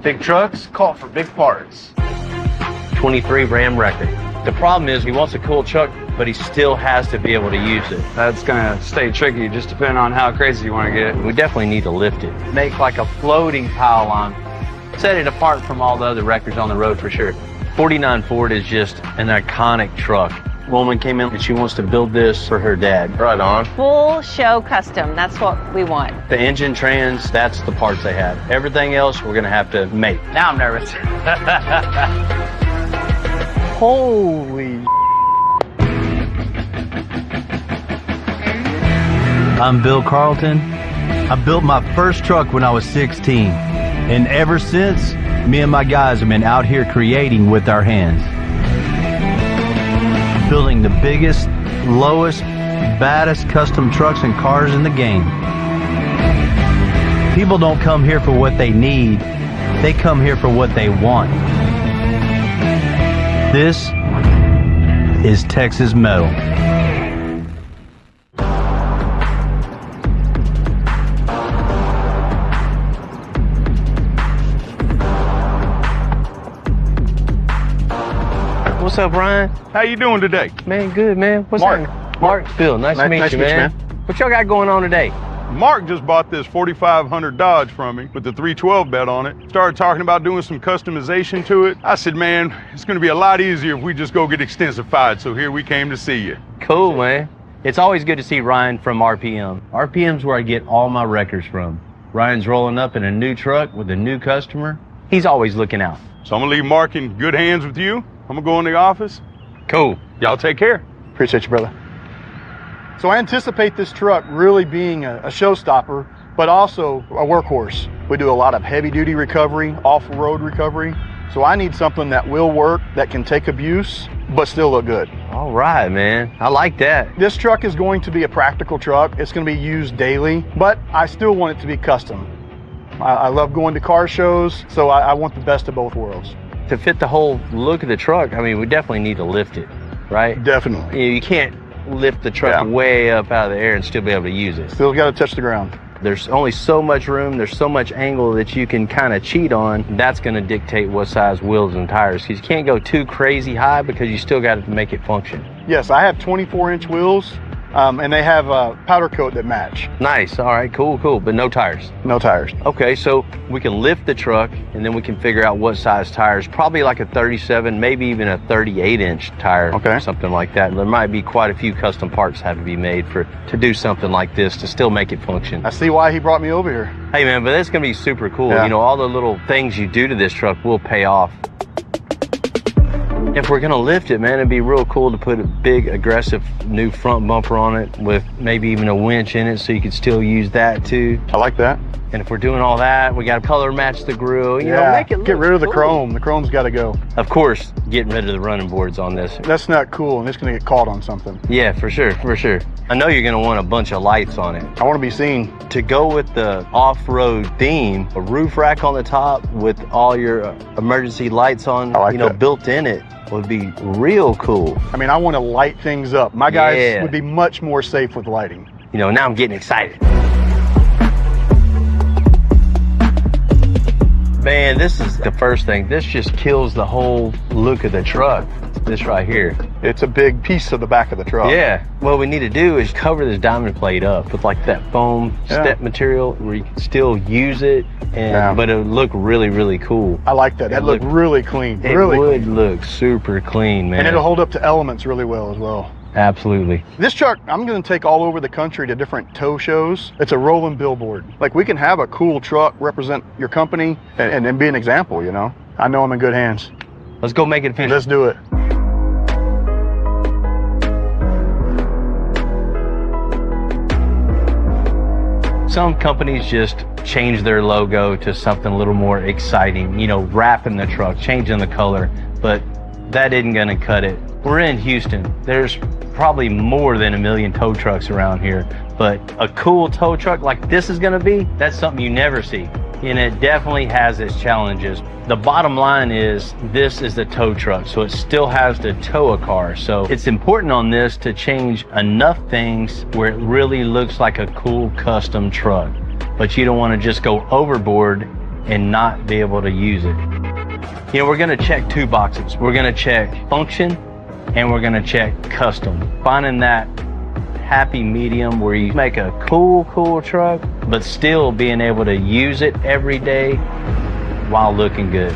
Big trucks call for big parts. 23 Ram record. The problem is he wants a cool truck, but he still has to be able to use it. That's gonna stay tricky, just depending on how crazy you want to get. We definitely need to lift it. Make like a floating pile on. Set it apart from all the other records on the road for sure. 49 Ford is just an iconic truck. Woman came in and she wants to build this for her dad. Right on. Full show custom. That's what we want. The engine, trans, that's the parts they have. Everything else we're gonna have to make. Now I'm nervous. Holy. I'm Bill Carlton. I built my first truck when I was 16. And ever since, me and my guys have been out here creating with our hands. Building the biggest, lowest, baddest custom trucks and cars in the game. People don't come here for what they need. They come here for what they want. This is Texas Metal. What's up, Ryan? How you doing today? Man, good, man. What's Mark. up? Mark. Bill, nice to meet you, man. What y'all got going on today? Mark just bought this 4500 Dodge from me with the 312 bed on it. Started talking about doing some customization to it. I said, man, it's gonna be a lot easier if we just go get extensified. So here we came to see you. Cool, man. It's always good to see Ryan from RPM. RPM's where I get all my records from. Ryan's rolling up in a new truck with a new customer. He's always looking out. So I'm gonna leave Mark in good hands with you. I'm gonna go in the office. Cool. Y'all take care. Appreciate you, brother. So I anticipate this truck really being a showstopper, but also a workhorse. We do a lot of heavy duty recovery, off-road recovery. So I need something that will work, that can take abuse, but still look good. All right, man. I like that. This truck is going to be a practical truck. It's going to be used daily, but I still want it to be custom. I love going to car shows, so I want the best of both worlds. To fit the whole look of the truck, I mean, we definitely need to lift it, right? Definitely. You can't lift the truck way up out of the air and still be able to use it. Still got to touch the ground. There's only so much room, there's so much angle that you can kind of cheat on. That's going to dictate what size wheels and tires, because you can't go too crazy high because you still got to make it function. Yes, I have 24-inch wheels, and they have a powder coat that match. Nice. All right, cool. But no tires. No tires. Okay, so we can lift the truck and then we can figure out what size tires. Probably like a 37, maybe even a 38-inch tire. Okay. Something like that. There might be quite a few custom parts have to be made to do something like this to still make it function. I see why he brought me over here. Hey man, but that's gonna be super cool. Yeah. You know, all the little things you do to this truck will pay off. If we're gonna lift it, man, it'd be real cool to put a big, aggressive new front bumper on it with maybe even a winch in it so you could still use that too. I like that. And if we're doing all that, we gotta color match the grill, you know, make it look get rid of the cool. chrome. The chrome's got to go. Of course, getting rid of the running boards on this. That's not cool, and it's going to get caught on something. Yeah, for sure. I know you're gonna want a bunch of lights on it. I want to be seen. To go with the off-road theme, a roof rack on the top with all your emergency lights on, that. built in it would be real cool. I mean, I want to light things up. My guys would be much more safe with lighting. You know, now I'm getting excited. Man, this is the first thing. This just kills the whole look of the truck. This right here. It's a big piece of the back of the truck. Yeah. What we need to do is cover this diamond plate up with like that foam step material where you can still use it, but it would look really, really cool. I like that. That looked really clean. It would look super clean, man. And it'll hold up to elements really well as well. Absolutely. This truck, I'm going to take all over the country to different tow shows. It's a rolling billboard. Like, we can have a cool truck represent your company and be an example, you know? I know I'm in good hands. Let's go make it official. Let's do it. Some companies just change their logo to something a little more exciting, you know, wrapping the truck, changing the color, but that isn't gonna cut it. We're in Houston. There's probably more than 1 million tow trucks around here, but a cool tow truck like this is gonna be, that's something you never see. And it definitely has its challenges. The bottom line is this is the tow truck, so it still has to tow a car. So it's important on this to change enough things where it really looks like a cool custom truck. But you don't want to just go overboard and not be able to use it. You know, we're gonna check two boxes. We're gonna check function and we're gonna check custom. Finding that happy medium where you make a cool truck, but still being able to use it every day while looking good.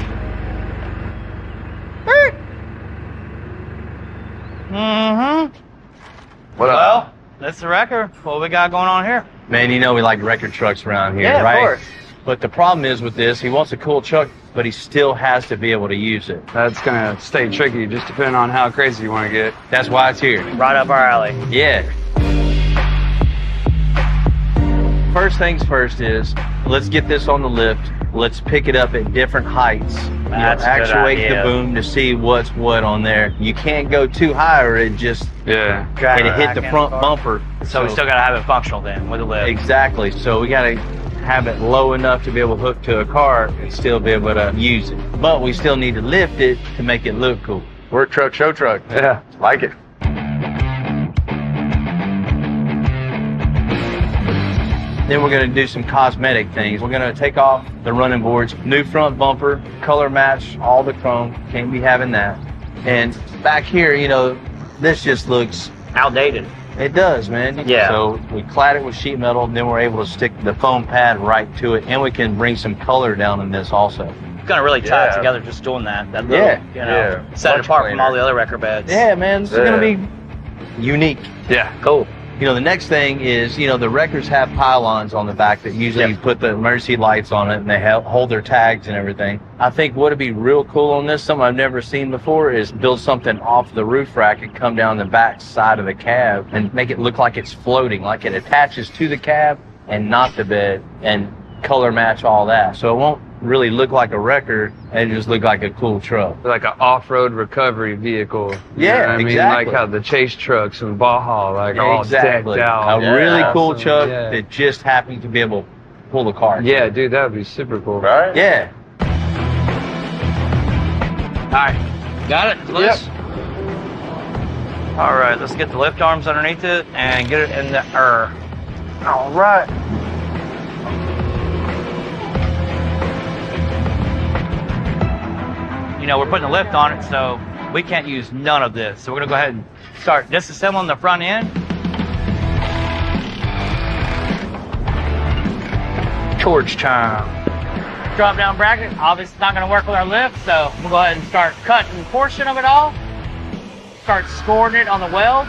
What up? Well, that's the record. What we got going on here? Man, you know we like record trucks around here, Yeah, right? of course. But the problem is with this, he wants a cool truck, but he still has to be able to use it. That's gonna stay tricky, just depending on how crazy you want to get. That's why it's here. Right up our alley. Yeah. First things first is, let's get this on the lift. Let's pick it up at different heights. That's a good actuate the idea. boom to see what's what on there. You can't go too high or it just, Yeah. it'll hit the front bumper. So we still got to have it functional then with the lift. Exactly. So we got to have it low enough to be able to hook to a car and still be able to use it. But we still need to lift it to make it look cool. Work truck, show truck. Yeah. Like it. Then we're going to do some cosmetic things. We're going to take off the running boards, new front bumper, color match, all the chrome. Can't be having that. And back here, you know, this just looks, Outdated. it does, man. Yeah. So we clad it with sheet metal, and then we're able to stick the foam pad right to it, and we can bring some color down in this also. It's going to really tie it Yeah. together just doing that. That little, Yeah. you know, Yeah. set it Much apart from cleaner. all the other record beds. Yeah, man, this is going to be unique. Yeah. Cool. You know, the next thing is, you know, the wreckers have pylons on the back that usually you put the emergency lights on it and they hold their tags and everything. I think what would be real cool on this, something I've never seen before, is build something off the roof rack and come down the back side of the cab and make it look like it's floating, like it attaches to the cab and not the bed, and color match all that. So it won't really look like a wrecker and just look like a cool truck. Like an off-road recovery vehicle. You Yeah, know what I mean, exactly. like how the chase trucks and Baja, like all Exactly. decked out. A really cool Awesome. truck Yeah. that just happens to be able to pull the car. Yeah, dude, that would be super cool. Right? Yeah. All right. Got it? Loose? All right, let's get the lift arms underneath it and get it in the All right. You know, we're putting a lift on it, so we can't use none of this. So we're going to go ahead and start disassembling the front end. Torch time. Drop down bracket, obviously not going to work with our lift, so we'll go ahead and start cutting a portion of it off. Start scoring it on the weld.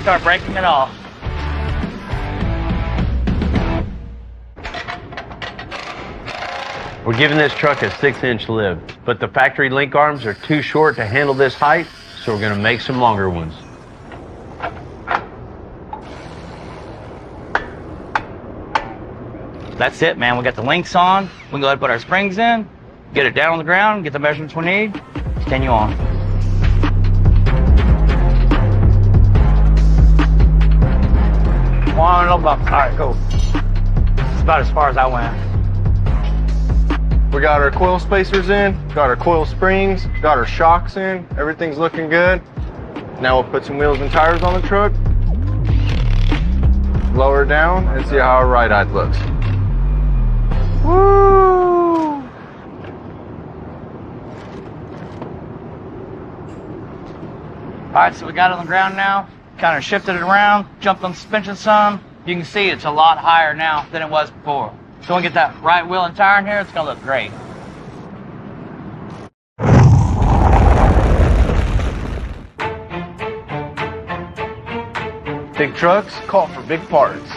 Start breaking it off. We're giving this truck a 6-inch lift, but the factory link arms are too short to handle this height, so we're gonna make some longer ones. That's it, man. We got the links on. We can go ahead and put our springs in, get it down on the ground, get the measurements we need, continue on. One little bump. All right, cool. It's about as far as I went. We got our coil spacers in, got our coil springs, got our shocks in. Everything's looking good. Now we'll put some wheels and tires on the truck. Lower it down and see how our right eye looks. Woo! All right, so we got it on the ground now. Kind of shifted it around, jumped on suspension some. You can see it's a lot higher now than it was before. So when we get that right wheel and tire in here, it's gonna look great. Big trucks call for big parts.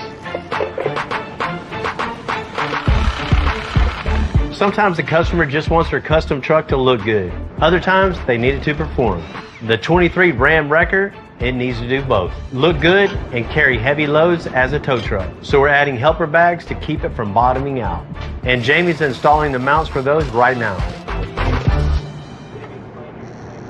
Sometimes the customer just wants their custom truck to look good. Other times, they need it to perform. The 23 Ram Wrecker, it needs to do both. Look good and carry heavy loads as a tow truck. So we're adding helper bags to keep it from bottoming out. And Jamie's installing the mounts for those right now.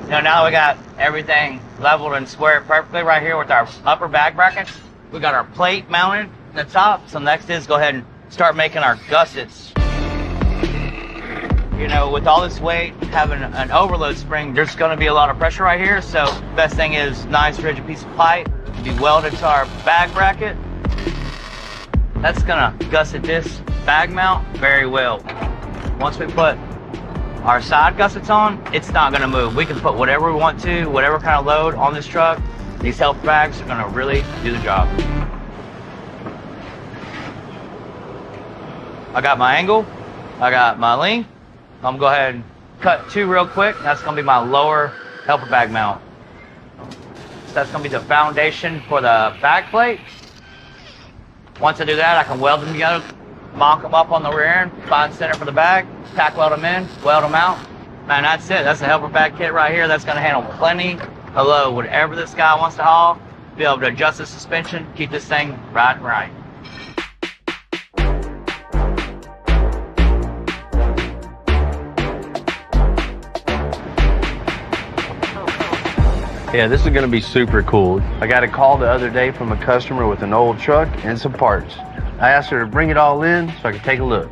You know, now we got everything leveled and squared perfectly right here with our upper bag brackets. We got our plate mounted at the top. So next is go ahead and start making our gussets. You know, with all this weight, having an overload spring, there's going to be a lot of pressure right here. So best thing is nice rigid piece of pipe to be welded to our bag bracket. That's going to gusset this bag mount very well. Once we put our side gussets on, it's not gonna move. We can put whatever we want to, whatever kind of load on this truck. These helper bags are gonna really do the job. I got my angle, I got my length. I'm gonna go ahead and cut two real quick. That's gonna be my lower helper bag mount. So that's gonna be the foundation for the back plate. Once I do that, I can weld them together, mock them up on the rear end, find center for the bag, tack weld them in, weld them out. Man, that's it. That's a helper bag kit right here. That's gonna handle plenty of load. Whatever this guy wants to haul, be able to adjust the suspension, keep this thing riding right. Yeah, this is gonna be super cool. I got a call the other day from a customer with an old truck and some parts. I asked her to bring it all in so I could take a look.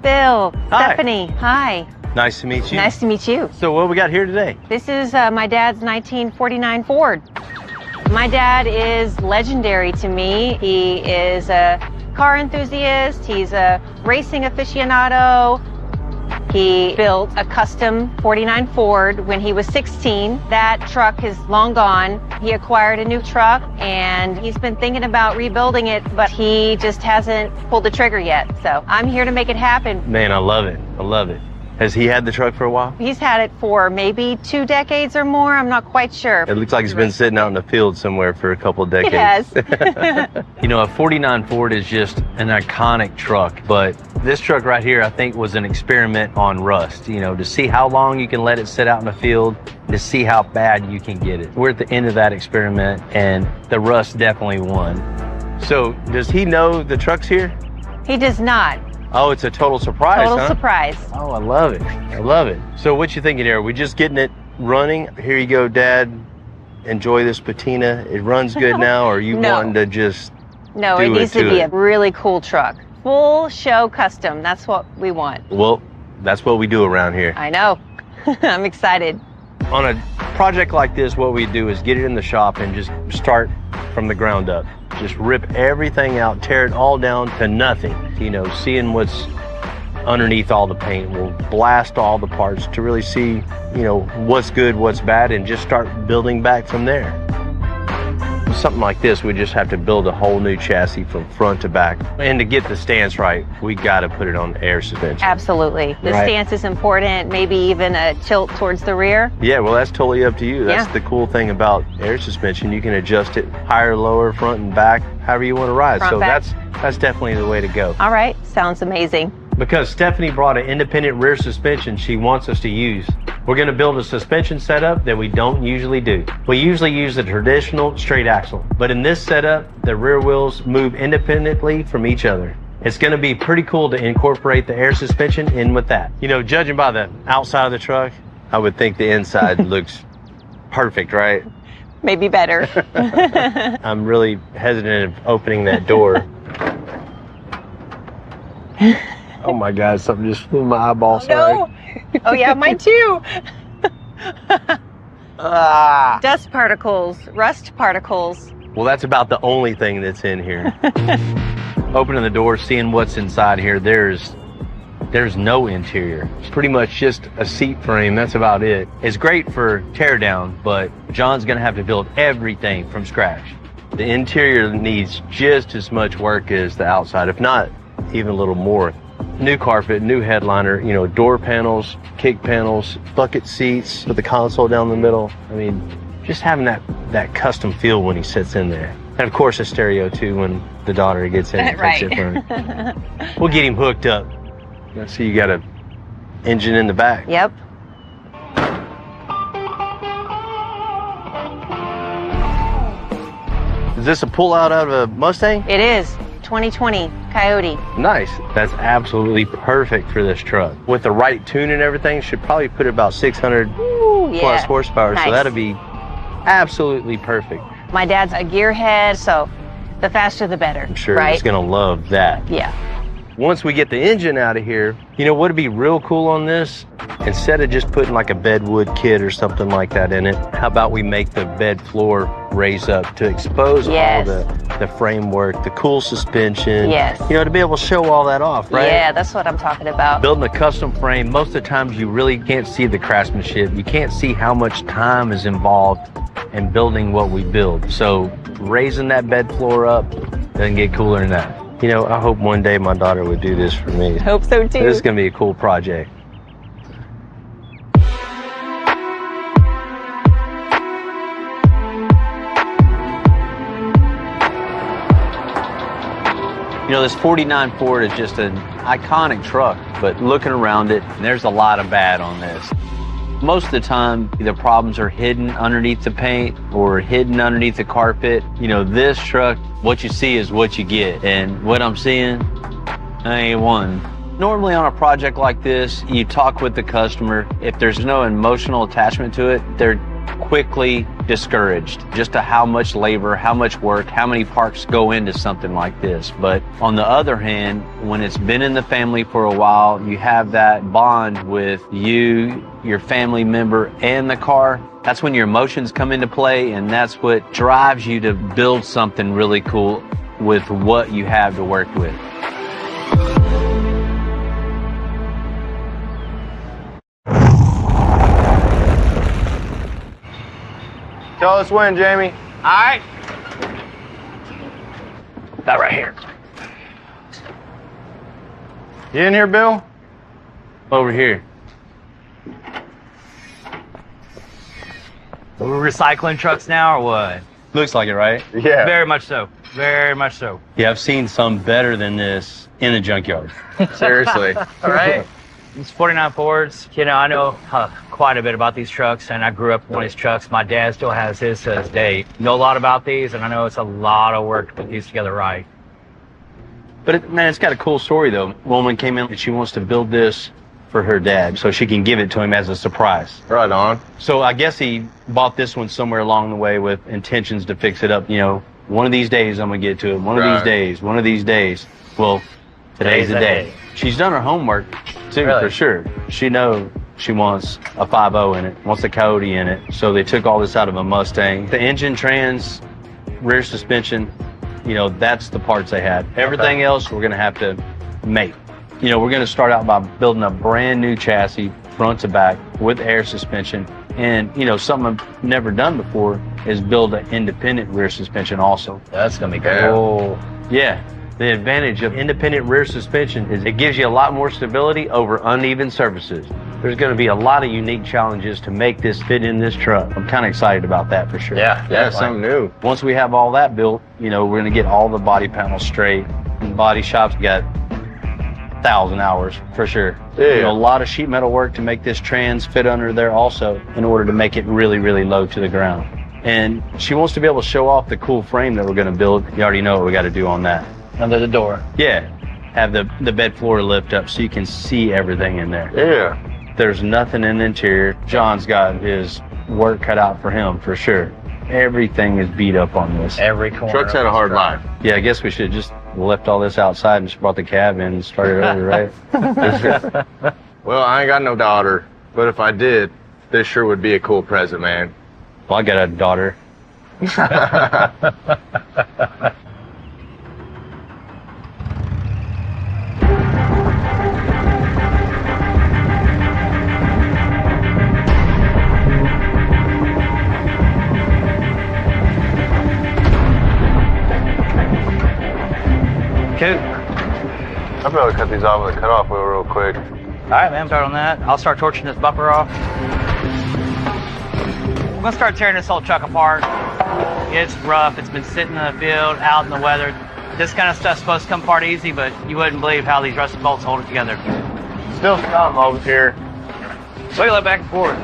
Bill, Hi. Stephanie, hi. Nice to meet you. Nice to meet you. So what we got here today? This is my dad's 1949 Ford. My dad is legendary to me. He is a car enthusiast. He's a racing aficionado. He built a custom 49 Ford when he was 16. That truck is long gone. He acquired a new truck and he's been thinking about rebuilding it, but he just hasn't pulled the trigger yet. So I'm here to make it happen. Man, I love it. I love it. Has he had the truck for a while? He's had it for maybe 2 decades or more. I'm not quite sure. It looks like he's been sitting out in the field somewhere for a couple of decades. It has. You know, a 49 Ford is just an iconic truck, but this truck right here, I think, was an experiment on rust, you know, to see how long you can let it sit out in the field, to see how bad you can get it. We're at the end of that experiment, and the rust definitely won. So, does he know the truck's here? He does not. Oh, it's a total surprise, Total huh? surprise. Oh, I love it. I love it. So what you thinking here? Are we just getting it running? Here you go, Dad. Enjoy this patina. It runs good now, or are you No. wanting to just No, do it needs to to be it? a really cool truck. Full show custom. That's what we want. Well, that's what we do around here. I know. I'm excited. On a project like this, what we do is get it in the shop and just start from the ground up. Just rip everything out, tear it all down to nothing. You know, seeing what's underneath all the paint. We'll blast all the parts to really see, you know, what's good, what's bad, and just start building back from there. Something like this, we just have to build a whole new chassis from front to back. And to get the stance right, we got to put it on air suspension. Absolutely. The Right. stance is important, maybe even a tilt towards the rear. Yeah, well, that's totally up to you. That's Yeah. the cool thing about air suspension. You can adjust it higher, lower, front, and back, however you want to ride. Front, So back. that's definitely the way to go. All right. Sounds amazing. Because Stephanie brought an independent rear suspension she wants us to use. We're going to build a suspension setup that we don't usually do. We usually use a traditional straight axle, but in this setup, the rear wheels move independently from each other. It's going to be pretty cool to incorporate the air suspension in with that. You know, judging by the outside of the truck, I would think the inside looks perfect, right? Maybe better. I'm really hesitant of opening that door. Oh my God, something just flew in my eyeball, sorry. No. Oh yeah, mine too. Dust particles, rust particles. Well, that's about the only thing that's in here. Opening the door, seeing what's inside here, there's no interior. It's pretty much just a seat frame. That's about it. It's great for teardown, but John's gonna have to build everything from scratch. The interior needs just as much work as the outside, if not even a little more. New carpet, new headliner, you know, door panels, kick panels, bucket seats with the console down the middle. I mean, just having that custom feel when he sits in there. And of course a stereo too when the daughter gets in and takes it from him. We'll get him hooked up. Let's see, you got a engine in the back. Yep. Is this a pull out of a Mustang? It is. 2020 Coyote. Nice. That's absolutely perfect for this truck. With the right tune and everything, should probably put about 600 Ooh, yeah. plus horsepower. Nice. So that'll be absolutely perfect. My dad's a gearhead, so the faster the better. I'm sure right? he's gonna love that. Yeah. Once we get the engine out of here, you know what'd be real cool on this Instead of just putting like a bedwood kit or something like that in it, how about we make the bed floor raise up to expose Yes. all the framework, the cool suspension. Yes. You know, to be able to show all that off, right? Yeah, that's what I'm talking about. Building a custom frame, most of the times you really can't see the craftsmanship. You can't see how much time is involved in building what we build. So raising that bed floor up doesn't get cooler than that. You know, I hope one day my daughter would do this for me. Hope so too. This is going to be a cool project. You know, this 49 Ford is just an iconic truck, but looking around it, there's a lot of bad on this. Most of the time, the problems are hidden underneath the paint or hidden underneath the carpet. You know, this truck, what you see is what you get. And what I'm seeing, I ain't one. Normally on a project like this, you talk with the customer. If there's no emotional attachment to it, they're quickly discouraged just to how much labor, how much work, how many parts go into something like this. But on the other hand, when it's been in the family for a while, you have that bond with you, your family member, and the car. That's when your emotions come into play, and that's what drives you to build something really cool with what you have to work with. Tell us when, Jamie. All right. That right here. You in here, Bill? Over here. We're recycling trucks now or what? Looks like it, right? Yeah. Very much so. Very much so. Yeah, I've seen some better than this in a junkyard. Seriously. All right. It's 49 Fords. You know, I know quite a bit about these trucks, and I grew up with one of these trucks. My dad still has his to this day. Know a lot about these, and I know it's a lot of work to put these together right. But man, it's got a cool story though. Woman came in and she wants to build this for her dad so she can give it to him as a surprise. Right on. So I guess he bought this one somewhere along the way with intentions to fix it up. You know, one of these days I'm gonna get to it. One of these days. One of these days. Well, today's the day. She's done her homework too, Really? for sure. She knows she wants a 5.0 in it, wants a Coyote in it. So they took all this out of a Mustang. The engine, trans, rear suspension, you know, that's the parts they had. Everything else we're gonna have to make. You know, we're gonna start out by building a brand new chassis, front to back, with air suspension. And, you know, something I've never done before is build an independent rear suspension also. That's going to be cool. Yeah. The advantage of independent rear suspension is it gives you a lot more stability over uneven surfaces. There's going to be a lot of unique challenges to make this fit in this truck. I'm kind of excited about that for sure. Yeah, something new. Once we have all that built, you know, we're going to get all the body panels straight. And body shops got 1,000 hours for sure. Yeah. You know, a lot of sheet metal work to make this trans fit under there also in order to make it really, really low to the ground. And she wants to be able to show off the cool frame that we're going to build. You already know what we got to do on that. under the door. Yeah, have the bed floor lift up so you can see everything in there. Yeah. There's nothing in the interior. John's got his work cut out for him for sure. Everything is beat up on this. Every corner. Truck's had a hard life. Yeah, I guess we should have just left all this outside and just brought the cab in and started over, right? Well, I ain't got no daughter, but if I did, this sure would be a cool present, man. Well, I got a daughter. Cool. I'll be able to cut these off with a cutoff wheel real quick. All right, man, start on that. I'll start torching this bumper off. We're gonna start tearing this whole truck apart. It's rough, it's been sitting in the field, out in the weather. This kind of stuff's supposed to come apart easy, but you wouldn't believe how these rusted bolts hold it together. Still something over here. Wiggle it back and forth.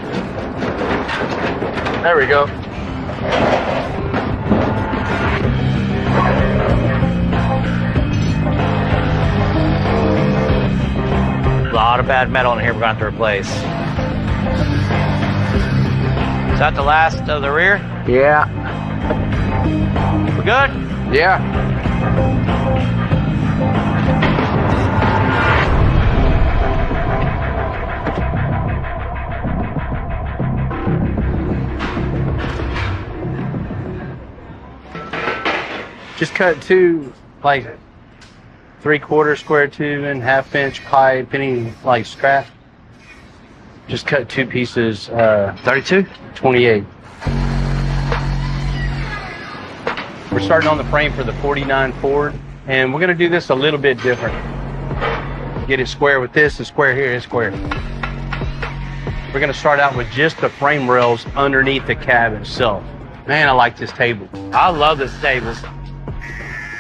There we go. A lot of bad metal in here we're going to have to replace. Is that the last of the rear? Yeah. We good? Yeah. Just cut 2 like 3/4 square tube and 1/2 inch pipe, any like scrap. Just cut 2 pieces. 32? 28. We're starting on the frame for the 49 Ford, and we're going to do this a little bit different. Get it square with this, and square here, and square. We're going to start out with just the frame rails underneath the cab itself. Man, I like this table. I love this table.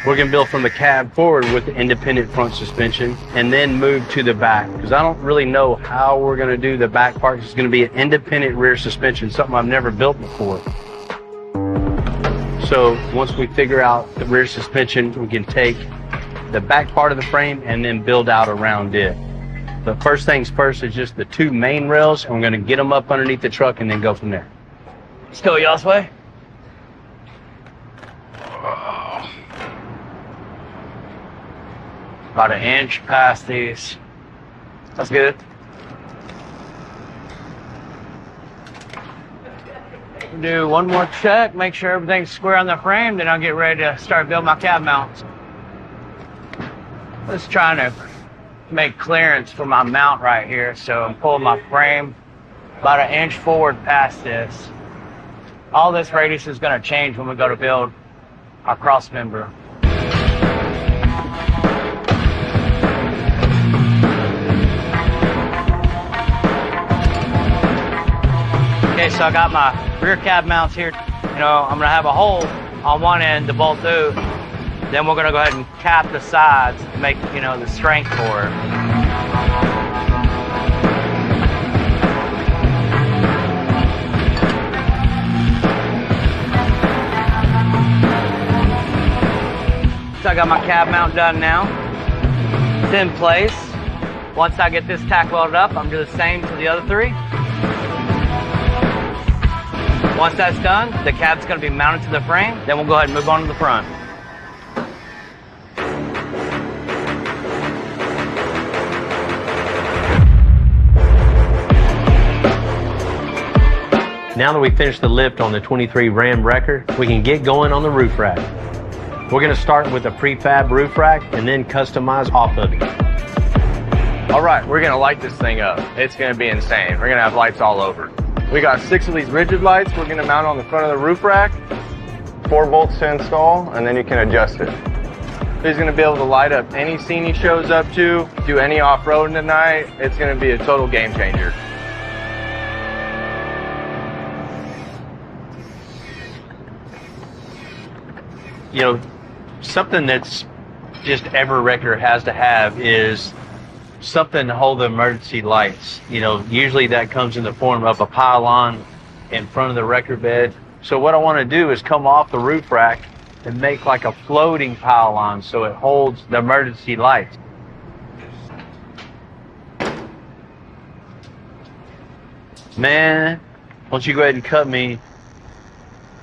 We're going to build from the cab forward with the independent front suspension and then move to the back, because I don't really know how we're going to do the back part. It's going to be an independent rear suspension, something I've never built before. So once we figure out the rear suspension, we can take the back part of the frame and then build out around it. But first things first is just the 2 main rails, and we're going to get them up underneath the truck and then go from there. Let's go y'all's way. About 1 inch past these. That's good. Do one more check, make sure everything's square on the frame, then I'll get ready to start building my cab mounts. Just trying to make clearance for my mount right here, so I'm pulling my frame about 1 inch forward past this. All this radius is going to change when we go to build our cross member. Okay, so I got my rear cab mounts here. You know, I'm gonna have a hole on one end to bolt through. Then we're gonna go ahead and cap the sides to make, you know, the strength for it. So I got my cab mount done now. It's in place. Once I get this tack welded up, I'm gonna do the same to the other 3. Once that's done, the cab's going to be mounted to the frame. Then we'll go ahead and move on to the front. Now that we finished the lift on the 23 Ram Wrecker, we can get going on the roof rack. We're going to start with a prefab roof rack and then customize off of it. All right, we're gonna light this thing up. It's gonna be insane. We're gonna have lights all over. We got 6 of these rigid lights we're gonna mount on the front of the roof rack. 4 bolts to install, and then you can adjust it. He's gonna be able to light up any scene he shows up to, do any off-roading tonight. It's gonna be a total game changer. You know, something that's just every wrecker has to have is something to hold the emergency lights. You know, usually that comes in the form of a pylon in front of the wrecker bed. So what I want to do is come off the roof rack and make like a floating pylon so it holds the emergency lights. Man, why don't you go ahead and cut me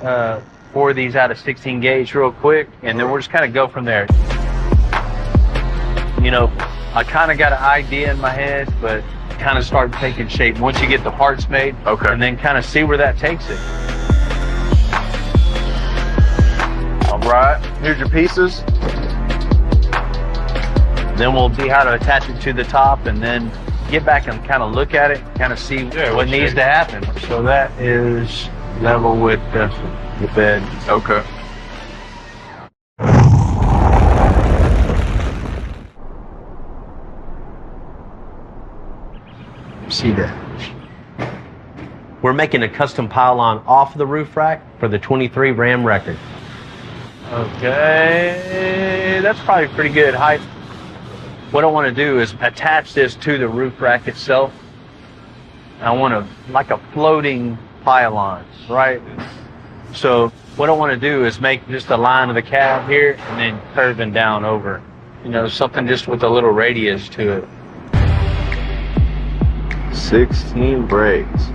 4 of these out of 16 gauge real quick, and then we'll just kind of go from there. You know, I kind of got an idea in my head, but kind of start taking shape once you get the parts made. Okay. And then kind of see where that takes it. All right, here's your pieces. Then we'll see how to attach it to the top, and then get back and kind of look at it, kind of see what needs to happen. So that is level with the bed. Okay. See that? We're making a custom pylon off the roof rack for the 23 Ram Wrecker. Okay, that's probably pretty good height. What I want to do is attach this to the roof rack itself. I want to, like a floating pylon, right? So what I want to do is make just a line of the cab here and then curving down over. You know, something just with a little radius to it. 16 brakes.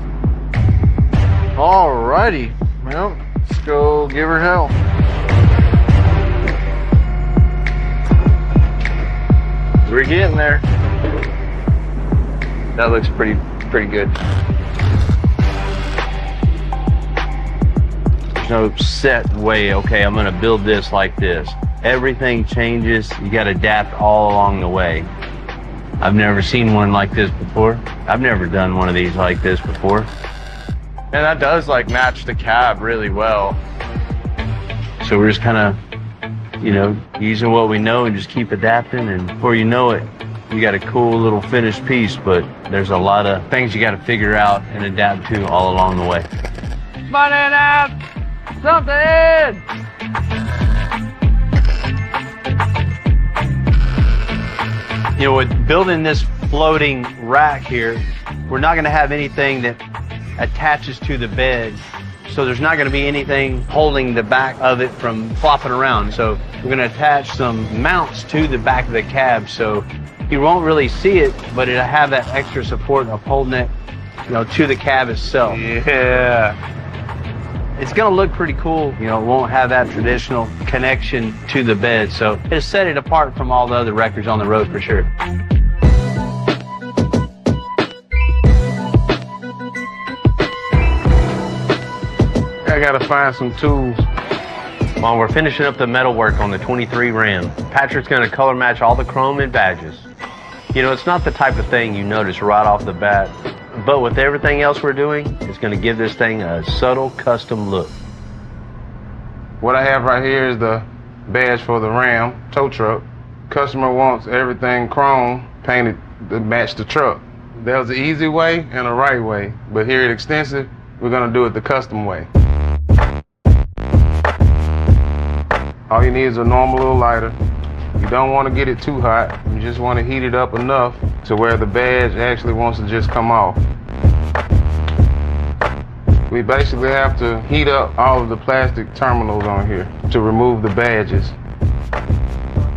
Alrighty. Well, let's go give her hell. We're getting there. That looks pretty good. There's no set way, okay, I'm gonna build this like this. Everything changes. You gotta adapt all along the way. I've never seen one like this before. I've never done one of these like this before. And that does like match the cab really well. So we're just kind of, you know, using what we know and just keep adapting. And before you know it, you got a cool little finished piece, but there's a lot of things you got to figure out and adapt to all along the way. Money out! Something! You know, with building this floating rack here, we're not going to have anything that attaches to the bed. So there's not going to be anything holding the back of it from flopping around. So we're going to attach some mounts to the back of the cab so you won't really see it, but it'll have that extra support of holding it, you know, to the cab itself. Yeah. It's going to look pretty cool. You know, it won't have that traditional connection to the bed. So it'll set it apart from all the other wreckers on the road for sure. I gotta find some tools. While we're finishing up the metal work on the 23 Ram, Patrick's going to color match all the chrome and badges. You know, it's not the type of thing you notice right off the bat, but with everything else we're doing, it's going to give this thing a subtle custom look. What I have right here is the badge for the Ram tow truck. Customer wants everything chrome painted to match the truck. There's an easy way and a right way, but here at Extensive, we're gonna do it the custom way. All you need is a normal little lighter. You don't want to get it too hot. You just want to heat it up enough to where the badge actually wants to just come off. We basically have to heat up all of the plastic terminals on here to remove the badges.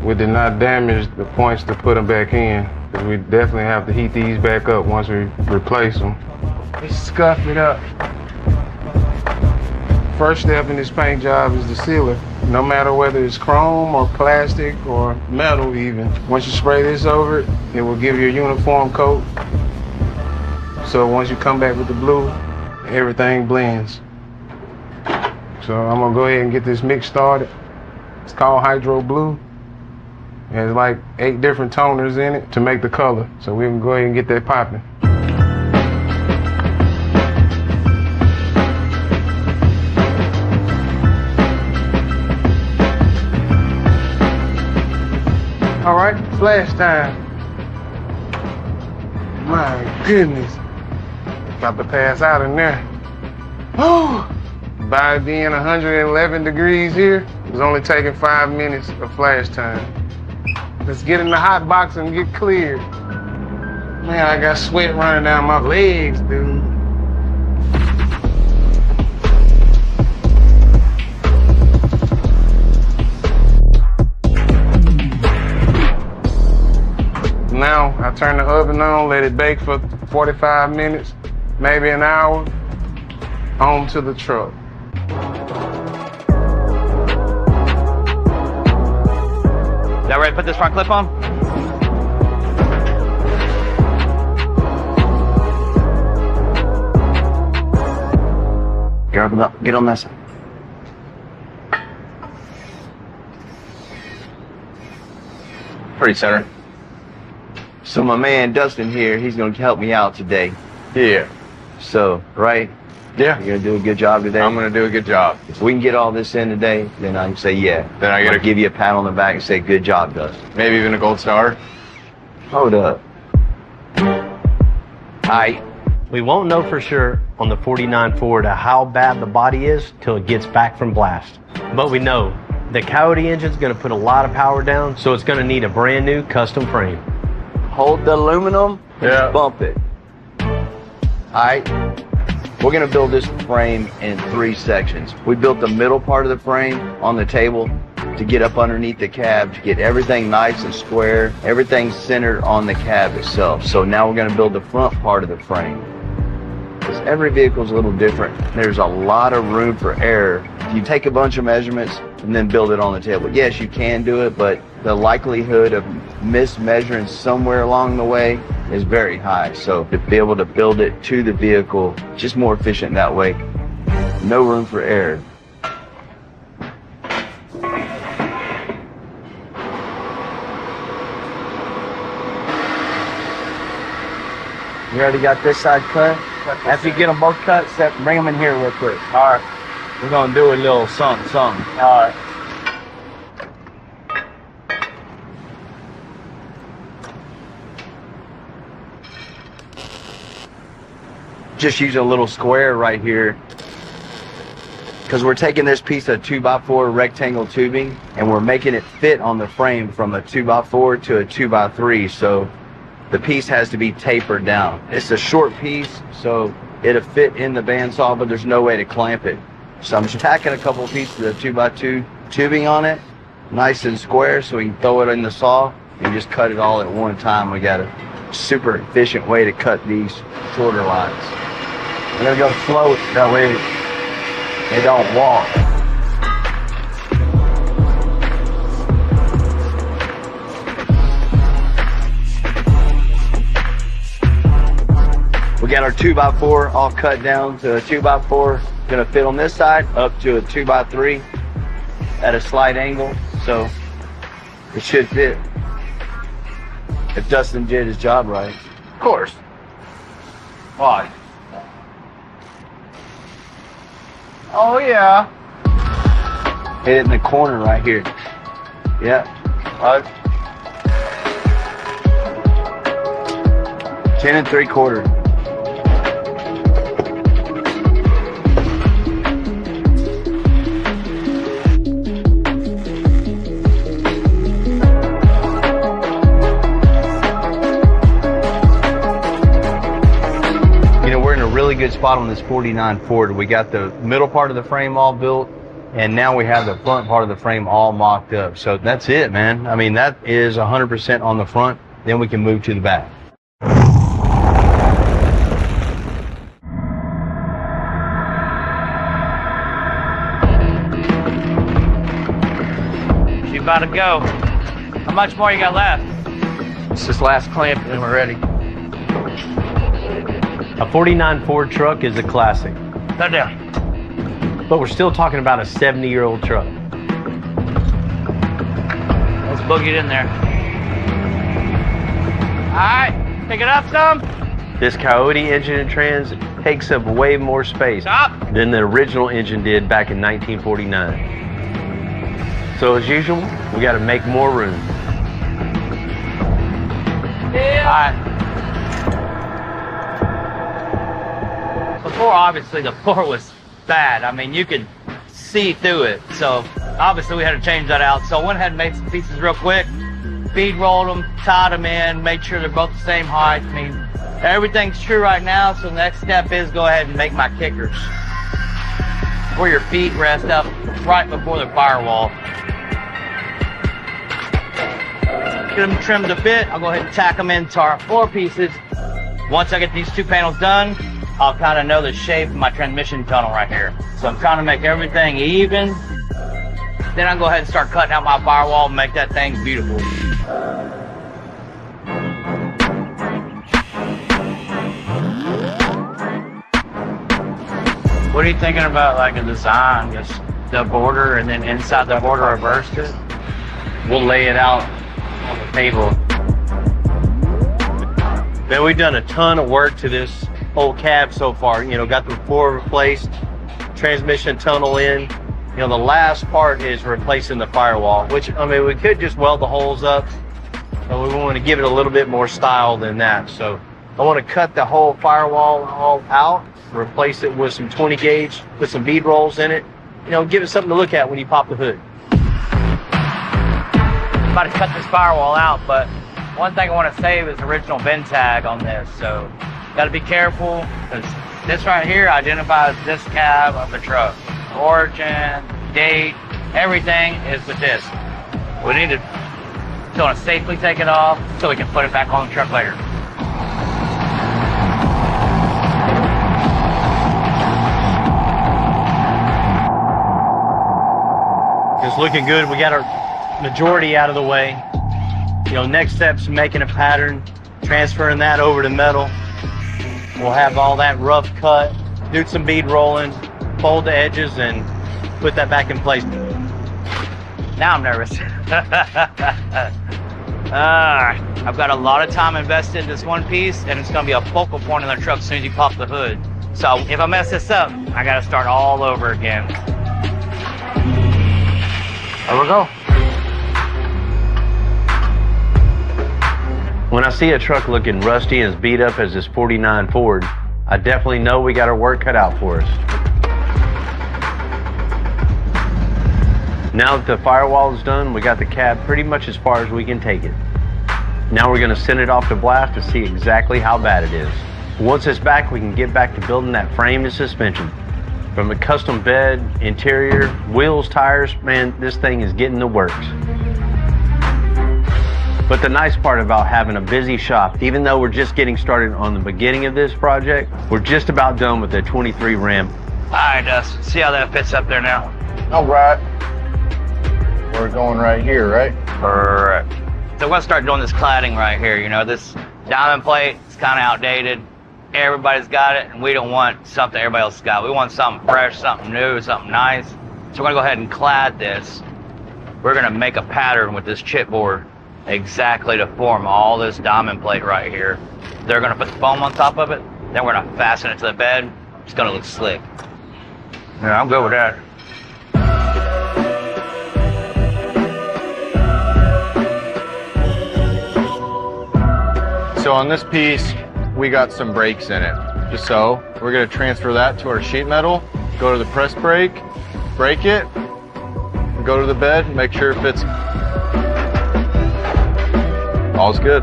We did not damage the points to put them back in, because we definitely have to heat these back up once we replace them. Let's scuff it up. First step in this paint job is the sealer. No matter whether it's chrome or plastic or metal even, once you spray this over it, it will give you a uniform coat. So once you come back with the blue, everything blends. So I'm gonna go ahead and get this mix started. It's called Hydro Blue. There's like 8 different toners in it to make the color. So we can go ahead and get that popping. All right, flash time. My goodness. About to pass out in there. Oh! By it being 111 degrees here, it's only taking 5 minutes of flash time. Let's get in the hot box and get cleared. Man, I got sweat running down my legs, dude. Now, I turn the oven on, let it bake for 45 minutes, maybe an hour, on to the truck. Is that ready to put this front clip on? Get on that side. Pretty center. So my man Dustin here, he's going to help me out today. Yeah. So, right? Yeah. You're going to do a good job today? I'm gonna do a good job. If we can get all this in today, then I can say yeah. Then I gotta give you a pat on the back and say good job, Dustin. Maybe even a gold star. Hold up. Aight. We won't know for sure on the 49 Ford how bad the body is till it gets back from blast. But we know the Coyote engine's going to put a lot of power down, so it's going to need a brand new custom frame. Hold the aluminum and Yeah. bump it. Alright. We're going to build this frame in 3 sections. We built the middle part of the frame on the table to get up underneath the cab, to get everything nice and square, everything centered on the cab itself. So now we're going to build the front part of the frame. Because every vehicle is a little different. There's a lot of room for error. If you take a bunch of measurements and then build it on the table, yes, you can do it, but the likelihood of mismeasuring somewhere along the way is very high. So to be able to build it to the vehicle, just more efficient that way. No room for error. You already got this side cut? After you get them both cut, bring them in here real quick. All right. We're going to do a little something. All right. Just use a little square right here because we're taking this piece of 2x4 rectangle tubing and we're making it fit on the frame from a 2x4 to a 2x3, so the piece has to be tapered down. It's a short piece, so it'll fit in the bandsaw, but there's no way to clamp it. So I'm just tacking a couple pieces of 2x2 tubing on it, nice and square, so we can throw it in the saw and just cut it all at one time. We got a super efficient way to cut these shorter lines. I'm gonna go slow, that way they don't walk. We got our 2x4 all cut down to a 2x4. Gonna fit on this side up to a 2x3 at a slight angle, so it should fit if Dustin did his job right. Of course. Why? Oh, yeah. Hit it in the corner right here. Yeah. 10 3/4. Really good spot on this 49 Ford. We got the middle part of the frame all built, and now we have the front part of the frame all mocked up. So that's it, man. I mean, that is 100% on the front. Then we can move to the back. You about to go. How much more you got left? It's this last clamp and we're ready. A 49 Ford truck is a classic, Go down. but we're still talking about a 70-year-old truck. Let's boogie it in there. All right, pick it up some. This Coyote engine and trans takes up way more space Stop. than the original engine did back in 1949. So as usual, we got to make more room. Yeah. All right. Before, obviously, the floor was bad. I mean, you could see through it. So, obviously, we had to change that out. So, I went ahead and made some pieces real quick. Bead rolled them, tied them in, made sure they're both the same height. I mean, everything's true right now. So, the next step is go ahead and make my kickers, where your feet rest up right before the firewall. Get them trimmed a bit. I'll go ahead and tack them into our floor pieces. Once I get these two panels done, I'll kind of know the shape of my transmission tunnel right here. So I'm trying to make everything even. Then I'll go ahead and start cutting out my firewall and make that thing beautiful. What are you thinking about, like a design? Just the border and then inside the border reversed it? We'll lay it out on the table. Man, we've done a ton of work to this whole cab so far. You know, got the floor replaced, transmission tunnel in. You know, the last part is replacing the firewall, which, I mean, we could just weld the holes up, but we want to give it a little bit more style than that. So I want to cut the whole firewall all out, replace it with some 20 gauge, put some bead rolls in it. You know, give it something to look at when you pop the hood. I'm about to cut this firewall out, but one thing I want to save is the original VIN tag on this. So got to be careful, because this right here identifies this cab of the truck. Origin, date, everything is with this. We need to safely take it off so we can put it back on the truck later. It's looking good. We got our majority out of the way. You know, next step's making a pattern, transferring that over to metal. We'll have all that rough cut, do some bead rolling, fold the edges, and put that back in place. Now I'm nervous. I've got a lot of time invested in this one piece, and it's gonna be a focal point in the truck as soon as you pop the hood. So if I mess this up, I gotta start all over again. There we go. When I see a truck looking rusty and as beat up as this 49 Ford, I definitely know we got our work cut out for us. Now that the firewall is done, we got the cab pretty much as far as we can take it. Now we're gonna send it off to blast to see exactly how bad it is. Once it's back, we can get back to building that frame and suspension. From a custom bed, interior, wheels, tires, man, this thing is getting the works. But the nice part about having a busy shop, even though we're just getting started on the beginning of this project, we're just about done with the 23 Ram. All right, Dustin, see how that fits up there now. All right. We're going right here, right? Correct. So we're gonna start doing this cladding right here. You know, this diamond plate is kind of outdated. Everybody's got it, and we don't want something everybody else got. We want something fresh, something new, something nice. So we're gonna go ahead and clad this. We're gonna make a pattern with this chipboard exactly to form all this diamond plate right here. They're gonna put foam on top of it, then we're gonna fasten it to the bed. It's gonna look slick. Yeah, I'm good with that. So on this piece, we got some brakes in it. Just so, we're gonna transfer that to our sheet metal, go to the press brake, break it, go to the bed, make sure it fits. All's good.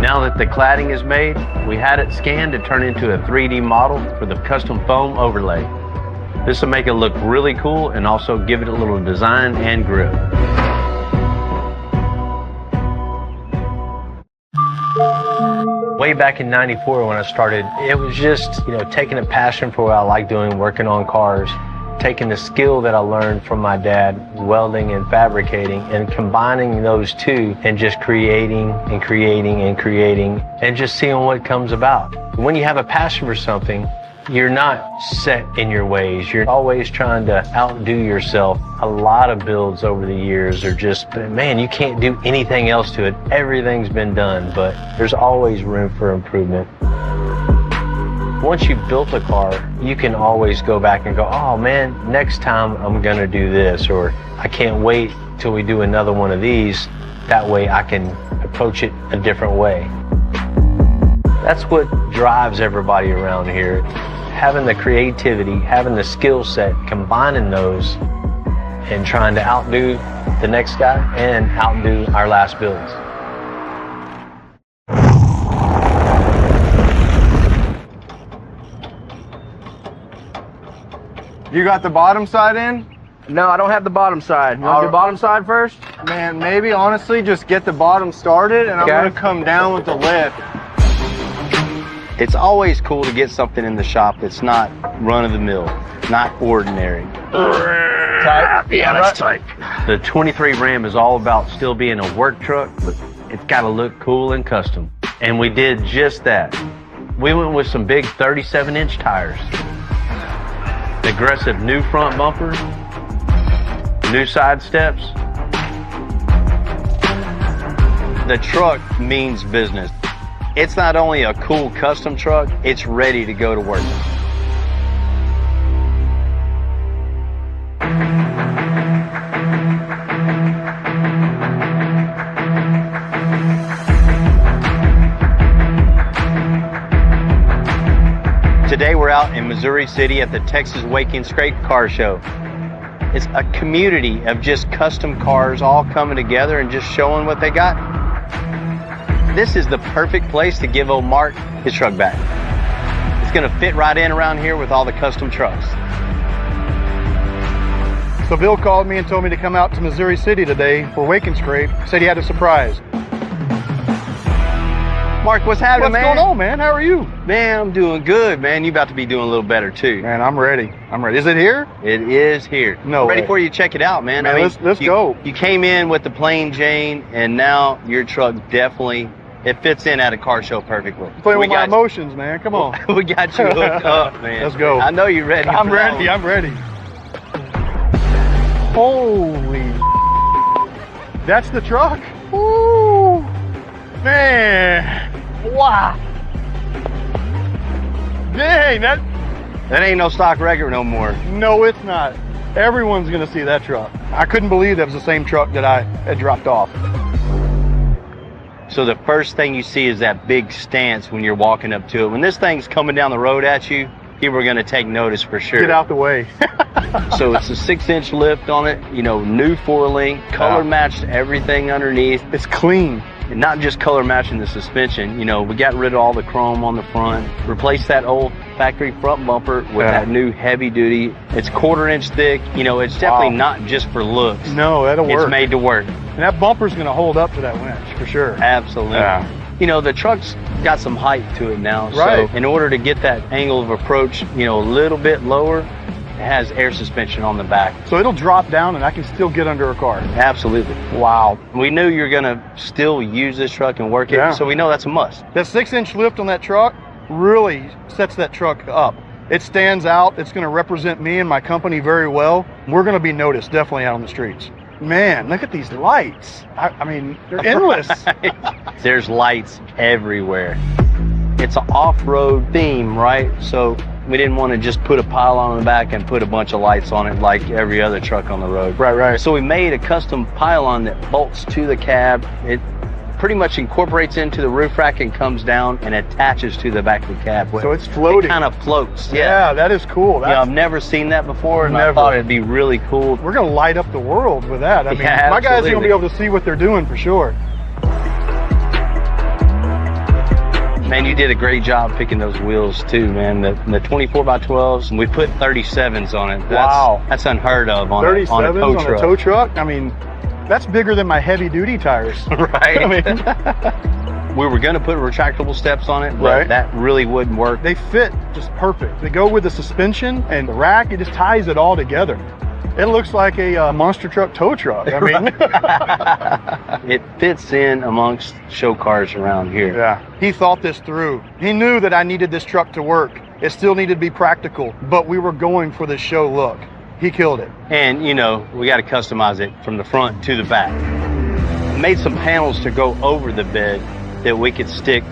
Now that the cladding is made, we had it scanned to turn into a 3D model for the custom foam overlay. This will make it look really cool and also give it a little design and grip. Way back in '94 when I started, it was just, taking a passion for what I like doing, working on cars, taking the skill that I learned from my dad, welding and fabricating, and combining those two and just creating and creating and creating and just seeing what comes about. When you have a passion for something, you're not set in your ways. You're always trying to outdo yourself. A lot of builds over the years are just, man, you can't do anything else to it. Everything's been done, but there's always room for improvement. Once you've built a car, you can always go back and go, oh man, next time I'm gonna do this, or I can't wait till we do another one of these. That way I can approach it a different way. That's what drives everybody around here. Having the creativity, having the skill set, combining those, and trying to outdo the next guy and outdo our last builds. You got the bottom side in? No, I don't have the bottom side. You want to do bottom side first? Man, maybe honestly just get the bottom started and I'm gonna come down with the lift. It's always cool to get something in the shop that's not run-of-the-mill, not ordinary. Tight? Yeah, that's tight. The 23 Ram is all about still being a work truck, but it's got to look cool and custom. And we did just that. We went with some big 37-inch tires, aggressive new front bumper, new side steps. The truck means business. It's not only a cool custom truck, it's ready to go to work. Today we're out in Missouri City at the Texas Wake and Scrape Car Show. It's a community of just custom cars all coming together and just showing what they got. This is the perfect place to give old Mark his truck back. It's gonna fit right in around here with all the custom trucks. So Bill called me and told me to come out to Missouri City today for Wake and Scrape. Said he had a surprise. Mark, what's happening, man? What's going on, man? How are you? Man, I'm doing good, man. You about to be doing a little better too. Man, I'm ready. I'm ready. Is it here? It is here. No Ready way. for you to check it out, man. Man, let's go. You came in with the plain Jane, and now your truck definitely, it fits in at a car show perfully. Playing with my emotions, man. Come on. We got you hooked up, man. Let's go. I know you're ready. I'm for that ready. one. I'm ready. Holy. That's the truck? Woo! Man! Wow! Dang, That ain't no stock record no more. no, it's not. Everyone's gonna see that truck. I couldn't believe that was the same truck that I had dropped off. So the first thing you see is that big stance when you're walking up to it. When this thing's coming down the road at you, people are gonna take notice for sure. Get out the way. So it's a 6-inch lift on it, you know, new 4-link, color matched everything underneath. It's clean. And not just color matching the suspension, you know, we got rid of all the chrome on the front, replaced that old factory front bumper with that new heavy duty. It's 1/4 inch thick, you know, it's definitely not just for looks. No, that'll work. It's made to work. And that bumper's gonna hold up to that winch for sure. Absolutely. Yeah. You know, the truck's got some height to it now. Right. So in order to get that angle of approach, you know, a little bit lower, it has air suspension on the back. So it'll drop down and I can still get under a car. Absolutely. Wow. We knew you were gonna still use this truck and work it, Yeah. so we know that's a must. That 6-inch lift on that truck really sets that truck up. It stands out. It's gonna represent me and my company very well. We're gonna be noticed definitely out on the streets. Man, look at these lights. I mean, they're endless. There's lights everywhere. It's an off-road theme, right? So we didn't want to just put a pylon on the back and put a bunch of lights on it like every other truck on the road. Right. So we made a custom pylon that bolts to the cab. It pretty much incorporates into the roof rack and comes down and attaches to the back of the cab. So it's floating. It kind of floats. Yeah, that is cool. You know, I've never seen that before, and I Never. thought it'd be really cool. We're gonna light up the world with that. I mean, Yeah, my guys are gonna absolutely. be able to see what they're doing for sure. Man, you did a great job picking those wheels too, man. The 24x12s, we put 37s on it. Wow. That's unheard of on a 37s tow on truck. a tow truck. I mean, that's bigger than my heavy duty tires. Right. I mean, We were gonna put retractable steps on it, but Right. that really wouldn't work. they fit just perfect. They go with the suspension and the rack. It just ties it all together. It looks like a monster truck tow truck. I mean, It fits in amongst show cars around here. yeah. He thought this through. He knew that I needed this truck to work. It still needed to be practical, but we were going for the show look. He killed it. And you know, we got to customize it from the front to the back. Made some panels to go over the bed that we could stick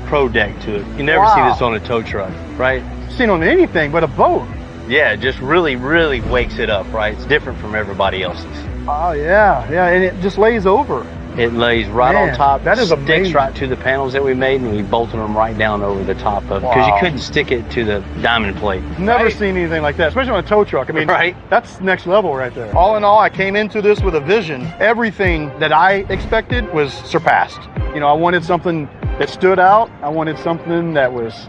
Pro Deck to it. You never see Wow. this on a tow truck, right? Seen on anything but a boat. Yeah, it just really wakes it up, right? It's different from everybody else's. Oh yeah, and it just lays over. It lays right Man, on top. that is sticks amazing. right to the panels that we made, and we bolted them right down over the top of it because Wow. you couldn't stick it to the diamond plate. Never seen anything like that, especially on a tow truck. I mean, Right. that's next level right there. All in all, I came into this with a vision. Everything that I expected was surpassed. You know, I wanted something that stood out. I wanted something that was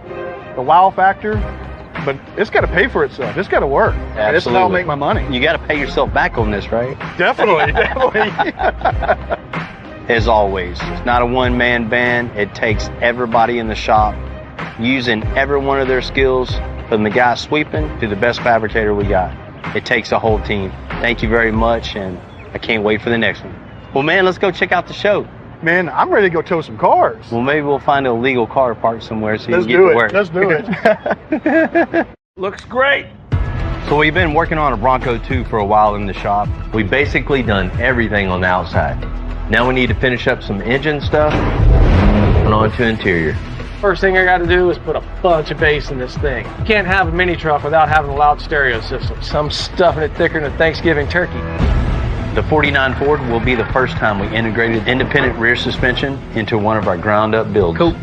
the wow factor. But it's got to pay for itself. It's got to work. And it's how I'll Absolutely. make my money. You got to pay yourself back on this, right? Definitely, definitely. As always, it's not a one-man band. It takes everybody in the shop using every one of their skills, from the guy sweeping to the best fabricator we got. It takes a whole team. Thank you very much, and I can't wait for the next one. Well, man, let's go check out the show. Man, I'm ready to go tow some cars. Well, maybe we'll find a legal car parked somewhere so you Let's can get do to it. work. Let's do it. Looks great. So we've been working on a Bronco 2 for a while in the shop. We've basically done everything on the outside. Now we need to finish up some engine stuff and on to interior. First thing I got to do is put a bunch of bass in this thing. You can't have a mini truck without having a loud stereo system. I'm stuffing it thicker than a Thanksgiving turkey. The 49 Ford will be the first time we integrated independent rear suspension into one of our ground up builds. Cool.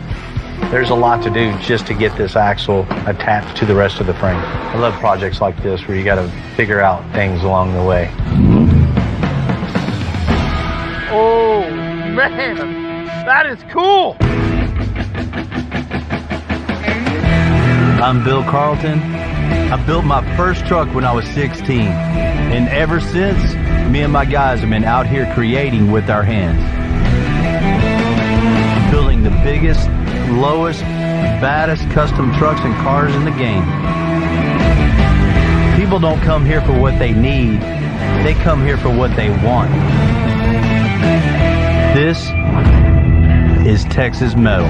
There's a lot to do just to get this axle attached to the rest of the frame. I love projects like this where you got to figure out things along the way. Oh, man. That is cool. I'm Bill Carlton. I built my first truck when I was 16. And ever since, me and my guys have been out here creating with our hands. Building the biggest, lowest, baddest custom trucks and cars in the game. People don't come here for what they need. They come here for what they want. This is Texas Metal.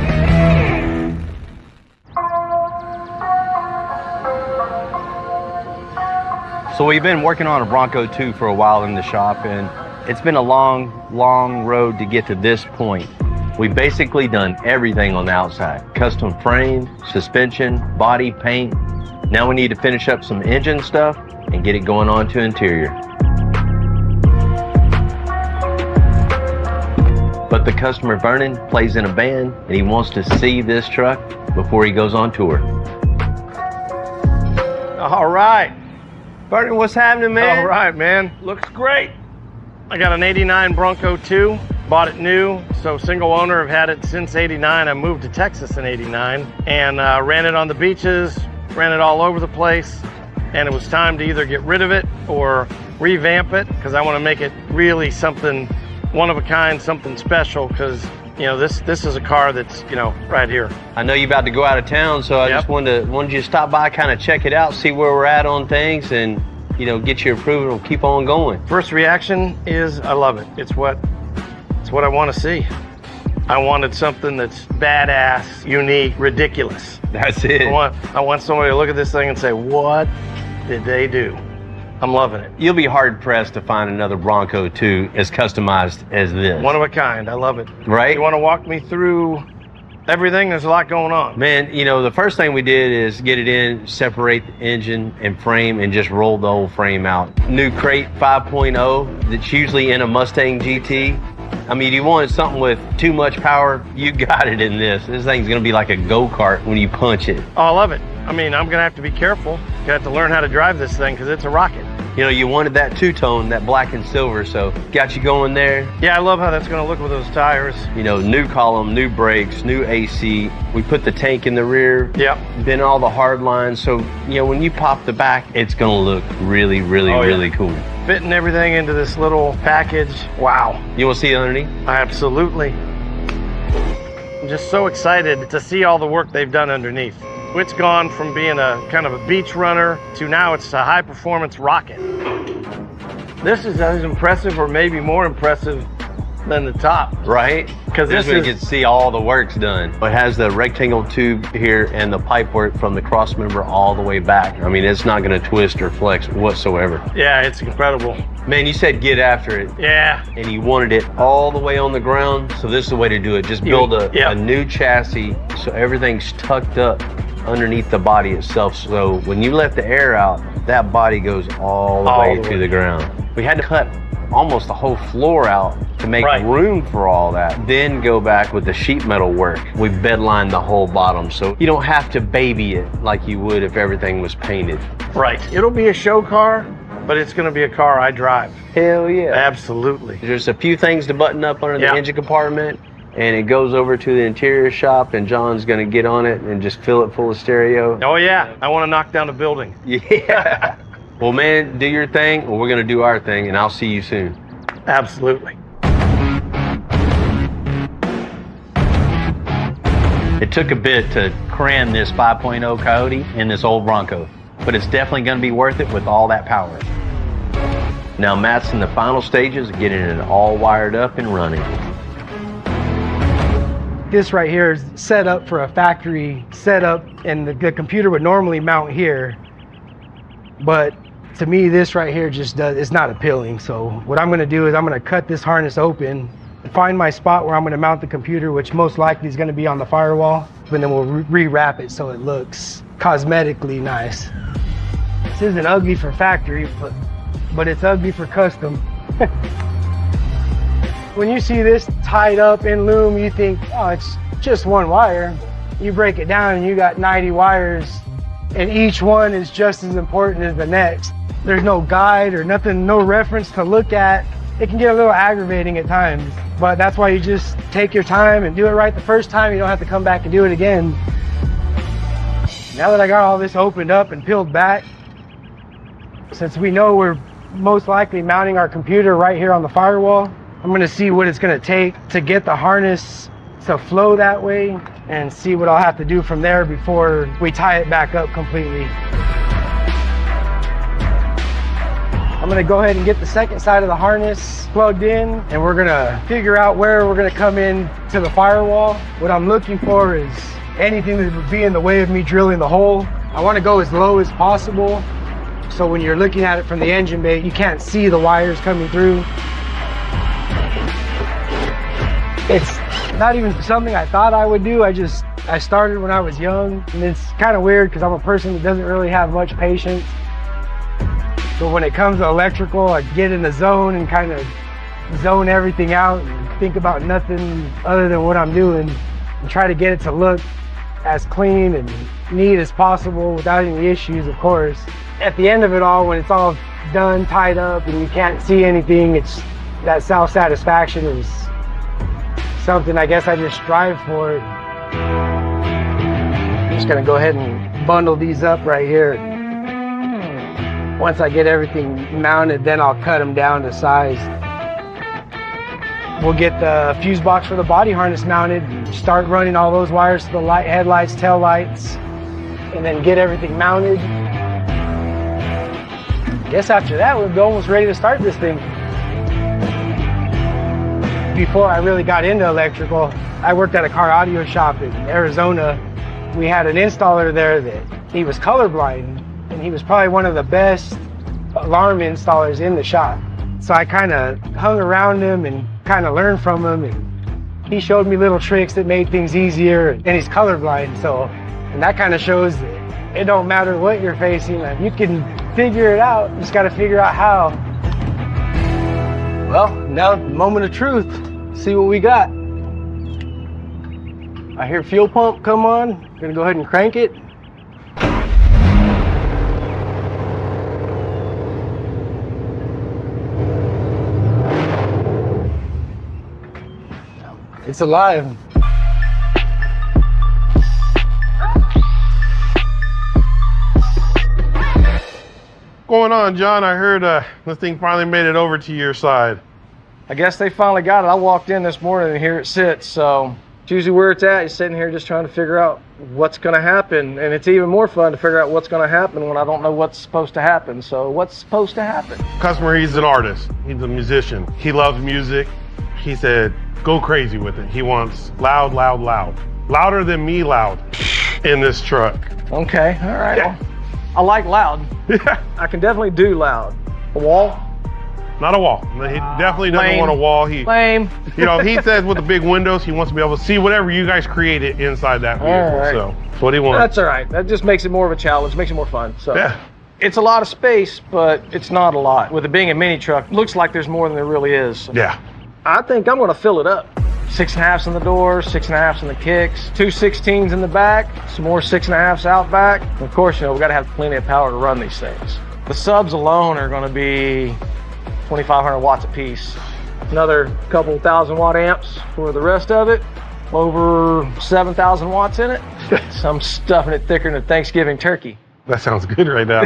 So we've been working on a Bronco 2 for a while in the shop, and It's been a long, long road to get to this point. We've basically done everything on the outside. Custom frame, suspension, body, paint. Now we need to finish up some engine stuff and get it going on to interior. But the customer Vernon plays in a band and he wants to see this truck before he goes on tour. All right. Vernon, what's happening, man? All right, man. Looks great. I got an 89 Bronco 2. Bought it new, so single owner. I've had it since 89. I moved to Texas in 89 and ran it on the beaches, ran it all over the place. And it was time to either get rid of it or revamp it because I want to make it really something one of a kind, something special because, you know, this is a car that's, you know, right here. I know you're about to go out of town, so I just wanted you to stop by, kind of check it out, see where we're at on things, and, you know, get your approval and keep on going. First reaction is I love it. It's what I want to see. I wanted something that's badass, unique, ridiculous. That's it. I want somebody to look at this thing and say, what did they do? I'm loving it. You'll be hard pressed to find another Bronco 2 as customized as this. One of a kind. I love it. Right? You want to walk me through everything? There's a lot going on. Man, you know, the first thing we did is get it in, separate the engine and frame, and just roll the whole frame out. New crate 5.0 that's usually in a Mustang GT. I mean, you wanted something with too much power, you got it in this. This thing's gonna be like a go-kart when you punch it. Oh, I love it. I mean, I'm gonna have to be careful. Gonna have to learn how to drive this thing because it's a rocket. You know, you wanted that two-tone, that black and silver, so got you going there. Yeah, I love how that's gonna look with those tires. You know, new column, new brakes, new AC. We put the tank in the rear. Yep. Then all the hard lines, so, you know, when you pop the back, it's gonna look really, really, really cool. Fitting everything into this little package. Wow. You want to see underneath? Absolutely. I'm just so excited to see all the work they've done underneath. It's gone from being a kind of a beach runner to now it's a high performance rocket. This is as impressive or maybe more impressive than the top. Right? Because this way you can see all the work's done. It has the rectangle tube here and the pipe work from the cross member all the way back. I mean, it's not going to twist or flex whatsoever. Yeah, it's incredible. Man, you said get after it. Yeah. And you wanted it all the way on the ground, so this is the way to do it. Just build a new chassis so everything's tucked up underneath the body itself. So when you let the air out, that body goes all the way to the ground. We had to cut almost the whole floor out to make room for all that. Then go back with the sheet metal work. We bedlined the whole bottom, so you don't have to baby it like you would if everything was painted. Right. It'll be a show car, but it's going to be a car I drive. Hell yeah. Absolutely. There's a few things to button up under the engine compartment, and it goes over to the interior shop, and John's going to get on it and just fill it full of stereo. Oh yeah, I want to knock down a building. Yeah. Well, man, do your thing, or we're going to do our thing, and I'll see you soon. Absolutely. It took a bit to cram this 5.0 Coyote in this old Bronco, but it's definitely going to be worth it with all that power. Now Matt's in the final stages of getting it all wired up and running. This right here is set up for a factory setup, and the computer would normally mount here, but to me this right here it's not appealing. So what I'm going to do is I'm going to cut this harness open, find my spot where I'm going to mount the computer, which most likely is going to be on the firewall, and then we'll re-wrap it so it looks cosmetically nice. This isn't ugly for factory, but it's ugly for custom. When you see this tied up in loom, you think, oh, it's just one wire. You break it down and you got 90 wires, and each one is just as important as the next. There's no guide or nothing, no reference to look at. It can get a little aggravating at times, but that's why you just take your time and do it right the first time. You don't have to come back and do it again. Now that I got all this opened up and peeled back, since we know we're most likely mounting our computer right here on the firewall, I'm going to see what it's going to take to get the harness to flow that way and see what I'll have to do from there before we tie it back up completely. I'm going to go ahead and get the second side of the harness plugged in, and we're going to figure out where we're going to come in to the firewall. What I'm looking for is anything that would be in the way of me drilling the hole. I want to go as low as possible, so when you're looking at it from the engine bay, you can't see the wires coming through. It's not even something I thought I would do. I started when I was young, and it's kind of weird because I'm a person that doesn't really have much patience. But when it comes to electrical, I get in the zone and kind of zone everything out and think about nothing other than what I'm doing and try to get it to look as clean and neat as possible without any issues, of course. At the end of it all, when it's all done, tied up, and you can't see anything, it's that self-satisfaction is something I guess I just strive for. I'm just gonna go ahead and bundle these up right here. Once I get everything mounted, then I'll cut them down to size. We'll get the fuse box for the body harness mounted, start running all those wires to the headlights, tail lights, and then get everything mounted. I guess after that, we're almost ready to start this thing. Before I really got into electrical, I worked at a car audio shop in Arizona. We had an installer there that he was colorblind, and he was probably one of the best alarm installers in the shop. So I kind of hung around him and kind of learned from him, and he showed me little tricks that made things easier, and he's colorblind, and that kind of shows that it don't matter what you're facing, you can figure it out, you just got to figure out how. Well, now moment of truth. See what we got. I hear fuel pump come on. Gonna go ahead and crank it. It's alive. Going on, John? I heard this thing finally made it over to your side. I guess they finally got it. I walked in this morning and here it sits, so it's usually where it's at. You're sitting here just trying to figure out what's going to happen, and it's even more fun to figure out what's going to happen when I don't know what's supposed to happen. So what's supposed to happen? Customer, he's an artist. He's a musician. He loves music. He said, go crazy with it. He wants loud, loud, loud. Louder than me loud in this truck. Okay, all right. Yeah. Well, I like loud. I can definitely do loud. A wall? Not a wall. He definitely doesn't Lame. want a wall. Lame. You know, he says with the big windows, he wants to be able to see whatever you guys created inside that vehicle. Right. So that's what he wants. That's all right. That just makes it more of a challenge, makes it more fun. So Yeah. it's a lot of space, but it's not a lot. With it being a mini truck, looks like there's more than there really is. Yeah. I think I'm going to fill it up. 6.5s in the door, 6.5s in the kicks, 2 16s in the back, some more 6.5s out back. And of course, you know, we got to have plenty of power to run these things. The subs alone are going to be 2,500 watts a piece. Another couple 1,000-watt amps for the rest of it. Over 7,000 watts in it. I'm stuffing it thicker than a Thanksgiving turkey. That sounds good right now.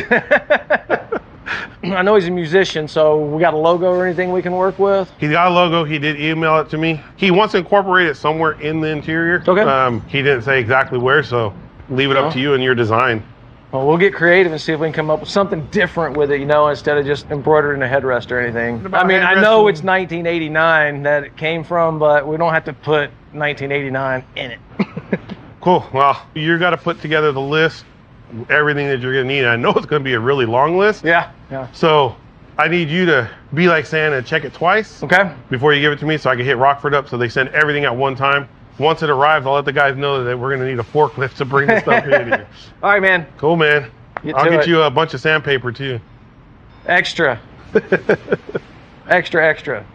I know he's a musician, so we got a logo or anything we can work with? He's got a logo. He did email it to me. He wants to incorporate it somewhere in the interior. Okay. He didn't say exactly where, so leave it up to you and your design. Well, we'll get creative and see if we can come up with something different with it, you know, instead of just embroidering a headrest or anything. I mean, I know it's 1989 that it came from, but we don't have to put 1989 in it. Cool. Well, you're got to put together the list, everything that you're going to need. I know it's going to be a really long list. Yeah. So I need you to be like Santa and check it twice. Okay. Before you give it to me so I can hit Rockford up so they send everything at one time. Once it arrives, I'll let the guys know that we're going to need a forklift to bring this stuff in here. All right, man. Cool, man. I'll get you a bunch of sandpaper, too. Extra. Extra.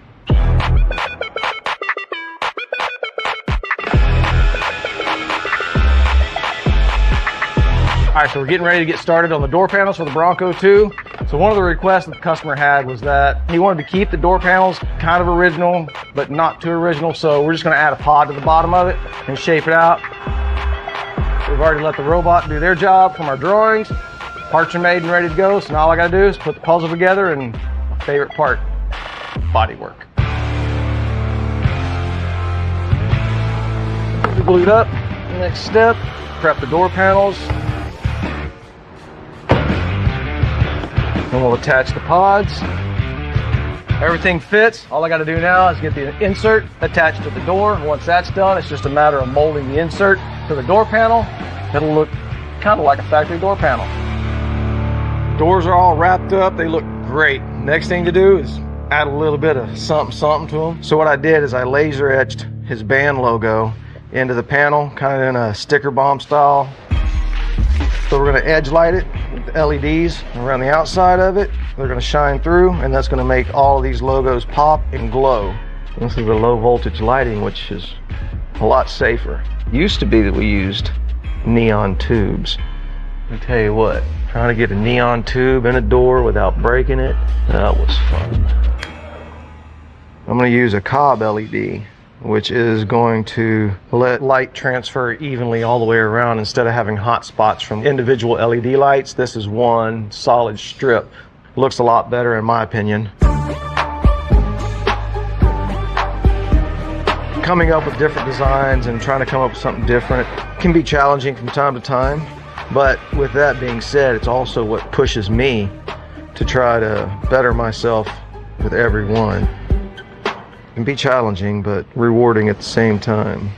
All right, so we're getting ready to get started on the door panels for the Bronco 2. So one of the requests that the customer had was that he wanted to keep the door panels kind of original, but not too original. So we're just going to add a pod to the bottom of it and shape it out. We've already let the robot do their job from our drawings. Parts are made and ready to go. So now all I got to do is put the puzzle together, and my favorite part, body work. Glued up. Next step, prep the door panels. And we'll attach the pods. Everything fits. All I got to do now is get the insert attached to the door. Once that's done, it's just a matter of molding the insert to the door panel. It'll look kind of like a factory door panel. Doors are all wrapped up. They look great. Next thing to do is add a little bit of something to them. So what I did is I laser etched his band logo into the panel, kind of in a sticker bomb style. So we're going to edge light it with the LEDs around the outside of it. They're going to shine through, and that's going to make all of these logos pop and glow. This is the low voltage lighting, which is a lot safer. Used to be that we used neon tubes. Let me tell you what, trying to get a neon tube in a door without breaking it, that was fun. I'm going to use a Cobb LED, which is going to let light transfer evenly all the way around instead of having hot spots from individual LED lights. This is one solid strip. Looks a lot better in my opinion. Coming up with different designs and trying to come up with something different can be challenging from time to time. But with that being said, it's also what pushes me to try to better myself with every one. It can be challenging, but rewarding at the same time.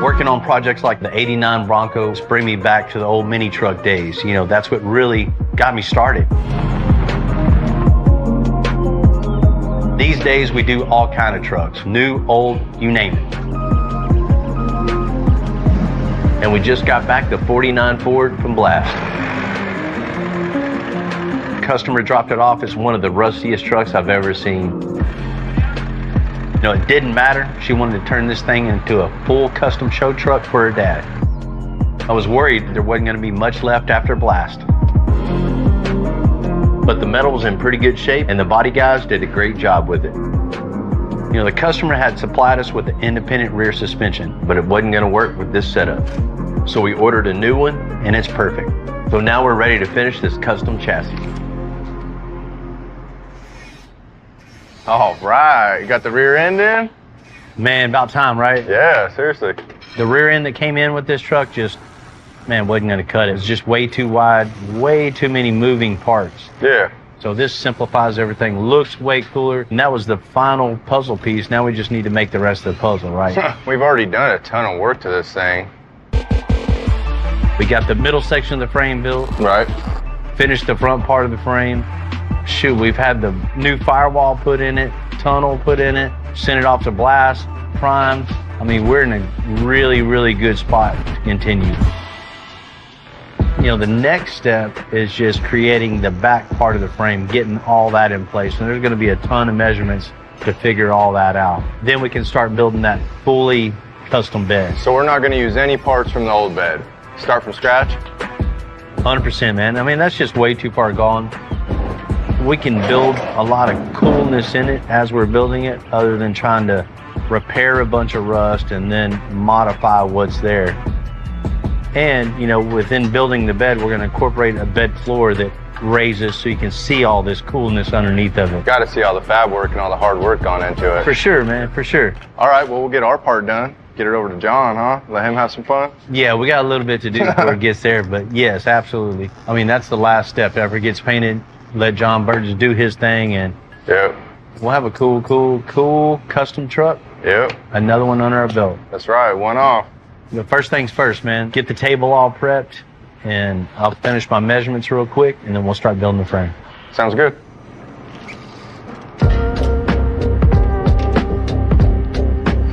Working on projects like the 89 Bronco bring me back to the old mini truck days. You know, that's what really got me started. These days we do all kind of trucks, new, old, you name it. And we just got back the 49 Ford from Blast. The customer dropped it off as one of the rustiest trucks I've ever seen. You know, it didn't matter. She wanted to turn this thing into a full custom show truck for her dad. I was worried there wasn't going to be much left after Blast. But the metal was in pretty good shape and the body guys did a great job with it. You know, the customer had supplied us with an independent rear suspension, but it wasn't going to work with this setup. So we ordered a new one and it's perfect. So now we're ready to finish this custom chassis. All right, you got the rear end in? Man, about time, right? Yeah, seriously. The rear end that came in with this truck just, man, wasn't going to cut it. It was just way too wide, way too many moving parts. Yeah. So this simplifies everything, looks way cooler, and that was the final puzzle piece. Now we just need to make the rest of the puzzle, right? We've already done a ton of work to this thing. We got the middle section of the frame built. Right. Finished the front part of the frame. Shoot, we've had the new firewall put in it, tunnel put in it, sent it off to Blast, primed. I mean, we're in a really, really good spot to continue. You know, the next step is just creating the back part of the frame, getting all that in place. And there's going to be a ton of measurements to figure all that out. Then we can start building that fully custom bed. So we're not going to use any parts from the old bed. Start from scratch? 100%, man. I mean, that's just way too far gone. We can build a lot of coolness in it as we're building it, other than trying to repair a bunch of rust and then modify what's there. And, you know, within building the bed, we're going to incorporate a bed floor that raises so you can see all this coolness underneath of it. Got to see all the fab work and all the hard work gone into it. For sure, man, for sure. All right, well, we'll get our part done. Get it over to John, huh? Let him have some fun? Yeah, we got a little bit to do before it gets there, but yes, absolutely. I mean, that's the last step. After it gets painted, let John Burgess do his thing, and yep, we'll have a cool custom truck. Yep. Another one under our belt. That's right, one off. The first things first, man. Get the table all prepped, and I'll finish my measurements real quick, and then we'll start building the frame. Sounds good.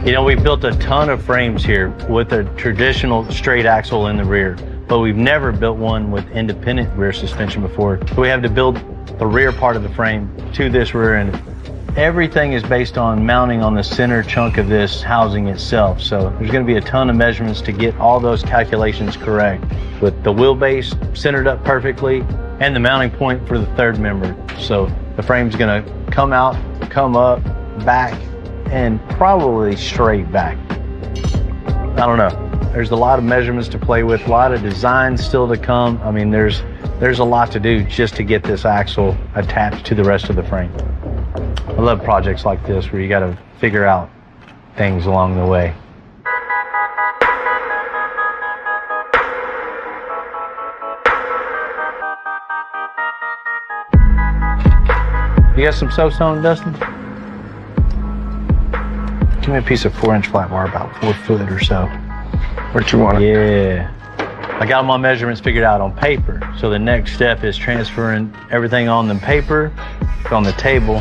You know, we've built a ton of frames here with a traditional straight axle in the rear, but we've never built one with independent rear suspension before. So we have to build the rear part of the frame to this rear end. Everything is based on mounting on the center chunk of this housing itself. So there's going to be a ton of measurements to get all those calculations correct, with the wheelbase centered up perfectly and the mounting point for the third member. So the frame's going to come out, come up, back, and probably straight back. I don't know. There's a lot of measurements to play with, a lot of designs still to come. I mean, there's a lot to do just to get this axle attached to the rest of the frame. I love projects like this where you got to figure out things along the way. You got some soapstone, Dustin? Give me a piece of 4-inch flat bar, about 4 foot or so. What you want? Yeah. I got my measurements figured out on paper. So the next step is transferring everything on the paper, on the table.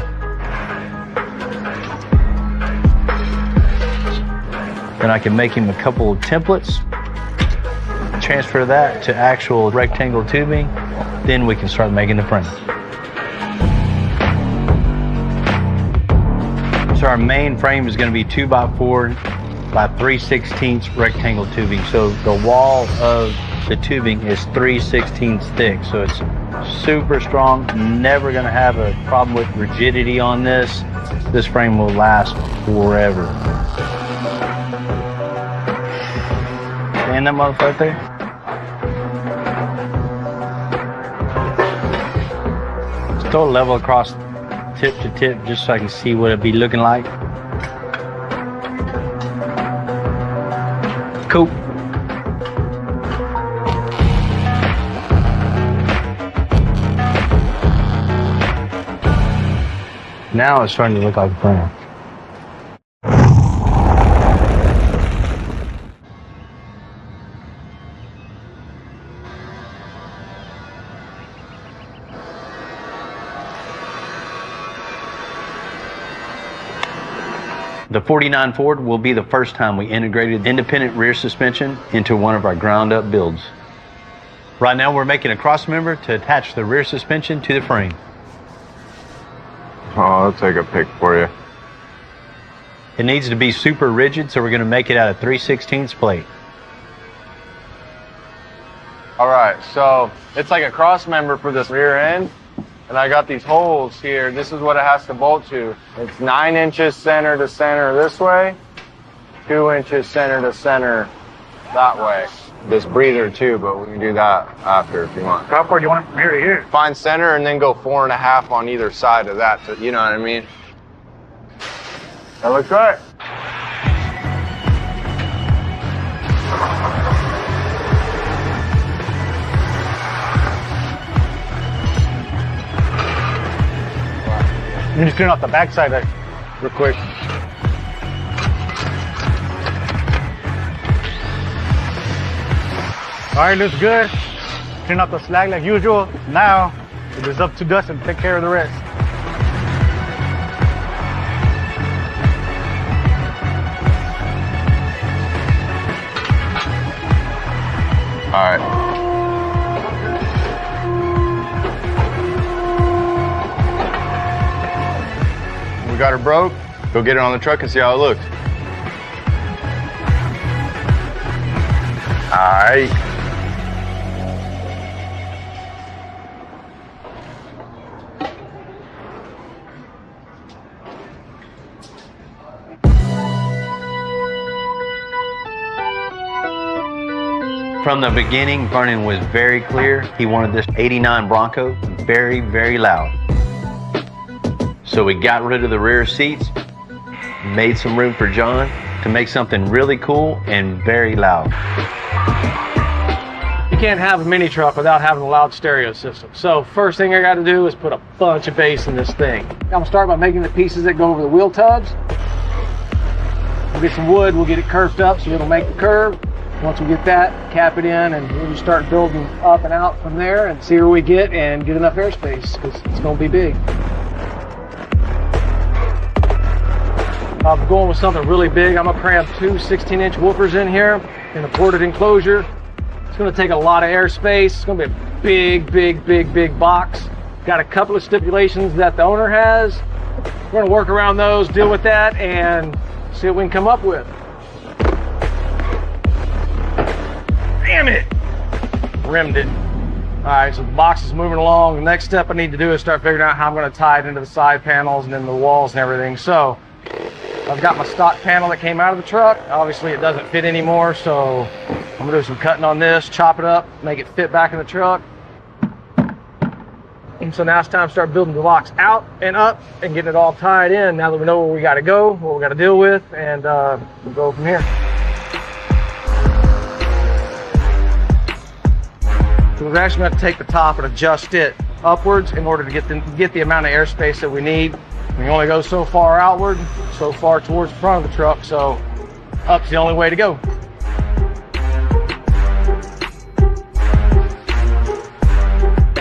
Then I can make him a couple of templates, transfer that to actual rectangle tubing, then we can start making the frame. So our main frame is going to be 2x4 by 3/16 rectangle tubing. So the wall of the tubing is 3/16 thick. So it's super strong, never going to have a problem with rigidity on this. This frame will last forever. And that motherfucker there. Just throw a level across tip to tip just so I can see what it'd be looking like. Cool. Now it's starting to look like a frame. The 49 Ford will be the first time we integrated independent rear suspension into one of our ground up builds. Right now we're making a cross member to attach the rear suspension to the frame. Oh, I'll take a pic for you. It needs to be super rigid, so we're going to make it out of 3/16 plate. All right, so it's like a cross member for this rear end. And I got these holes here. This is what it has to bolt to. It's 9 inches center to center this way, 2 inches center to center that way. This breather too, but we can do that after if you want. How far do you want it from here to here? Find center and then go 4.5 on either side of that. You know what I mean? That looks right. You just clean off the backside there, real quick. All right, looks good. Clean up the slag like usual. Now, it is up to Dustin to take care of the rest. All right. We got her broke. Go get it on the truck and see how it looks. All right. From the beginning, Vernon was very clear. He wanted this 89 Bronco very, very loud. So we got rid of the rear seats, made some room for John to make something really cool and very loud. You can't have a mini truck without having a loud stereo system. So first thing I got to do is put a bunch of bass in this thing. I'm gonna start by making the pieces that go over the wheel tubs. We'll get some wood, we'll get it curved up so it'll make the curve. Once we get that, cap it in, and we'll just start building up and out from there and see where we get and get enough airspace because it's gonna be big. I'm going with something really big. I'm gonna cram 2 16-inch woofers in here in a ported enclosure. It's gonna take a lot of airspace. It's gonna be a big, big, big, big box. Got a couple of stipulations that the owner has. We're gonna work around those, deal with that, and see what we can come up with. Damn it! Rimmed it. All right, so the box is moving along. The next step I need to do is start figuring out how I'm gonna tie it into the side panels and then the walls and everything. So I've got my stock panel that came out of the truck. Obviously it doesn't fit anymore, so I'm gonna do some cutting on this, chop it up, make it fit back in the truck. And so now it's time to start building the box out and up and getting it all tied in now that we know where we gotta go, what we gotta deal with, and we'll go from here. So we're actually going to take the top and adjust it upwards in order to get the amount of airspace that we need. We can only go so far outward, so far towards the front of the truck, so up's the only way to go.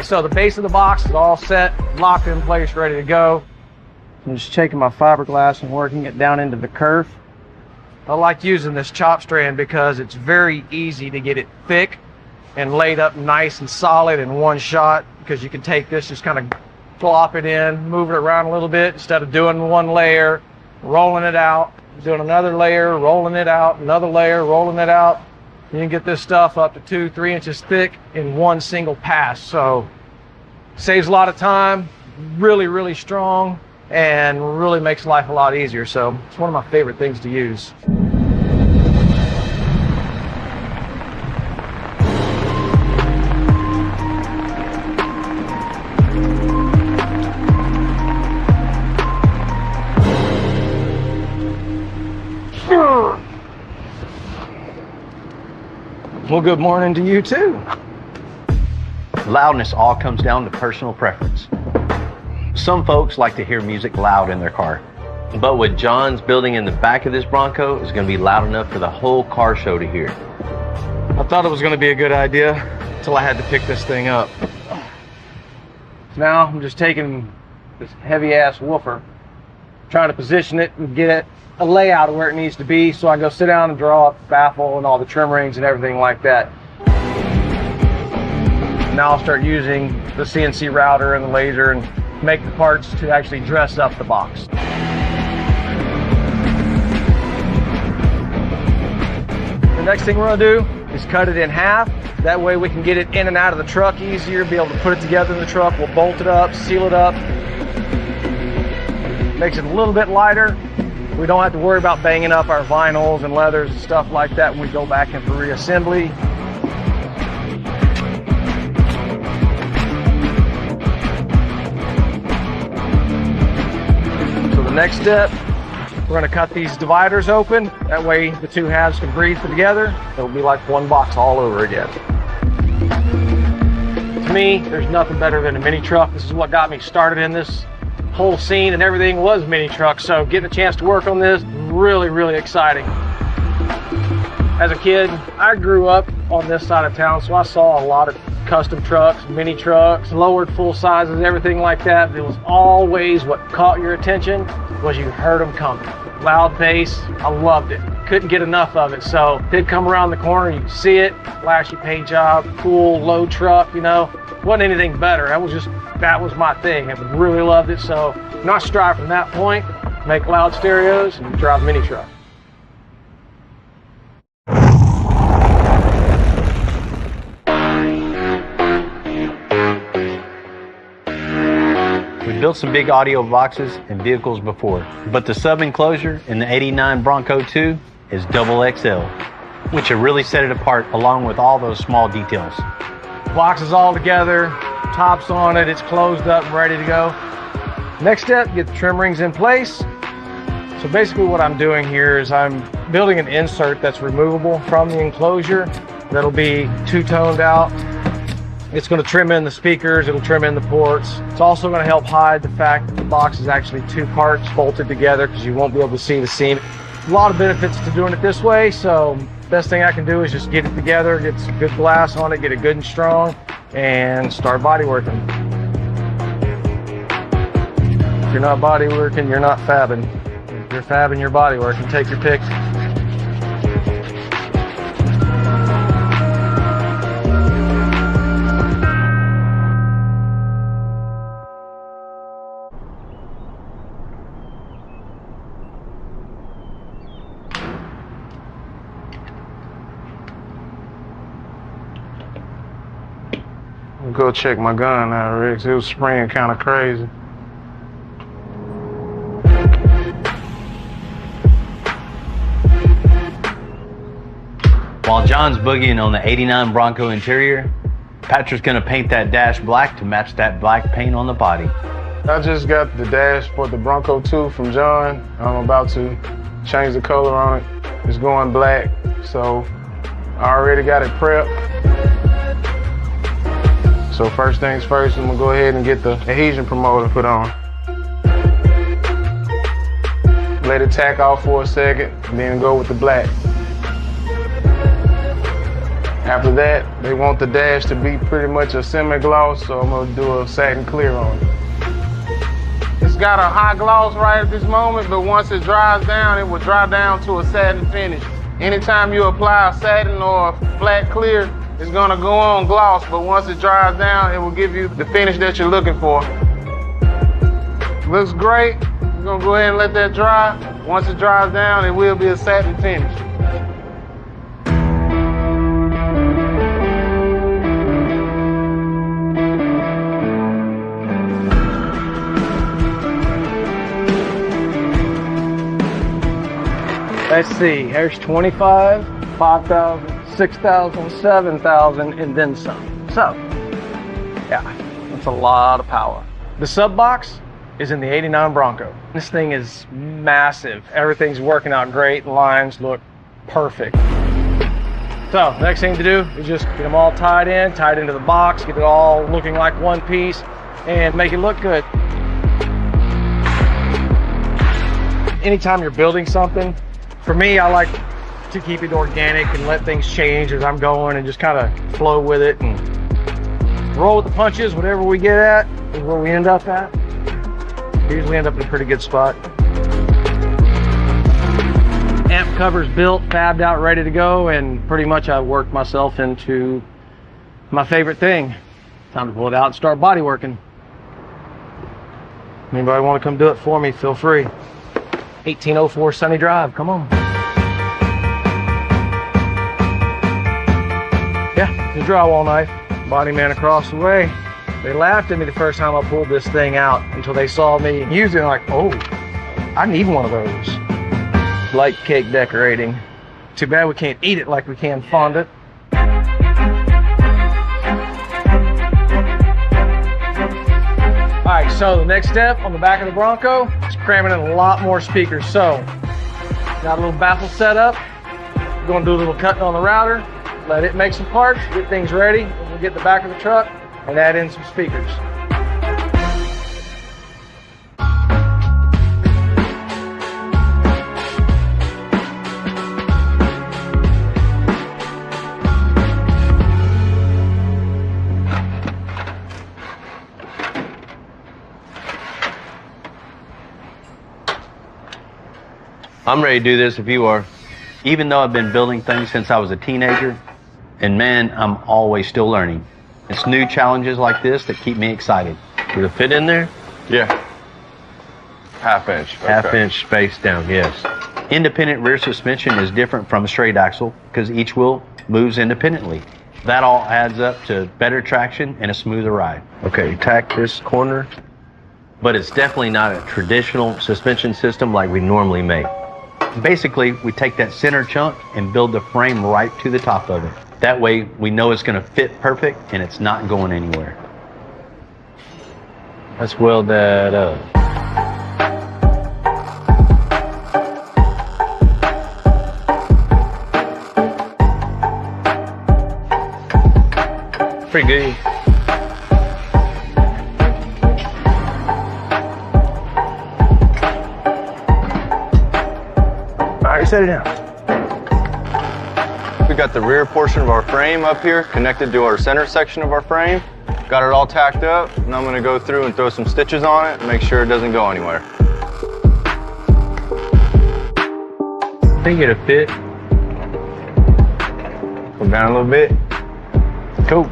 so the base of the box is all set, locked in place, ready to go. I'm just taking my fiberglass and working it down into the kerf. I like using this chop strand because it's very easy to get it thick and laid up nice and solid in one shot, because you can take this, just kind of flop it in, move it around a little bit instead of doing one layer, rolling it out, doing another layer, rolling it out, another layer, rolling it out. You can get this stuff up to 2-3 inches thick in one single pass. So saves a lot of time, really strong, and really makes life a lot easier. So it's one of my favorite things to use. Well, good morning to you too. Loudness all comes down to personal preference. Some folks like to hear music loud in their car, but what John's building in the back of this Bronco is going to be loud enough for the whole car show to hear. I thought it was going to be a good idea until I had to pick this thing up. Now I'm just taking this heavy ass woofer, trying to position it and get it a layout of where it needs to be, so I go sit down and draw up the baffle and all the trim rings and everything like that. Now I'll start using the CNC router and the laser and make the parts to actually dress up the box. The next thing we're gonna do is cut it in half. That way we can get it in and out of the truck easier, be able to put it together in the truck. We'll bolt it up, seal it up. Makes it a little bit lighter. We don't have to worry about banging up our vinyls and leathers and stuff like that when we go back in for reassembly. So the next step, we're going to cut these dividers open. That way the two halves can breathe together. It'll be like one box all over again. To me, there's nothing better than a mini truck. This is what got me started in this whole scene, and everything was mini trucks. So getting a chance to work on this, really exciting. As a kid, I grew up on this side of town, so I saw a lot of custom trucks, mini trucks, lowered full sizes, everything like that. It was always what caught your attention was you heard them coming. Loud bass, I loved it. Couldn't get enough of it. So they'd come around the corner, you could see it, flashy paint job, cool low truck, you know. Wasn't anything better. That was my thing. I really loved it. So not strive from that point, make loud stereos and drive a mini truck. We built some big audio boxes and vehicles before, but the sub enclosure in the 89 Bronco 2 is double XL, which will really set it apart along with all those small details. Box is all together, tops on it, it's closed up and ready to go. Next step, get the trim rings in place. So basically what I'm doing here is I'm building an insert that's removable from the enclosure. That'll be two-toned out. It's going to trim in the speakers, it'll trim in the ports. It's also going to help hide the fact that the box is actually two parts bolted together, because you won't be able to see the seam. A lot of benefits to doing it this way, so best thing I can do is just get it together, get some good glass on it, get it good and strong, and start body working. If you're not body working, you're not fabbing. If you're fabbing, you're body working. Take your pick. Go check my gun out, Riggs. It was spraying kind of crazy. While John's boogieing on the 89 Bronco interior, Patrick's gonna paint that dash black to match that black paint on the body. I just got the dash for the Bronco 2 from John. I'm about to change the color on it. It's going black, so I already got it prepped. So first things first, I'm gonna go ahead and get the adhesion promoter put on. Let it tack off for a second, and then go with the black. After that, they want the dash to be pretty much a semi-gloss, so I'm gonna do a satin clear on it. It's got a high gloss right at this moment, but once it dries down, it will dry down to a satin finish. Anytime you apply a satin or a flat clear, it's gonna go on gloss, but once it dries down, it will give you the finish that you're looking for. Looks great. We're gonna go ahead and let that dry. Once it dries down, it will be a satin finish. Let's see, there's 25, 5,000, 6,000, 7,000, and then some. So, yeah, that's a lot of power. The sub box is in the 89 Bronco. This thing is massive. Everything's working out great. The lines look perfect. So, next thing to do is just get them all tied into the box, get it all looking like one piece, and make it look good. Anytime you're building something, for me, I like to keep it organic and let things change as I'm going and just kind of flow with it and roll with the punches. Whatever we get at is where we end up at. We usually end up in a pretty good spot. Amp cover's built, fabbed out, ready to go, and pretty much I worked myself into my favorite thing. Time to pull it out and start body working. Anybody want to come do it for me, feel free. 1804 Sunny Drive, come on. Yeah, the drywall knife, body man across the way. They laughed at me the first time I pulled this thing out until they saw me using it, like, oh, I need one of those. Like cake decorating. Too bad we can't eat it like we can fondant. All right, so the next step on the back of the Bronco is cramming in a lot more speakers. So, got a little baffle set up. We're gonna do a little cutting on the router, let it make some parts, get things ready, and we'll get the back of the truck and add in some speakers. I'm ready to do this if you are. Even though I've been building things since I was a teenager, and man, I'm always still learning. It's new challenges like this that keep me excited. Will it fit in there? Yeah. Half inch. Okay. Half inch space down, yes. Independent rear suspension is different from a straight axle because each wheel moves independently. That all adds up to better traction and a smoother ride. Okay, tack this corner, but it's definitely not a traditional suspension system like we normally make. Basically, we take that center chunk and build the frame right to the top of it. That way, we know it's going to fit perfect and it's not going anywhere. Let's weld that up. Pretty good. Set it down. We got the rear portion of our frame up here connected to our center section of our frame. Got it all tacked up, and I'm going to go through and throw some stitches on it and make sure it doesn't go anywhere. I think it'll fit. Come down a little bit. Cool.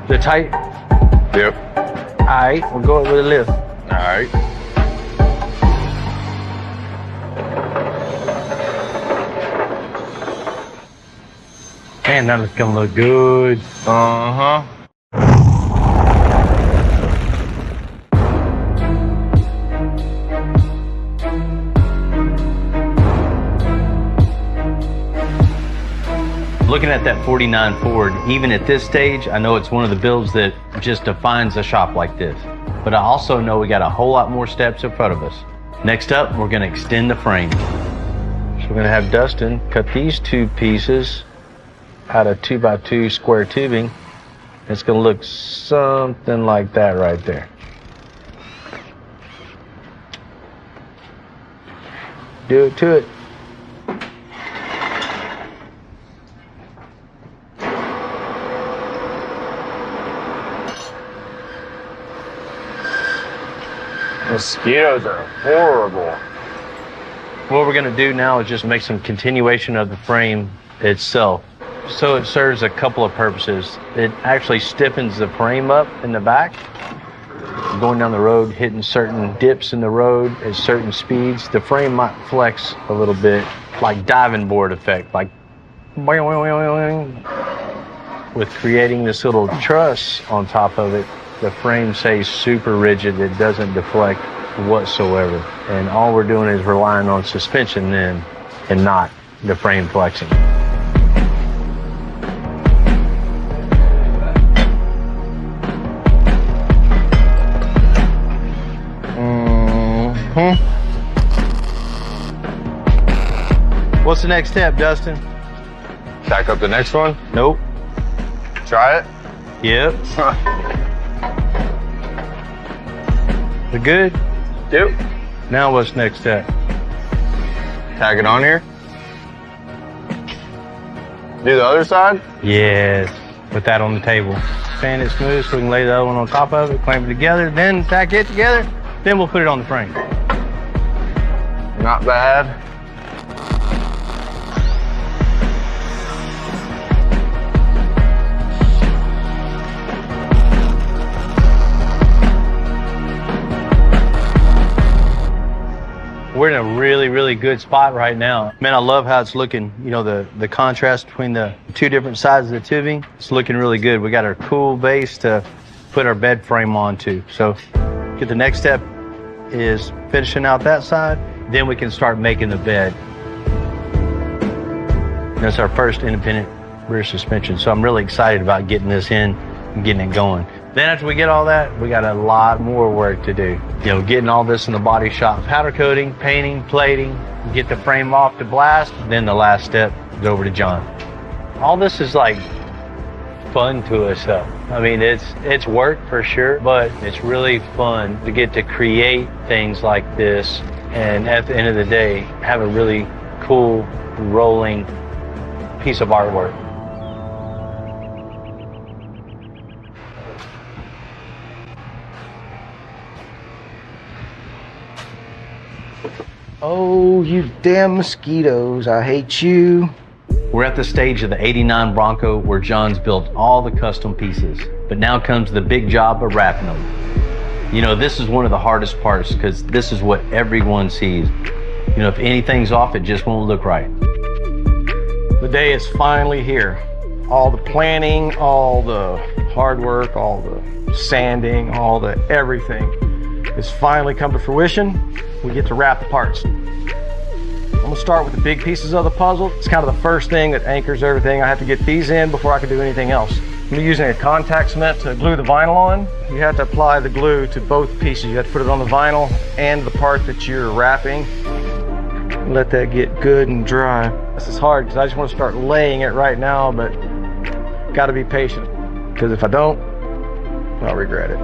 Is it tight? Yep. All right, we'll go with a lift. All right. Man, that is gonna look good. Uh-huh. Looking at that 49 Ford, even at this stage, I know it's one of the builds that just defines a shop like this. But I also know we got a whole lot more steps in front of us. Next up, we're gonna extend the frame. So we're gonna have Dustin cut these two pieces out of 2x2 square tubing. It's gonna look something like that right there. do it to it. Mosquitoes are horrible. What we're gonna do now is just make some continuation of the frame itself. So it serves a couple of purposes. It actually stiffens the frame up in the back. Going down the road, hitting certain dips in the road at certain speeds, the frame might flex a little bit, like diving board effect, like boing, boing, boing, boing. With creating this little truss on top of it, the frame stays super rigid. It doesn't deflect whatsoever. And all we're doing is relying on suspension then and not the frame flexing. What's the next step, Dustin? Tack up the next one? Nope. Try it? Yep. We good? Yep. Now what's next step? Tag it on here. Do the other side? Yes. Put that on the table. Sand it smooth so we can lay the other one on top of it, clamp it together, then tack it together, then we'll put it on the frame. Not bad. We're in a really, really good spot right now. Man, I love how it's looking. You know, the contrast between the two different sides of the tubing. It's looking really good. We got our cool base to put our bed frame onto. So the next step is finishing out that side. Then we can start making the bed. That's our first independent rear suspension. So I'm really excited about getting this in and getting it going. Then after we get all that, we got a lot more work to do. You know, getting all this in the body shop, powder coating, painting, plating, get the frame off to blast. Then the last step is over to John. All this is like fun to us though. I mean, it's work for sure, but it's really fun to get to create things like this. And at the end of the day, have a really cool rolling piece of artwork. Oh, you damn mosquitoes, I hate you. We're at the stage of the 89 Bronco where John's built all the custom pieces, but now comes the big job of wrapping them. You know, this is one of the hardest parts because this is what everyone sees. You know, if anything's off, it just won't look right. The day is finally here. All the planning, all the hard work, all the sanding, all the everything has finally come to fruition. We get to wrap the parts. I'm gonna start with the big pieces of the puzzle. It's kind of the first thing that anchors everything. I have to get these in before I can do anything else. I'm using a contact cement to glue the vinyl on. You have to apply the glue to both pieces. You have to put it on the vinyl and the part that you're wrapping. Let that get good and dry. This is hard because I just want to start laying it right now, but gotta be patient because if I don't, I'll regret it.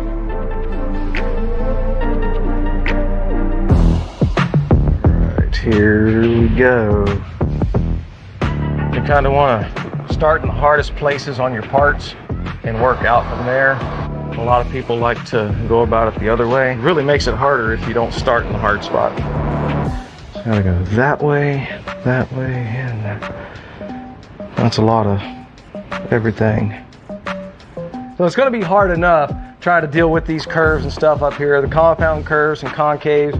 Here we go. You kind of want to start in the hardest places on your parts and work out from there. A lot of people like to go about it the other way. It really makes it harder if you don't start in the hard spot. So gotta go that way, and that. That's a lot of everything. So it's going to be hard enough trying to deal with these curves and stuff up here, the compound curves and concaves.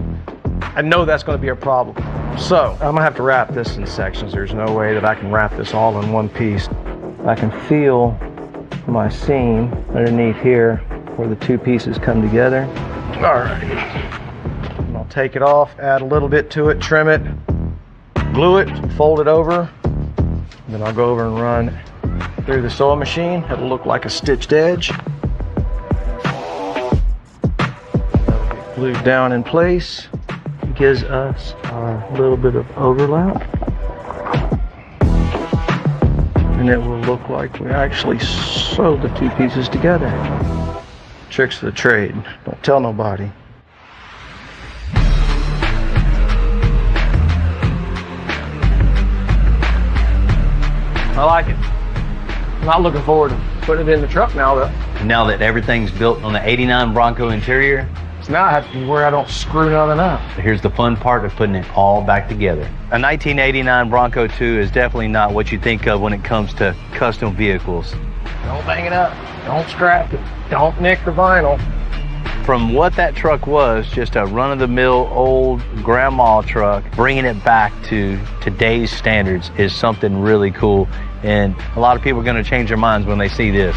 I know that's going to be a problem. So I'm gonna have to wrap this in sections. There's no way that I can wrap this all in one piece. I can feel my seam underneath here where the two pieces come together. All right. I'll take it off, add a little bit to it, trim it, glue it, fold it over. Then I'll go over and run through the sewing machine. It'll look like a stitched edge. Glued down in place. Gives us our little bit of overlap, and it will look like we actually sewed the two pieces together. Tricks of the trade. Don't tell nobody. I like it. I'm not looking forward to putting it in the truck now, though. Now that everything's built on the 89 Bronco interior, So now I have to be where I don't screw nothing up. here's the fun part of putting it all back together. A 1989 Bronco 2 is definitely not what you think of when it comes to custom vehicles. Don't bang it up. Don't scrap it. Don't nick the vinyl. From what that truck was, just a run-of-the-mill old grandma truck, bringing it back to today's standards is something really cool, and a lot of people are going to change their minds when they see this.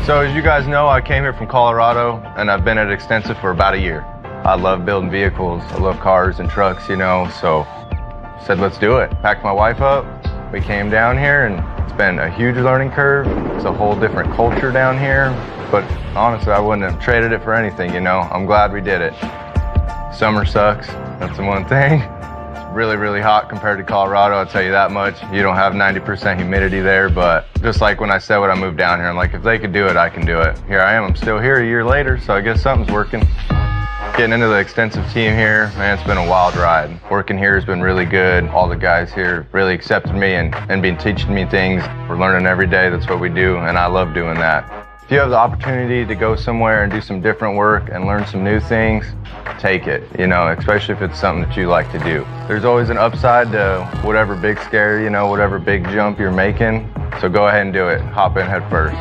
So as you guys know, I came here from Colorado and I've been at Extensive for about a year. I love building vehicles. I love cars and trucks, you know, so said let's do it. Packed my wife up. We came down here and it's been a huge learning curve. It's a whole different culture down here, but honestly, I wouldn't have traded it for anything, you know. I'm glad we did it. Summer sucks, that's the one thing. It's really, really hot compared to Colorado, I'll tell you that much. You don't have 90% humidity there, but just like when I said when I moved down here, I'm like, if they could do it, I can do it. Here I am, I'm still here a year later, so I guess something's working. Getting into the Extensive team here, man, it's been a wild ride. Working here has been really good. All the guys here really accepted me and been teaching me things. We're learning every day, that's what we do, and I love doing that. If you have the opportunity to go somewhere and do some different work and learn some new things, take it, you know, especially if it's something that you like to do. There's always an upside to whatever big scare, you know, whatever big jump you're making, so go ahead and do it. Hop in head first.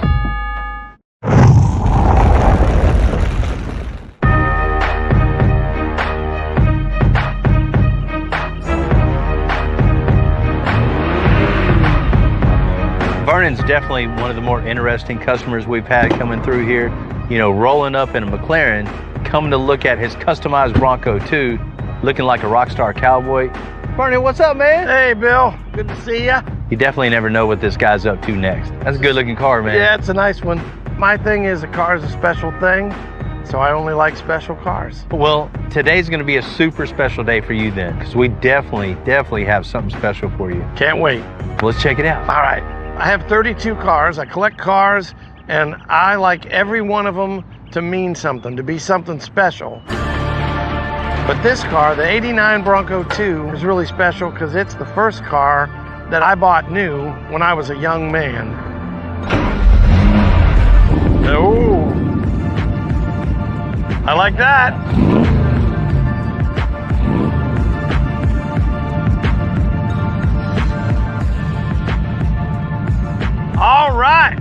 Vernon's definitely one of the more interesting customers we've had coming through here. You know, rolling up in a McLaren, coming to look at his customized Bronco 2, looking like a rock star cowboy. Vernon, what's up, man? Hey, Bill. Good to see ya. You definitely never know what this guy's up to next. That's a good looking car, man. Yeah, it's a nice one. My thing is a car is a special thing, so I only like special cars. Well, today's going to be a super special day for you then, because we definitely have something special for you. Can't wait. Let's check it out. All right. I have 32 cars. I collect cars, and I like every one of them to mean something, to be something special. But this car, the 89 Bronco 2, is really special because it's the first car that I bought new when I was a young man. Oh, I like that. All right.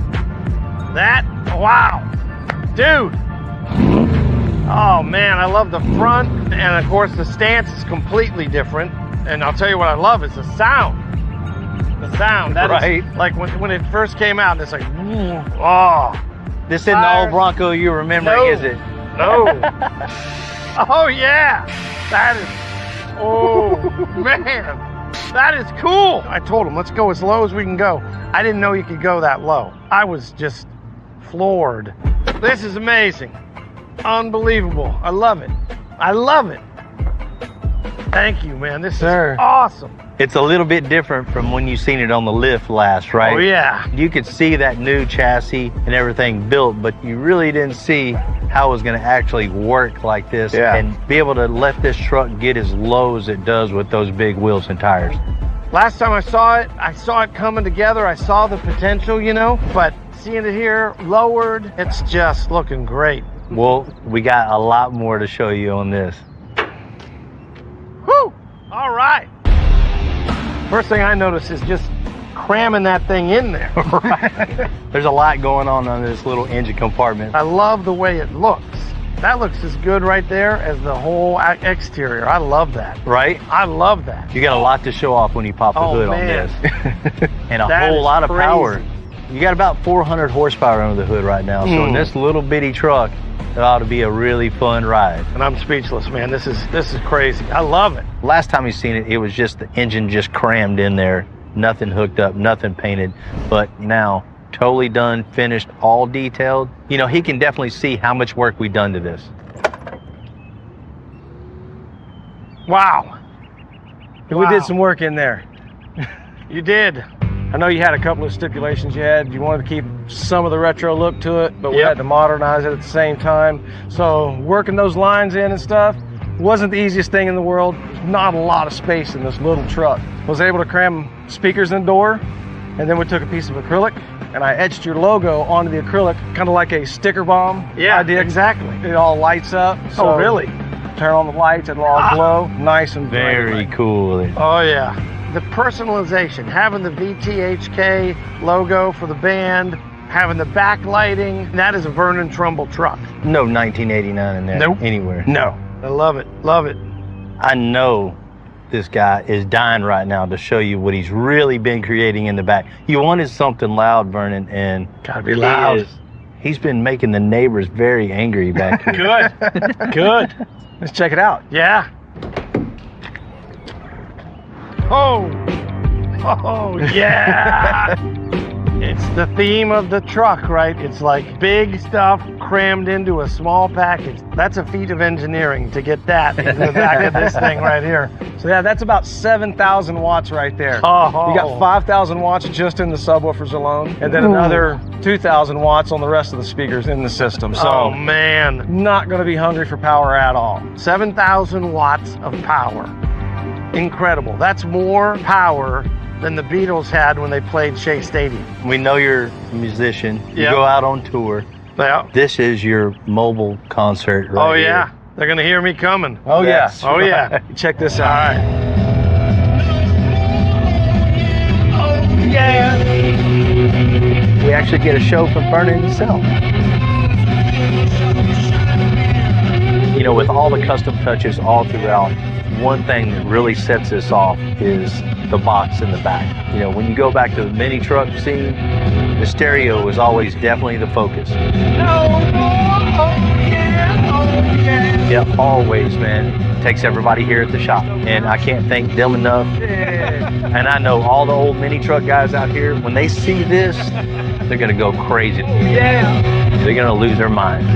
Wow. Dude. Oh man, I love the front, and of course the stance is completely different. And I'll tell you what I love is the sound. The sound. That right. Is, like when it first came out, it's like, oh. This isn't the old Bronco you remember, No. is it? No. Oh yeah. That is, oh man. That is cool. I told him, let's go as low as we can go. I didn't know you could go that low. I was just floored. This is amazing. Unbelievable. I love it. I love it. Thank you, man. This is awesome. It's a little bit different from when you seen it on the lift last, right? Oh, yeah. You could see that new chassis and everything built, but you really didn't see how it was going to actually work like this and be able to let this truck get as low as it does with those big wheels and tires. Last time I saw it coming together. I saw the potential, you know, but seeing it here lowered, it's just looking great. Well, we got a lot more to show you on this. Whew! All right. First thing I noticed is just cramming that thing in there. Right. There's a lot going on this little engine compartment. I love the way it looks. That looks as good right there as the whole exterior. I love that. Right? I love that. You got a lot to show off when you pop the hood man. on this. And a That whole is lot of crazy. power. You got about 400 horsepower under the hood right now. So in this little bitty truck, it ought to be a really fun ride. And I'm speechless, man. This is crazy. I love it. Last time you seen it, it was just the engine just crammed in there. Nothing hooked up, nothing painted. But now, totally done, finished, all detailed. You know, he can definitely see how much work we've done to this. Wow. We did some work in there. You did. I know you had a couple of stipulations you had. You wanted to keep some of the retro look to it, but we had to modernize it at the same time. So working those lines in and stuff, Wasn't the easiest thing in the world. Not a lot of space in this little truck. Was able to cram speakers in the door, and then we took a piece of acrylic and I etched your logo onto the acrylic, kind of like a sticker bomb idea. Exactly. It all lights up. So Oh, really? Turn on the lights, it'll all glow. Nice and bright. Very cool. Oh, yeah. The personalization, having the VTHK logo for the band, having the backlighting, that is a Vernon Trumbull truck. No 1989 in there Nope. anywhere. No. I love it. Love it. I know this guy is dying right now to show you what he's really been creating in the back. You wanted something loud, Vernon, and gotta be loud. He's been making the neighbors very angry back here. Good. Good. Let's check it out. Yeah. Oh. Oh, yeah. It's the theme of the truck, right? It's like big stuff crammed into a small package. That's a feat of engineering to get that into the back of this thing right here. So yeah, that's about 7,000 watts right there. Oh. You got 5,000 watts just in the subwoofers alone, and then another 2,000 watts on the rest of the speakers in the system. So Oh, man. not gonna be hungry for power at all. 7,000 watts of power. Incredible. That's more power than the Beatles had when they played Shea Stadium. We know you're a musician. You Yep. go out on tour. Yeah. This is your mobile concert right Oh, yeah. here. They're going to hear me coming. Oh yeah. That's Oh, yeah. right. Check this All out. right. Oh, yeah. We actually get a show from Vernon himself. You know, with all the custom touches all throughout, one thing that really sets this off is the box in the back. You know, when you go back to the mini truck scene, the stereo is always definitely the focus. Yeah, always, man. Takes everybody here at the shop. And I can't thank them enough. And I know all the old mini truck guys out here, when they see this, they're gonna go crazy. Yeah. They're gonna lose their minds.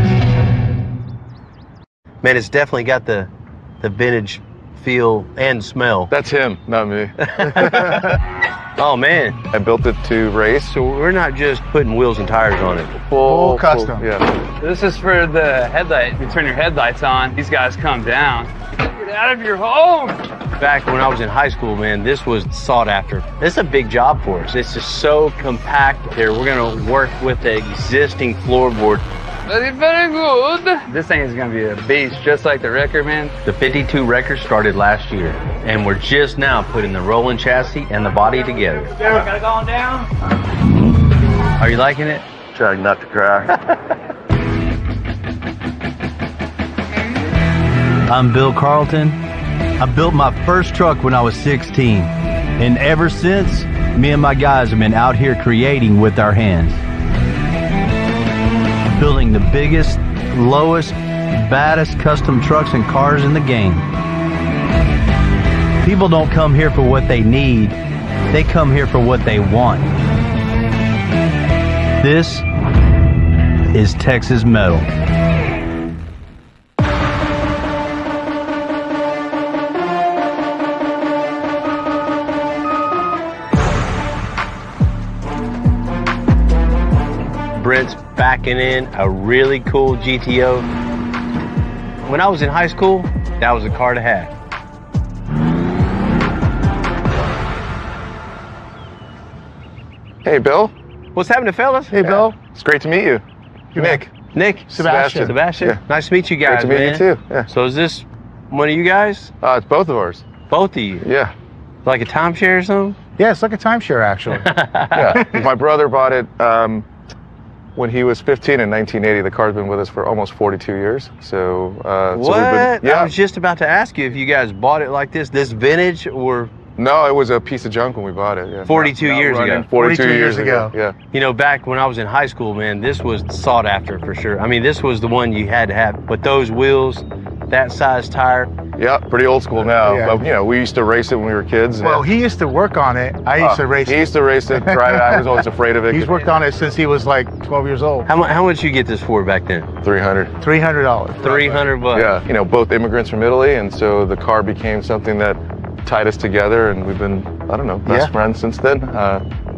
Man, it's definitely got the vintage feel and smell. That's him, not me. Oh man, I built it to race. so we're not just putting wheels and tires on it. Full custom. Yeah. This is for the headlight. You turn your headlights on, these guys come down. Get out of your home! Back when I was in high school, man, this was sought after. It's a big job for us. It's just so compact here. We're gonna work with the existing floorboard. Very, very good. This thing is gonna be a beast, just like the record, man. The 52 record started last year, and we're just now putting the rolling chassis and the body together. Gotta go on down. Are you liking it? Trying not to cry. I'm Bill Carlton. I built my first truck when I was 16. And ever since, me and my guys have been out here creating with our hands. Building the biggest, lowest, baddest custom trucks and cars in the game. People don't come here for what they need. They come here for what they want. This is Texas Metal. Brent's backing in a really cool GTO. When I was in high school, that was a car to have. Hey, Bill. What's happening, fellas? Hey, Bill. It's great to meet you. Nick. Nick. Sebastian. Nice to meet you guys, Great to meet man. you too. Yeah. So is this one of you guys? It's both of ours. Both of you? Yeah. Like a timeshare or something? Yeah, it's like a timeshare, actually. Yeah. My brother bought it when he was 15 in 1980. The car's been with us for almost 42 years. So, What? So we've been, yeah. I was just about to ask you if you guys bought it like this vintage, or... No, it was a piece of junk when we bought it. Yeah. 42 years ago. 42 years ago. Yeah. You know, back when I was in high school, man, this was sought after for sure. I mean, this was the one you had to have. But those wheels, that size tire. Yeah, pretty old school now. Yeah. But, you know, we used to race it when we were kids. Well, he used to work on it. I used to race He it. used to race it, drive it. I was always afraid of it. He's worked on it since he was like 12 years old. How much you get this for back then? $300. $300. $300. Yeah, you know, both immigrants from Italy, and so the car became something that tied us together, and we've been, I don't know, best friends since then.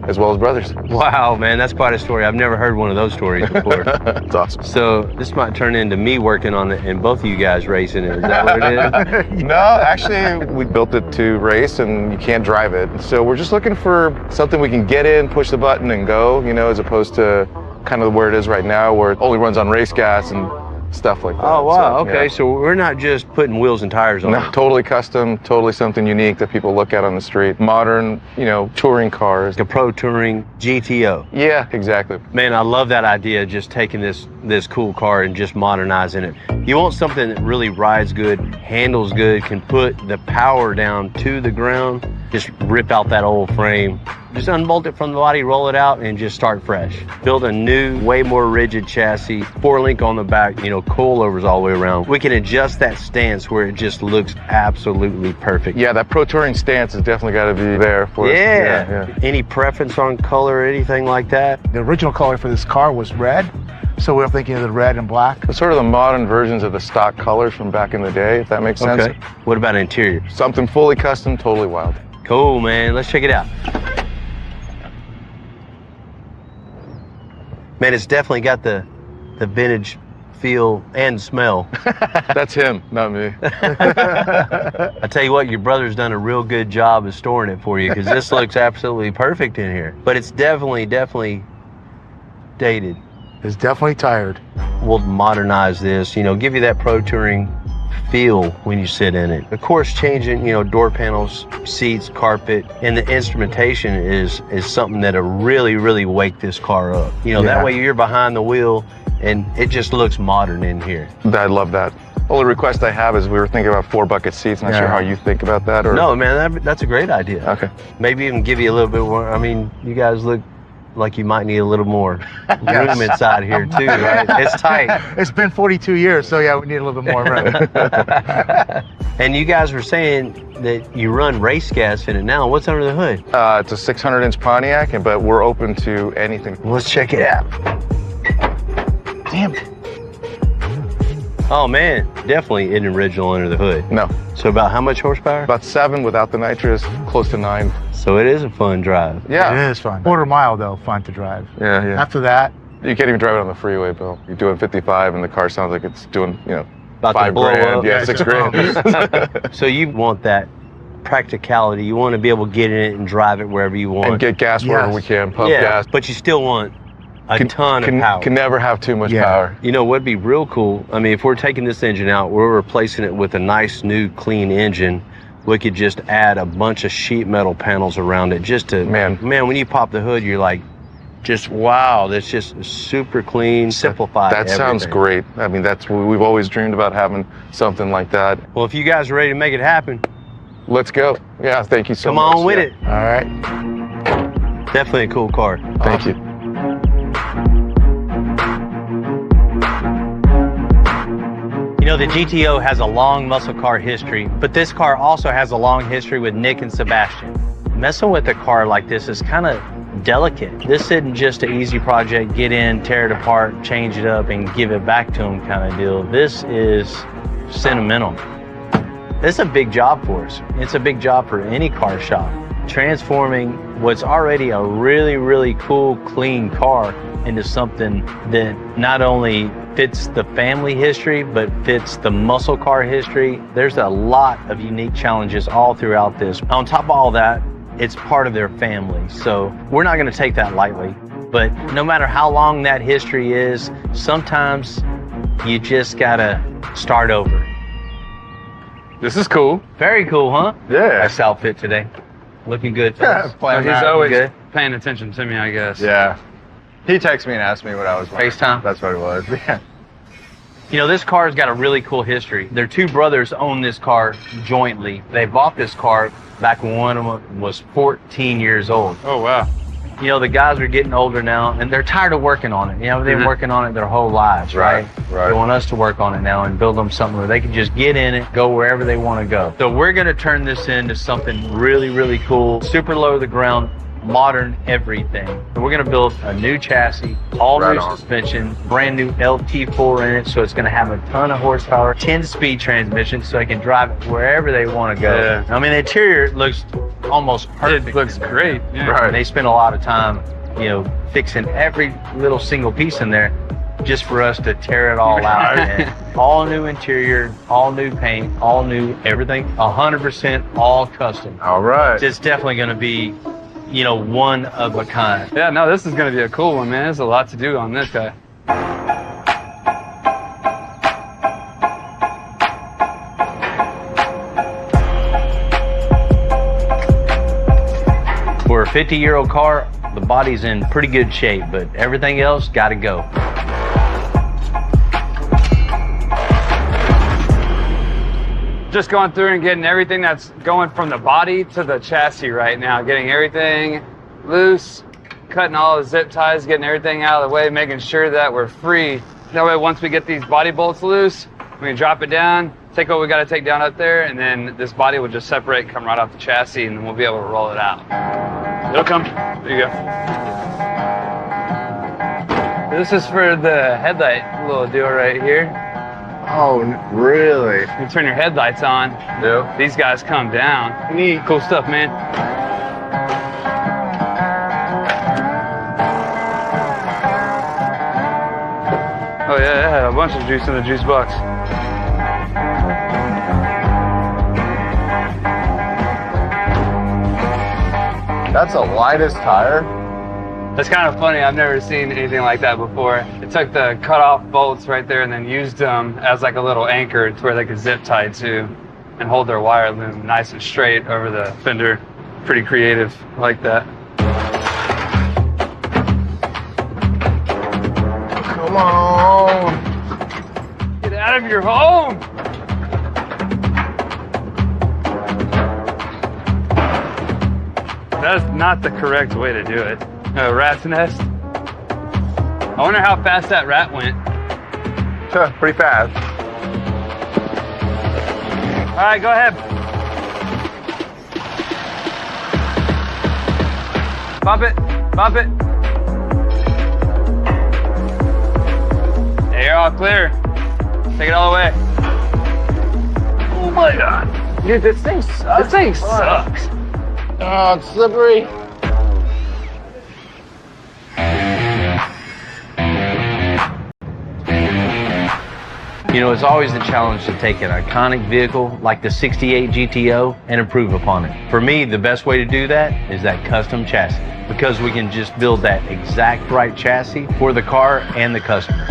as well as brothers. Wow, man, that's quite a story. I've never heard one of those stories before. It's awesome. So this might turn into me working on it and both of you guys racing it. Is that what it is? No, actually, we built it to race and you can't drive it. So we're just looking for something we can get in, push the button and go, you know, as opposed to kind of where it is right now where it only runs on race gas and stuff like that. Oh, wow. So, okay. yeah. So we're not just putting wheels and tires on No, it. totally custom, totally something unique that people look at on the street. Modern, you know, touring cars. Like a pro touring GTO. Yeah, exactly. Man, I love that idea, just taking this cool car and just modernizing it. You want something that really rides good, handles good, can put the power down to the ground, just rip out that old frame, just unbolt it from the body, roll it out, and just start fresh. Build a new, way more rigid chassis, 4-link on the back, you know, coilovers all the way around. We can adjust that stance where it just looks absolutely perfect. Yeah, that pro touring stance has definitely got to be there for us. Yeah. Any preference on color or anything like that? The original color for this car was red, so we're thinking of the red and black. It's sort of the modern versions of the stock colors from back in the day, if that makes sense. Okay. What about interior? Something fully custom, totally wild. Cool, man. Let's check it out. Man, it's definitely got the vintage feel and smell. That's him, not me. I tell you what, your brother's done a real good job of storing it for you because this looks absolutely perfect in here. But it's definitely dated. It's definitely tired. We'll modernize this, you know, give you that pro touring feel when you sit in it. Of course, changing, you know, door panels, seats, carpet, and the instrumentation is something that'll really wake this car up. You know, that way you're behind the wheel and it just looks modern in here. I love that. Only request I have is we were thinking about 4-bucket seats. Not sure how you think about that. Or No, man, that's a great idea. Okay. Maybe even give you a little bit more. I mean, you guys look like you might need a little more room inside here too, right? It's tight. It's been 42 years, so yeah, we need a little bit more room. And you guys were saying that you run race gas in it now. What's under the hood? It's a 600-inch Pontiac, but we're open to anything. Let's check it out. Damn. Oh man, definitely isn't original under the hood. No. So about how much horsepower? About 7 without the nitrous, close to 9. So it is a fun drive. Yeah. It is fun. Quarter mile though, fun to drive. Yeah. After that, You can't even drive it on the freeway, Bill. You're doing 55 and the car sounds like it's doing, you know, About to $5 blow grand. up. Yeah, $6 grand. So you want that practicality. You want to be able to get in it and drive it wherever you want. And get gas wherever we can, pump gas. But you still want a ton of power. Can never have too much power. You know what'd be real cool? I mean, if we're taking this engine out, we're replacing it with a nice new clean engine. We could just add a bunch of sheet metal panels around it just to, man, when you pop the hood, you're like, just wow, that's just super clean, simplified. That sounds great. I mean, we've always dreamed about having something like that. Well, if you guys are ready to make it happen, let's go. Yeah, thank you so much. Come on with it. All right. Definitely a cool car. Thank you. You know, the GTO has a long muscle car history, but this car also has a long history with Nick and Sebastian. Messing with a car like this is kind of delicate. This isn't just an easy project, get in, tear it apart, change it up, and give it back to them kind of deal. This is sentimental. It's a big job for us. It's a big job for any car shop. Transforming what's already a really cool, clean car into something that not only fits the family history, but fits the muscle car history. There's a lot of unique challenges all throughout this. On top of all that, it's part of their family. So we're not gonna take that lightly. But no matter how long that history is, sometimes you just gotta start over. This is cool. Very cool, huh? Yeah. Nice outfit today. Looking good. He's always good. paying attention to me, I guess. Yeah. He texted me and asked me what I was wearing. FaceTime? That's what it was. Yeah. You know, this car's got a really cool history. Their two brothers own this car jointly. They bought this car back when one of them was 14 years old. Oh, wow. You know, the guys are getting older now, and they're tired of working on it. You know, they've been working on it their whole lives, right? They want us to work on it now and build them something where they can just get in it, go wherever they want to go. So we're going to turn this into something really cool, super low to the ground, modern everything. So we're gonna build a new chassis, all Right new on. suspension, brand new LT4 in it, so it's gonna have a ton of horsepower, 10-speed transmission, so I can drive it wherever they want to go. Yeah. I mean, the interior looks almost perfect. It looks great. Yeah. Right. They spend a lot of time, fixing every little single piece in there just for us to tear it all out. And all new interior, all new paint, all new everything, 100% all custom. All right. It's definitely going to be, one of a kind. Yeah, no, this is going to be a cool one, man. There's a lot to do on this guy. For a 50-year-old car, the body's in pretty good shape, but everything else got to go. Just going through and getting everything that's going from the body to the chassis right now. Getting everything loose, cutting all the zip ties, getting everything out of the way, making sure that we're free. That way, once we get these body bolts loose, we can drop it down, take what we got to take down up there, and then this body will just separate, come right off the chassis, and then we'll be able to roll it out. It'll come. There you go. This is for the headlight little deal right here. Oh, really? You turn your headlights on. Yep. These guys come down. Neat. Cool stuff, man. Oh yeah, it had a bunch of juice in the juice box. That's the lightest tire. That's kind of funny. I've never seen anything like that before. It took the cut-off bolts right there and then used them as like a little anchor to where they could zip tie to and hold their wire loom nice and straight over the fender. Pretty creative. I like that. Come on. Get out of your home. That's not the correct way to do it. A rat's nest. I wonder how fast that rat went. Pretty fast. All right, go ahead. Bump it, bump it. Hey, you're all clear. Take it all away. Oh my God. Dude, this thing sucks. This thing sucks. Oh, it's slippery. It's always the challenge to take an iconic vehicle like the 68 GTO and improve upon it. For me, the best way to do that is that custom chassis, because we can just build that exact right chassis for the car and the customer.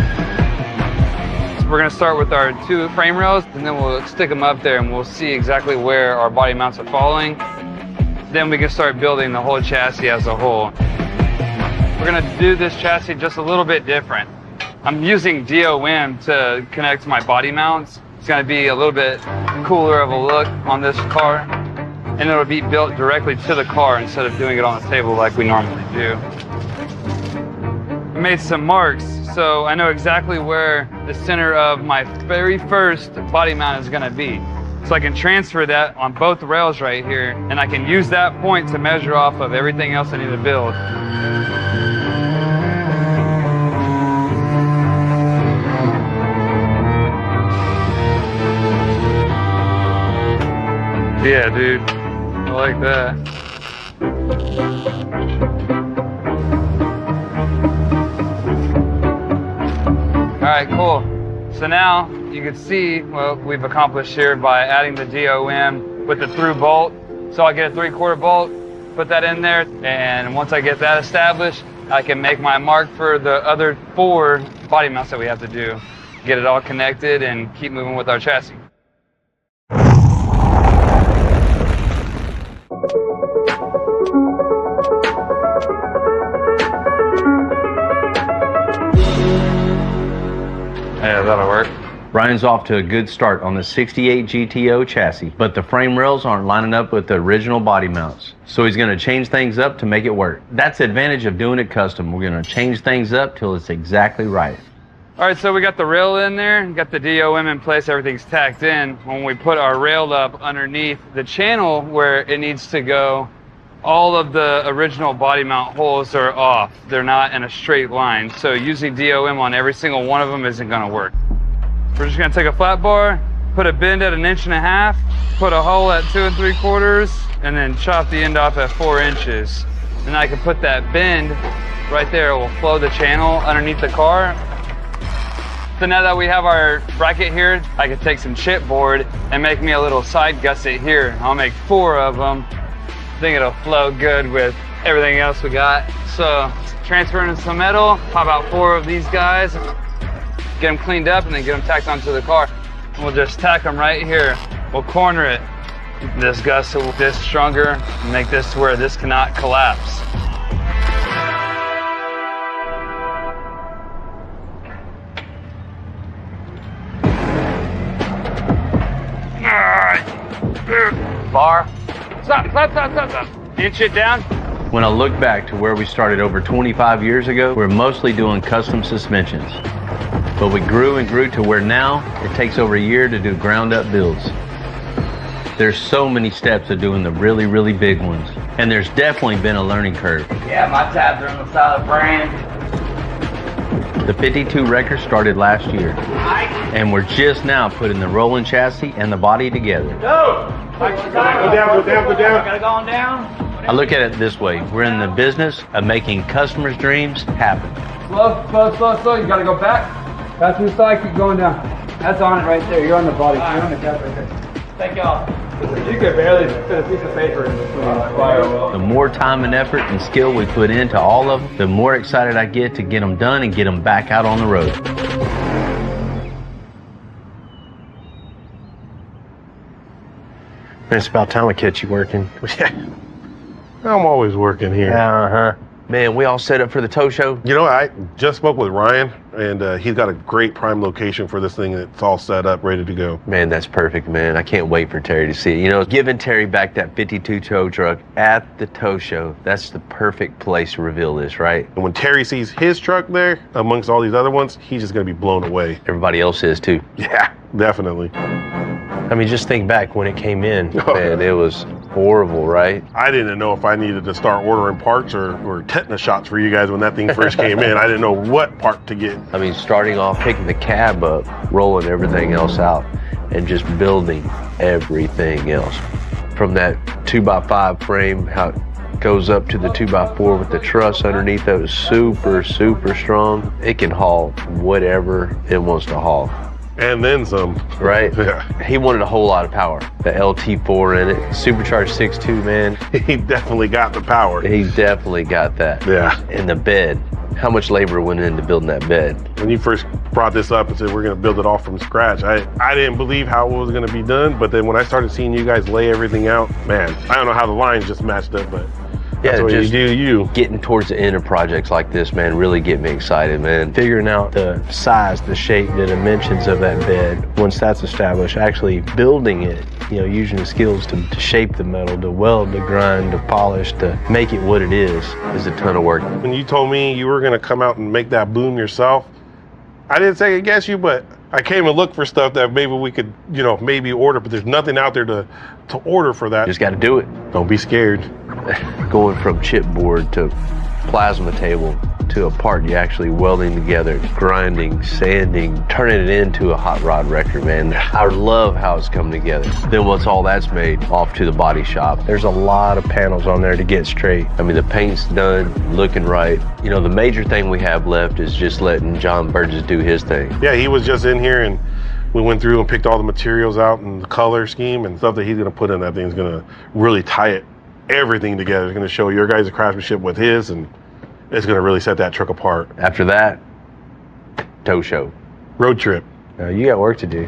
We're gonna start with our 2 frame rails, and then we'll stick them up there and we'll see exactly where our body mounts are falling. Then we can start building the whole chassis as a whole. We're gonna do this chassis just a little bit different. I'm using DOM to connect my body mounts. It's gonna be a little bit cooler of a look on this car, and it'll be built directly to the car instead of doing it on the table like we normally do. I made some marks, so I know exactly where the center of my very first body mount is gonna be. So I can transfer that on both rails right here, and I can use that point to measure off of everything else I need to build. Yeah, dude. I like that. All right, cool. So now you can see what we've accomplished here by adding the DOM with the through bolt. So I'll get a 3/4 bolt, put that in there, and once I get that established, I can make my mark for the other 4 body mounts that we have to do. Get it all connected and keep moving with our chassis. Yeah, that'll work. Ryan's off to a good start on the 68 GTO chassis, but the frame rails aren't lining up with the original body mounts. So he's going to change things up to make it work. That's the advantage of doing it custom. We're going to change things up till it's exactly right. All right, so we got the rail in there, got the DOM in place, everything's tacked in. When we put our rail up underneath the channel where it needs to go, all of the original body mount holes are off. They're not in a straight line. So using DOM on every single one of them isn't gonna work. We're just gonna take a flat bar, put a bend at 1.5 inches, put a hole at 2 3/4, and then chop the end off at 4 inches. And I can put that bend right there. It will flow the channel underneath the car. So now that we have our bracket here, I can take some chipboard and make me a little side gusset here. I'll make 4 of them. I think it'll flow good with everything else we got. So transferring some metal, pop out 4 of these guys, get them cleaned up, and then get them tacked onto the car. And we'll just tack them right here. We'll corner it. This gusset will be this stronger, and make this to where this cannot collapse. Bar. Stop. Inch it down. When I look back to where we started over 25 years ago, we're mostly doing custom suspensions. But we grew and grew to where now it takes over a year to do ground up builds. There's so many steps of doing the really, really big ones. And there's definitely been a learning curve. Yeah, my tabs are on the side of the frame. The 52 record started last year. And we're just now putting the rolling chassis and the body together. Go! Go down. Gotta go on down. I look at it this way. We're in the business of making customers' dreams happen. Slow. You gotta go back. That's the side, keep going down. That's on it right there. You're on the body. You're on the cap right there. Thank y'all. You could barely fit a piece of paper in between the firewall. The more time and effort and skill we put into all of them, the more excited I get to get them done and get them back out on the road. It's about time I catch you working. I'm always working here. Uh-huh. Man, we all set up for the tow show. You know, I just spoke with Ryan, and he's got a great prime location for this thing. It's all set up, ready to go. Man, that's perfect, man. I can't wait for Terry to see it. You know, giving Terry back that 52 tow truck at the tow show, that's the perfect place to reveal this, right? And when Terry sees his truck there, amongst all these other ones, he's just going to be blown away. Everybody else is, too. Yeah, definitely. I mean, just think back when it came in. Man, it was horrible, right? I didn't know if I needed to start ordering parts or tetanus shots for you guys when that thing first came in. I didn't know what part to get. I mean, starting off, picking the cab up, rolling everything else out, and just building everything else. From that 2x5 frame, how it goes up to the 2x4 with the truss underneath that was super, super strong. It can haul whatever it wants to haul. And then some. Right? Yeah. He wanted a whole lot of power. The LT4 in it, supercharged 6.2, man. He definitely got the power. He definitely got that. Yeah. And the bed. How much labor went into building that bed? When you first brought this up and said we're going to build it all from scratch, I didn't believe how it was going to be done. But then when I started seeing you guys lay everything out, man, I don't know how the lines just matched up, but that's what just you do, you. Getting towards the end of projects like this, man, really get me excited, man. Figuring out the size, the shape, the dimensions of that bed. Once that's established, actually building it, you know, using the skills to shape the metal, to weld, to grind, to polish, to make it what it is a ton of work. When you told me you were going to come out and make that boom yourself, I didn't second guess you, but I came and looked for stuff that maybe we could, you know, maybe order, but there's nothing out there to order for that. Just got to do it. Don't be scared. Going from chipboard to plasma table to a part you're actually welding together, grinding, sanding, turning it into a hot rod wrecker, man. I love how it's come together. Then once all that's made, off to the body shop. There's a lot of panels on there to get straight. I mean, the paint's done, looking right. You know, the major thing we have left is just letting John Burgess do his thing. Yeah, he was just in here and we went through and picked all the materials out and the color scheme and stuff that he's going to put in. That thing's going to really tie everything together. It's going to show your guys' craftsmanship with his, and it's going to really set that truck apart. After that, tow show. Road trip. You got work to do.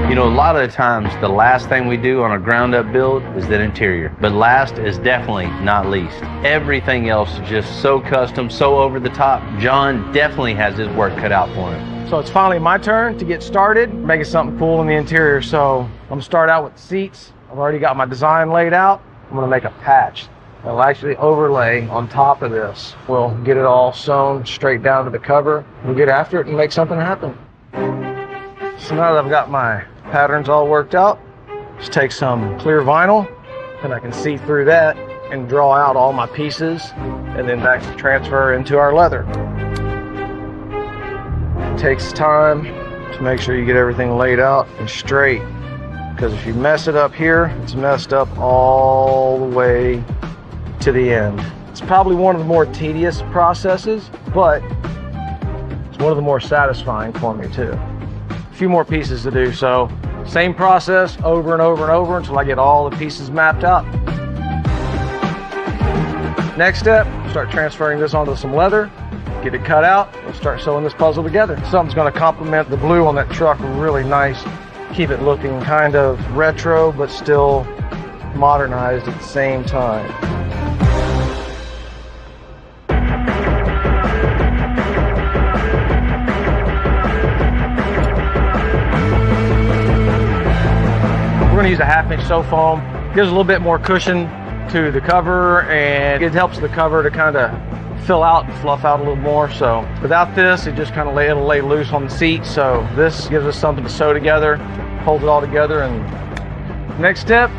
You know, a lot of the times, the last thing we do on a ground-up build is that interior. But last is definitely not least. Everything else is just so custom, so over the top. John definitely has his work cut out for him. So it's finally my turn to get started, making something cool in the interior. So I'm gonna start out with the seats. I've already got my design laid out. I'm gonna make a patch that'll actually overlay on top of this. We'll get it all sewn straight down to the cover. We'll get after it and make something happen. So now that I've got my Pattern's all worked out. Just take some clear vinyl and I can see through that and draw out all my pieces and then back to transfer into our leather. It takes time to make sure you get everything laid out and straight, because if you mess it up here, it's messed up all the way to the end. It's probably one of the more tedious processes, but it's one of the more satisfying for me too. A few more pieces to do, so same process over and over and over until I get all the pieces mapped out. Next step, start transferring this onto some leather, get it cut out, and start sewing this puzzle together. Something's going to complement the blue on that truck really nice, keep it looking kind of retro but still modernized at the same time. We're going to use a 1/2 inch sew foam. Gives a little bit more cushion to the cover and it helps the cover to kind of fill out and fluff out a little more. So without this, it just kind of it'll lay loose on the seat. So this gives us something to sew together, hold it all together. And next step,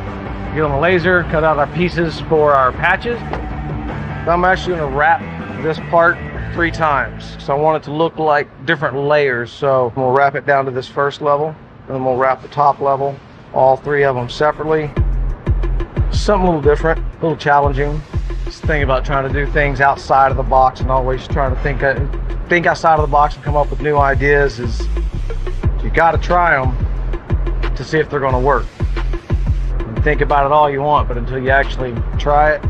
get on the laser, cut out our pieces for our patches. I'm actually going to wrap this part 3 times. So I want it to look like different layers. So we'll wrap it down to this first level, then we'll wrap the top level, all 3 of them separately. Something a little different, a little challenging. This thing about trying to do things outside of the box and always trying to think outside of the box and come up with new ideas is you got to try them to see if they're going to work. You think about it all you want, but until you actually try it,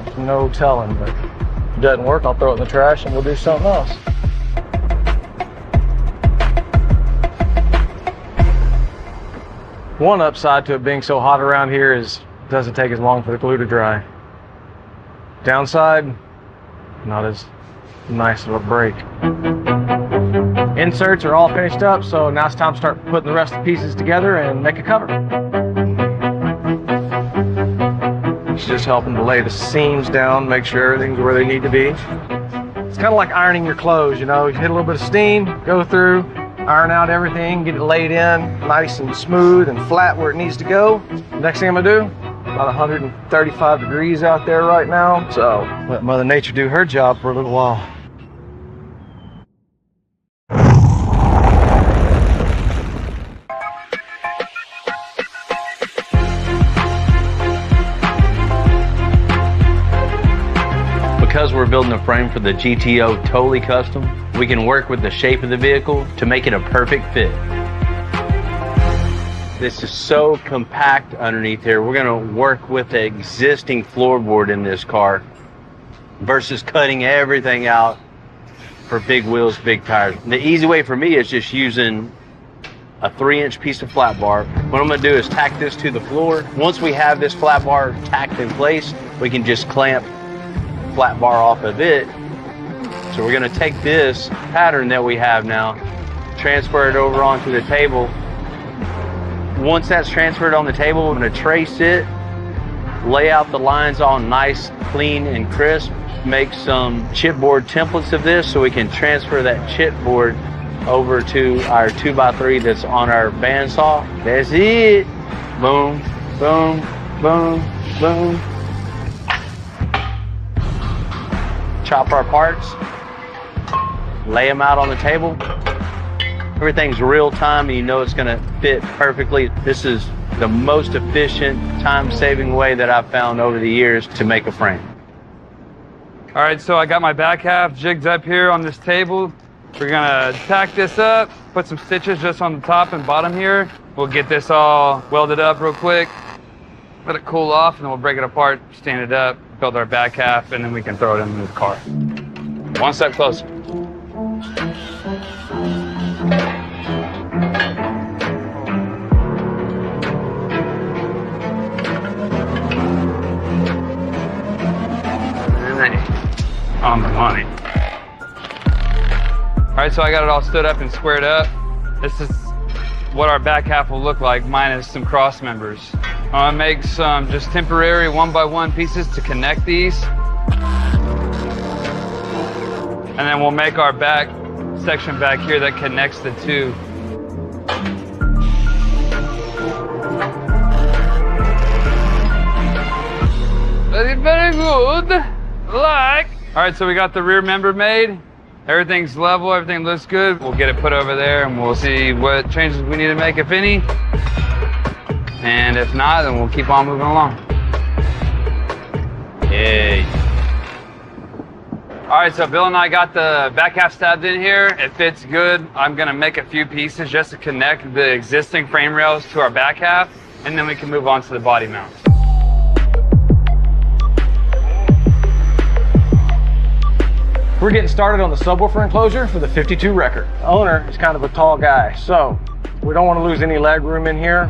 there's no telling. But if it doesn't work, I'll throw it in the trash and we'll do something else. One upside to it being so hot around here is it doesn't take as long for the glue to dry. Downside, not as nice of a break. Inserts are all finished up, so now it's time to start putting the rest of the pieces together and make a cover. It's just helping to lay the seams down, make sure everything's where they need to be. It's kind of like ironing your clothes, you know, you hit a little bit of steam, go through, iron out everything, get it laid in nice and smooth and flat where it needs to go. Next thing I'm gonna do, about 135 degrees out there right now, so let Mother Nature do her job for a little while. Because we're building a frame for the GTO totally custom, we can work with the shape of the vehicle to make it a perfect fit. This is so compact underneath here. We're going to work with the existing floorboard in this car versus cutting everything out for big wheels, big tires. The easy way for me is just using a 3-inch piece of flat bar. What I'm going to do is tack this to the floor. Once we have this flat bar tacked in place, we can just clamp flat bar off of it. So we're going to take this pattern that we have now, transfer it over onto the table. Once that's transferred on the table, I'm going to trace it, lay out the lines all nice, clean, and crisp, make some chipboard templates of this so we can transfer that chipboard over to our 2x3 that's on our bandsaw. That's it. Boom, boom, boom, boom. Chop our parts, lay them out on the table. Everything's real time and you know it's gonna fit perfectly. This is the most efficient, time-saving way that I've found over the years to make a frame. All right, so I got my back half jigged up here on this table. We're gonna tack this up, put some stitches just on the top and bottom here. We'll get this all welded up real quick, let it cool off, and then we'll break it apart, stand it up, build our back half, and then we can throw it into the car. One step closer. On the money. All right, so I got it all stood up and squared up. This is what our back half will look like, minus some cross members. I'm gonna make some just temporary 1x1 pieces to connect these. And then we'll make our back section back here that connects the two. luck. All right, so we got the rear member made. Everything's level, everything looks good. We'll get it put over there and we'll see what changes we need to make, if any. And if not, then we'll keep on moving along. Yay. All right, so Bill and I got the back half stabbed in here. It fits good. I'm gonna make a few pieces just to connect the existing frame rails to our back half, and then we can move on to the body mount. We're getting started on the subwoofer enclosure for the 52 record. The owner is kind of a tall guy, so we don't want to lose any leg room in here.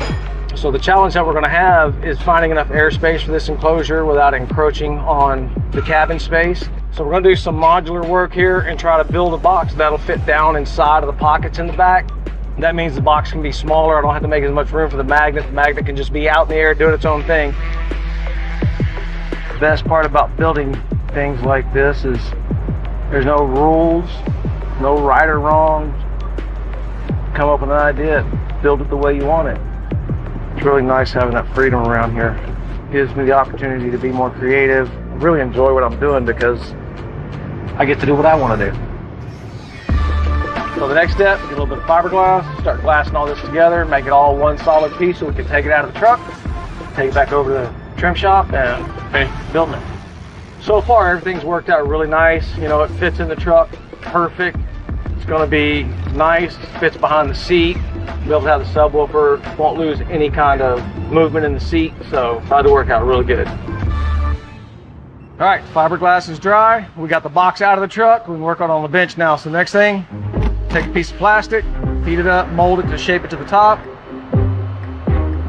So the challenge that we're going to have is finding enough airspace for this enclosure without encroaching on the cabin space. So we're going to do some modular work here and try to build a box that'll fit down inside of the pockets in the back. That means the box can be smaller. I don't have to make as much room for the magnet. The magnet can just be out in the air doing its own thing. The best part about building things like this is there's no rules, no right or wrong. Come up with an idea, build it the way you want it. It's really nice having that freedom around here. It gives me the opportunity to be more creative. I really enjoy what I'm doing because I get to do what I want to do. So the next step, get a little bit of fiberglass, start glassing all this together, make it all one solid piece so we can take it out of the truck, take it back over to the trim shop and finish building it. So far, everything's worked out really nice. You know, it fits in the truck perfect. It's going to be nice, fits behind the seat. Be able to have the subwoofer, won't lose any kind of movement in the seat, so it's to work out really good. All right, fiberglass is dry. We got the box out of the truck. We can work on it on the bench now. So the next thing, take a piece of plastic, heat it up, mold it to shape it to the top.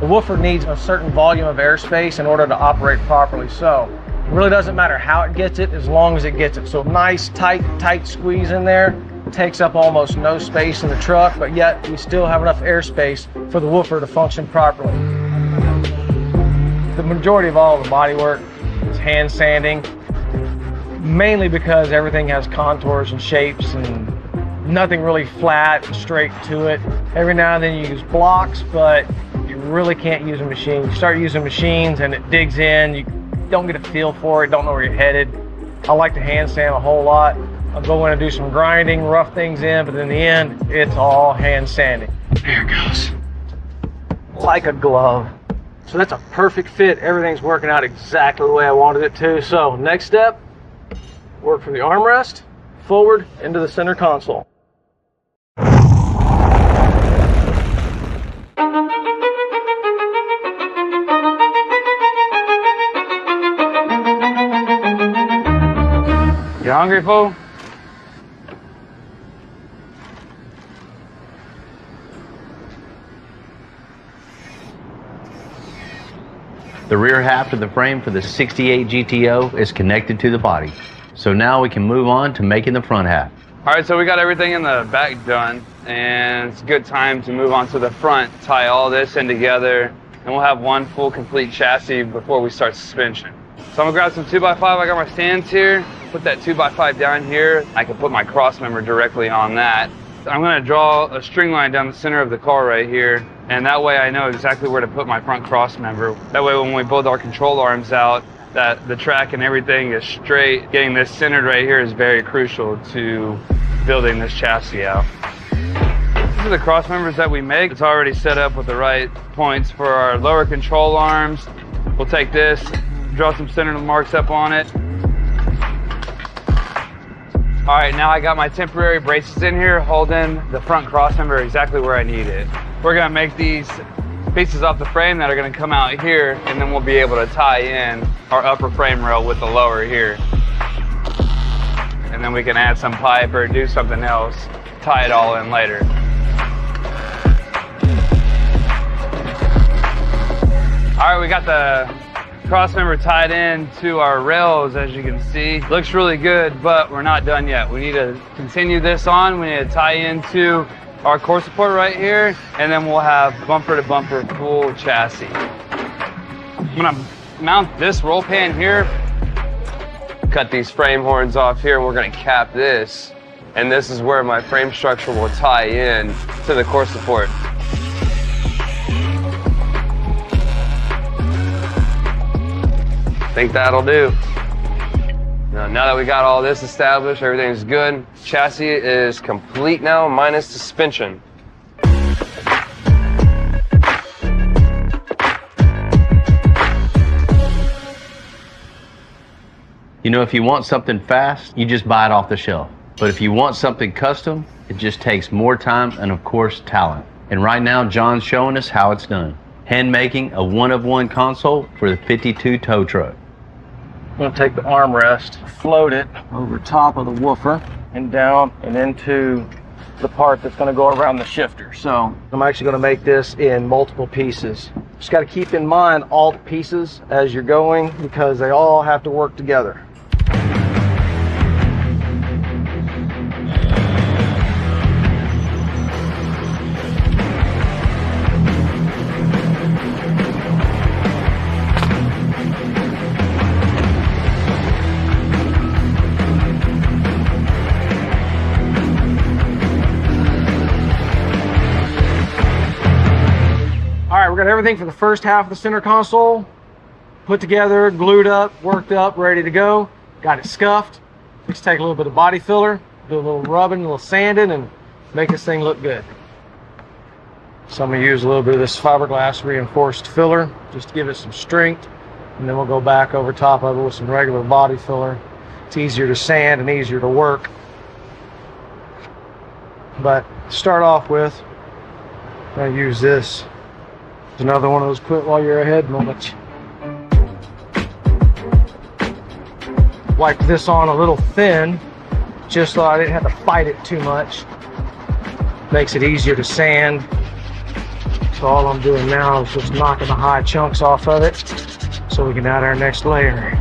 The woofer needs a certain volume of airspace in order to operate properly. So it really doesn't matter how it gets it as long as it gets it. So nice, tight squeeze in there. Takes up almost no space in the truck, but yet we still have enough airspace for the woofer to function properly. The majority of all the body work is hand sanding, mainly because everything has contours and shapes and nothing really flat and straight to it. Every now and then you use blocks, but you really can't use a machine. You start using machines and it digs in, you don't get a feel for it, don't know where you're headed. I like to hand sand a whole lot. I'll go in and do some grinding, rough things in, but in the end, it's all hand sanding. There it goes. Like a glove. So that's a perfect fit. Everything's working out exactly the way I wanted it to. So next step, work from the armrest forward into the center console. You hungry, fool? The rear half of the frame for the 68 GTO is connected to the body. So now we can move on to making the front half. All right, so we got everything in the back done, and it's a good time to move on to the front, tie all this in together, and we'll have one full complete chassis before we start suspension. So I'm gonna grab some 2x5, I got my stands here, put that 2x5 down here. I can put my cross member directly on that. I'm gonna draw a string line down the center of the car right here, and that way I know exactly where to put my front cross member. That way when we build our control arms out, that the track and everything is straight. Getting this centered right here is very crucial to building this chassis out. These are the cross members that we make. It's already set up with the right points for our lower control arms. We'll take this, draw some center marks up on it. All right, now I got my temporary braces in here holding the front cross member exactly where I need it. We're gonna make these pieces off the frame that are gonna come out here, and then we'll be able to tie in our upper frame rail with the lower here. And then we can add some pipe or do something else, tie it all in later. All right, we got the cross member tied in to our rails, as you can see. Looks really good, but we're not done yet. We need to continue this on. We need to tie into our core support right here, and then we'll have bumper to bumper full chassis. I'm gonna mount this roll pan here, cut these frame horns off here, and we're gonna cap this. And this is where my frame structure will tie in to the core support. Think that'll do. Now that we got all this established, everything's good. Chassis is complete now, minus suspension. You know, if you want something fast, you just buy it off the shelf. But if you want something custom, it just takes more time and, of course, talent. And right now, John's showing us how it's done. Hand making a one-of-one console for the 52 tow truck. I'm going to take the armrest, float it over top of the woofer and down and into the part that's going to go around the shifter. So I'm actually going to make this in multiple pieces. Just got to keep in mind all the pieces as you're going because they all have to work together. We got everything for the first half of the center console put together, glued up, worked up, ready to go. Got it scuffed. Let's take a little bit of body filler, do a little rubbing, a little sanding, and make this thing look good. So I'm going to use a little bit of this fiberglass reinforced filler just to give it some strength, and then we'll go back over top of it with some regular body filler. It's easier to sand and easier to work. But to start off with, I'm going to use this. It's another one of those quit while you're ahead moments. Wipe this on a little thin, just so I didn't have to fight it too much. Makes it easier to sand. So all I'm doing now is just knocking the high chunks off of it so we can add our next layer.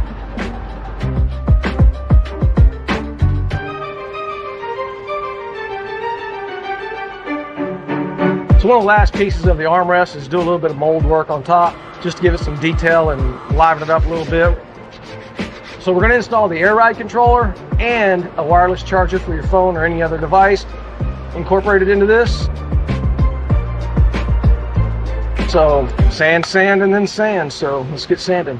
So one of the last pieces of the armrest is do a little bit of mold work on top, just to give it some detail and liven it up a little bit. So we're going to install the air ride controller and a wireless charger for your phone or any other device incorporated into this. So sand, sand, and then sand. So let's get sanding.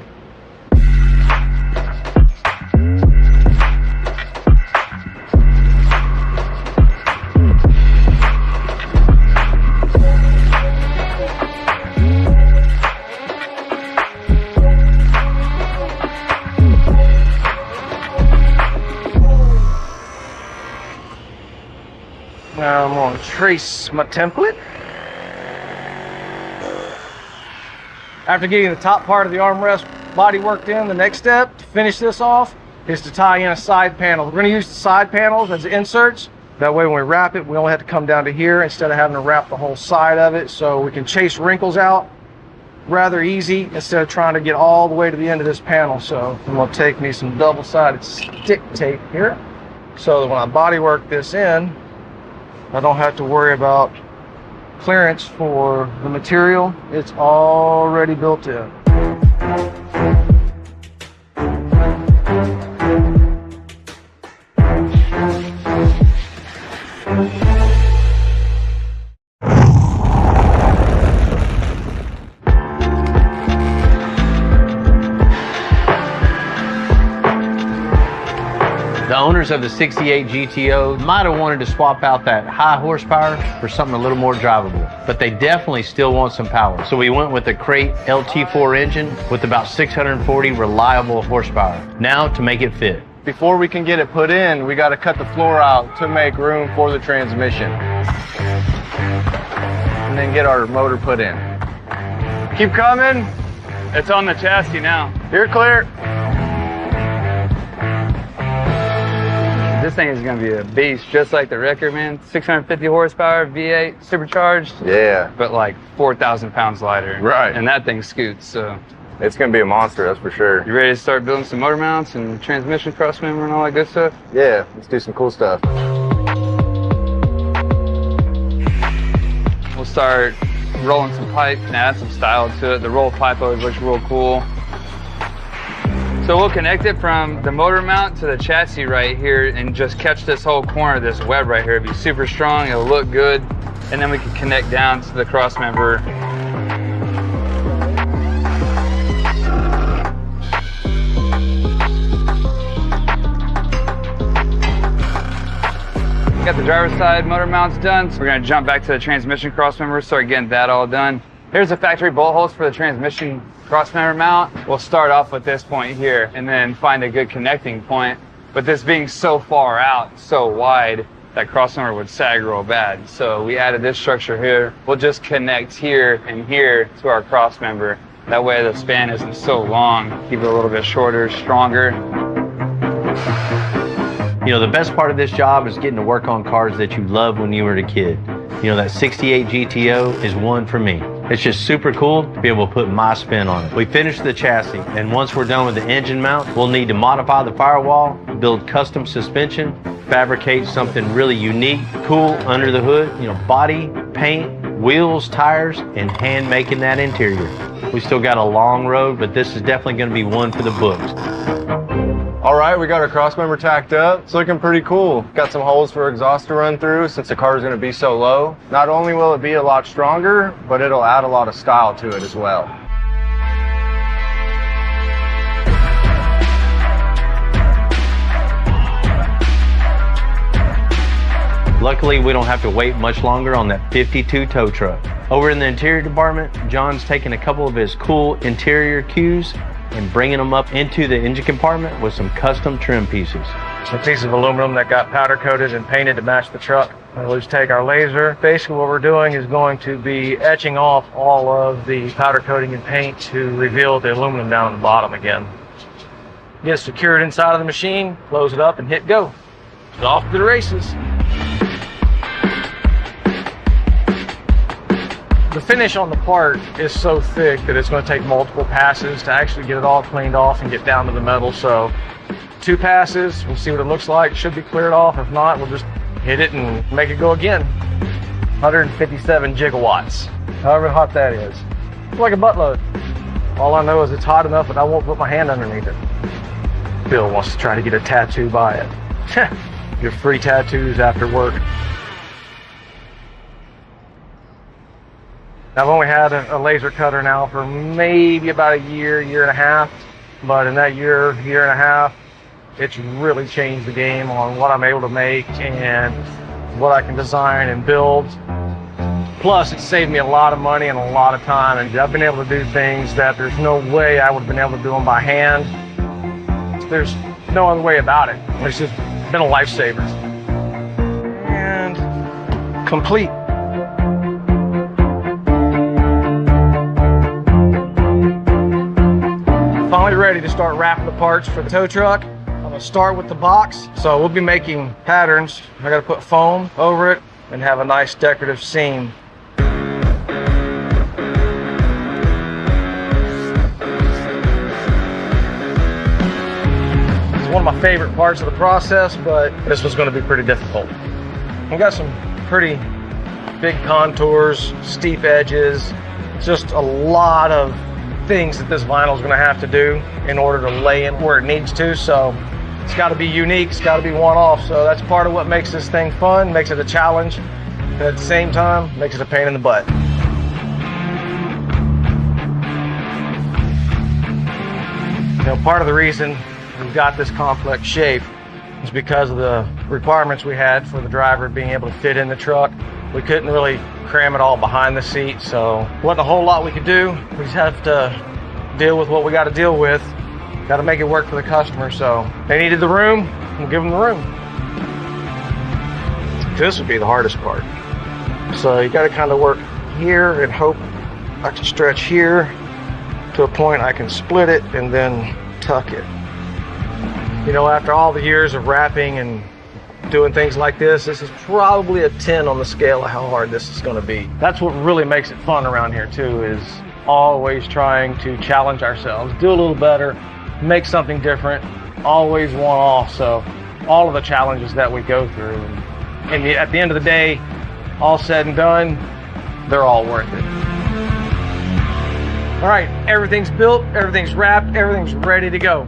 Now I'm going to trace my template. After getting the top part of the armrest body worked in, the next step to finish this off is to tie in a side panel. We're going to use the side panels as inserts. That way when we wrap it, we only have to come down to here instead of having to wrap the whole side of it. So we can chase wrinkles out rather easy instead of trying to get all the way to the end of this panel. So I'm going to take me some double-sided stick tape here so that when I body work this in, I don't have to worry about clearance for the material. It's already built in. The owners of the 68 GTO might have wanted to swap out that high horsepower for something a little more drivable, but they definitely still want some power. So we went with a Crate LT4 engine with about 640 reliable horsepower. Now to make it fit. Before we can get it put in, we got to cut the floor out to make room for the transmission. And then get our motor put in. Keep coming. It's on the chassis now. You're clear. This thing is going to be a beast, just like the Record, man. 650 horsepower, V8, supercharged. Yeah. But like 4,000 pounds lighter. Right. And that thing scoots, so. It's going to be a monster, that's for sure. You ready to start building some motor mounts and transmission cross member and all that good stuff? Yeah, let's do some cool stuff. We'll start rolling some pipe and add some style to it. The roll pipe always looks real cool. So we'll connect it from the motor mount to the chassis right here and just catch this whole corner of this web right here. It'll be super strong, it'll look good, and then we can connect down to the cross member. driver's side motor mount's done, so we're gonna jump back to the transmission crossmember, start getting that all done. Here's the factory bolt holes for the transmission crossmember mount. We'll start off with this point here and then find a good connecting point. But this being so far out, so wide, that crossmember would sag real bad. So we added this structure here. We'll just connect here and here to our crossmember. That way the span isn't so long. Keep it a little bit shorter, stronger. You know, the best part of this job is getting to work on cars that you loved when you were a kid. You know, that 68 GTO is one for me. It's just super cool to be able to put my spin on it. We finished the chassis, and once we're done with the engine mount, we'll need to modify the firewall, build custom suspension, fabricate something really unique, cool under the hood, you know, body, paint, wheels, tires, and hand making that interior. We still got a long road, but this is definitely going to be one for the books. All right, we got our crossmember tacked up. It's looking pretty cool. Got some holes for exhaust to run through since the car is going to be so low. Not only will it be a lot stronger, but it'll add a lot of style to it as well. Luckily, we don't have to wait much longer on that 52 tow truck. Over in the interior department, John's taking a couple of his cool interior cues and bringing them up into the engine compartment with some custom trim pieces. Some piece of aluminum that got powder coated and painted to match the truck. We'll just take our laser. Basically what we're doing is going to be etching off all of the powder coating and paint to reveal the aluminum down at the bottom again. Get it secured inside of the machine, close it up and hit go. It's off to the races. The finish on the part is so thick that it's going to take multiple passes to actually get it all cleaned off and get down to the metal. So 2 passes, we'll see what it looks like. It should be cleared off. If not, we'll just hit it and make it go again. 157 gigawatts, however hot that is. It's like a buttload. All I know is it's hot enough that I won't put my hand underneath it. Bill wants to try to get a tattoo by it. Get free tattoos after work. I've only had a laser cutter now for maybe about a year, year and a half. But in that year and a half, it's really changed the game on what I'm able to make and what I can design and build. Plus, it's saved me a lot of money and a lot of time. And I've been able to do things that there's no way I would have been able to do them by hand. There's no other way about it. It's just been a lifesaver. And complete. Finally ready to start wrapping the parts for the tow truck. I'm gonna start with the box. So we'll be making patterns. I gotta put foam over it and have a nice decorative seam. It's one of my favorite parts of the process, but this was gonna be pretty difficult. We've got some pretty big contours, steep edges, just a lot of things that this vinyl is going to have to do in order to lay in where it needs to. So it's got to be unique, it's got to be one-off. So that's part of what makes this thing fun, makes it a challenge, and at the same time makes it a pain in the butt. You know, part of the reason we've got this complex shape is because of the requirements we had for the driver being able to fit in the truck. We couldn't really cram it all behind the seat, so wasn't a whole lot we could do. We just have to deal with what we got to deal with. Got to make it work for the customer, so they needed the room, we'll give them the room. This would be the hardest part. So you got to kind of work here and hope I can stretch here to a point I can split it and then tuck it. You know, after all the years of wrapping and doing things like this is probably a 10 on the scale of how hard this is going to be. That's what really makes it fun around here too, is always trying to challenge ourselves, do a little better, make something different, always one off. So all of the challenges that we go through, and at the end of the day, all said and done, they're all worth it. All right, everything's built, everything's wrapped, everything's ready to go.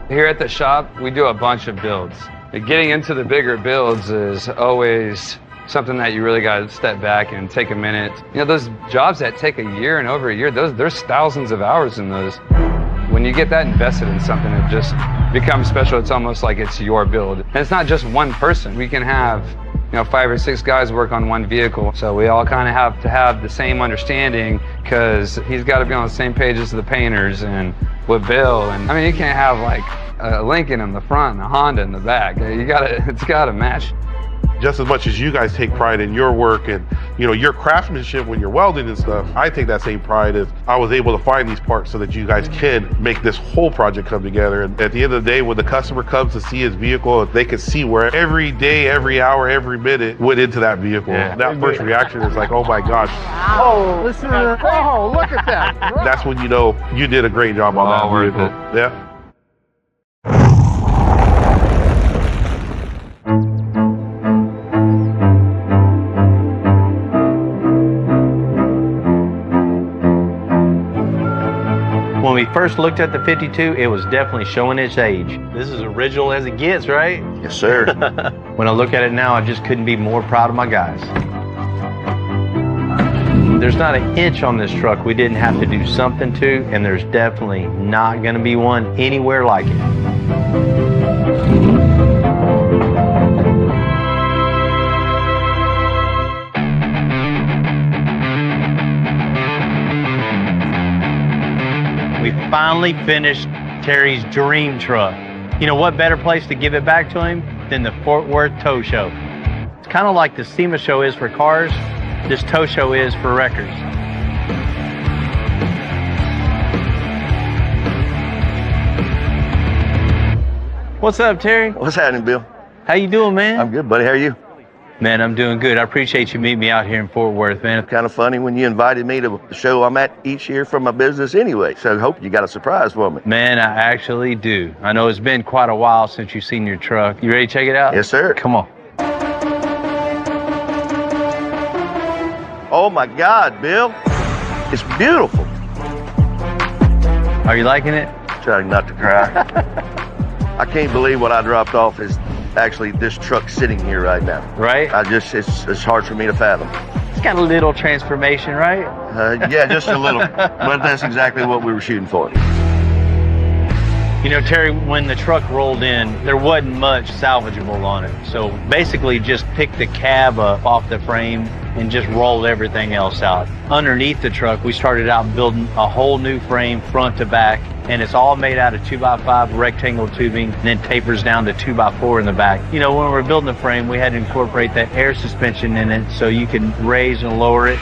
Here at the shop, we do a bunch of builds. Getting into the bigger builds is always something that you really got to step back and take a minute. You know, those jobs that take a year and over a year, there's thousands of hours in those. When you get that invested in something, it just becomes special. It's almost like it's your build. And it's not just one person. We can have 5 or 6 guys work on one vehicle. So we all kind of have to have the same understanding, because he's got to be on the same page as the painters and with Bill. And I mean, you can't have like a Lincoln in the front and a Honda in the back. It's gotta match. Just as much as you guys take pride in your work and your craftsmanship when you're welding and stuff, I take that same pride as I was able to find these parts so that you guys can make this whole project come together. And at the end of the day, when the customer comes to see his vehicle, they can see where every day, every hour, every minute went into that vehicle. Yeah. That first reaction is like, oh my gosh. Oh, listen to that. Oh, look at that. That's when you know you did a great job on that worth vehicle. it. Yeah. When we first looked at the 52, it was definitely showing its age. This is original as it gets, right? Yes, sir. When I look at it now, I just couldn't be more proud of my guys. There's not an inch on this truck we didn't have to do something to, and there's definitely not going to be one anywhere like it. We finally finished Terry's dream truck. You know what better place to give it back to him than the Fort Worth Tow Show? It's kind of like the SEMA show is for cars, this tow show is for records. What's up, Terry? What's happening, Bill? How you doing, man? I'm good, buddy. How are you? Man, I'm doing good. I appreciate you meeting me out here in Fort Worth, man. Kind of funny when you invited me to the show I'm at each year for my business anyway. So I hope you got a surprise for me. Man, I actually do. I know it's been quite a while since you've seen your truck. You ready to check it out? Yes, sir. Come on. Oh my God, Bill. It's beautiful. Are you liking it? Trying not to cry. I can't believe what I dropped off is actually this truck sitting here right now. Right? It's hard for me to fathom. It's got a little transformation, right? Yeah, just a little. But that's exactly what we were shooting for. You know, Terry, when the truck rolled in, there wasn't much salvageable on it. So basically just picked the cab up off the frame and just rolled everything else out. Underneath the truck, we started out building a whole new frame front to back, and it's all made out of 2x5 rectangle tubing, and then tapers down to 2x4 in the back. You know, when we were building the frame, we had to incorporate that air suspension in it so you can raise and lower it.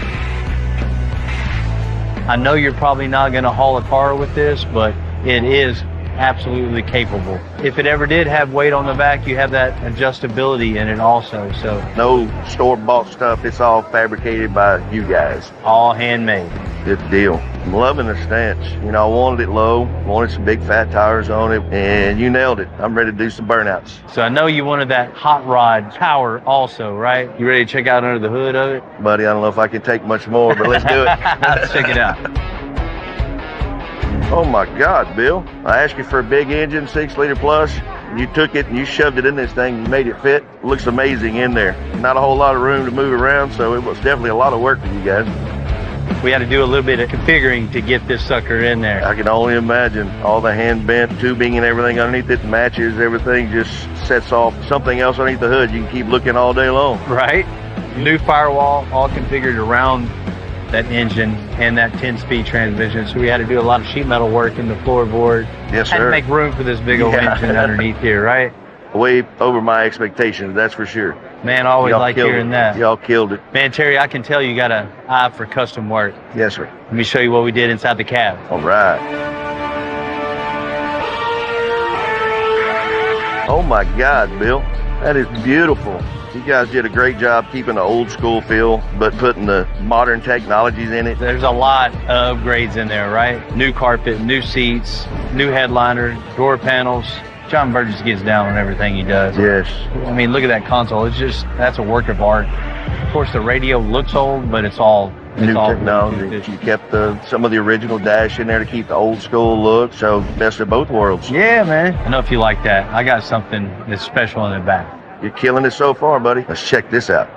I know you're probably not going to haul a car with this, but it is absolutely capable. If it ever did have weight on the back, you have that adjustability in it also. So no store-bought stuff. It's all fabricated by you guys. All handmade. Good deal. I'm loving the stance. You know, I wanted it low, wanted some big fat tires on it, and you nailed it. I'm ready to do some burnouts. So I know you wanted that hot rod power also, right? You ready to check out under the hood of it? Buddy, I don't know if I can take much more, but let's do it. Let's check it out. Oh my God, Bill. I asked you for a big engine, 6-liter plus. You took it and you shoved it in this thing. You made it fit. It looks amazing in there. Not a whole lot of room to move around, so it was definitely a lot of work for you guys. We had to do a little bit of configuring to get this sucker in there. I can only imagine. All the hand bent tubing and everything underneath it matches. Everything just sets off something else underneath the hood. You can keep looking all day long. Right? New firewall, all configured around that engine and that 10-speed transmission. So we had to do a lot of sheet metal work in the floorboard. Yes, sir. Had to make room for this big old engine underneath here, right? Way over my expectations, that's for sure. Man, I always like hearing that. Y'all killed it. Man, Terry, I can tell you got an eye for custom work. Yes, sir. Let me show you what we did inside the cab. All right. Oh my God, Bill. That is beautiful. You guys did a great job keeping the old school feel, but putting the modern technologies in it. There's a lot of upgrades in there, right? New carpet, new seats, new headliner, door panels. John Burgess gets down on everything he does. Yes. I mean, look at that console. It's just, that's a work of art. Of course, the radio looks old, but it's all new technology. You kept some of the original dash in there to keep the old school look. So best of both worlds. Yeah, man. I know if you like that. I got something that's special in the back. You're killing it so far, buddy. Let's check this out.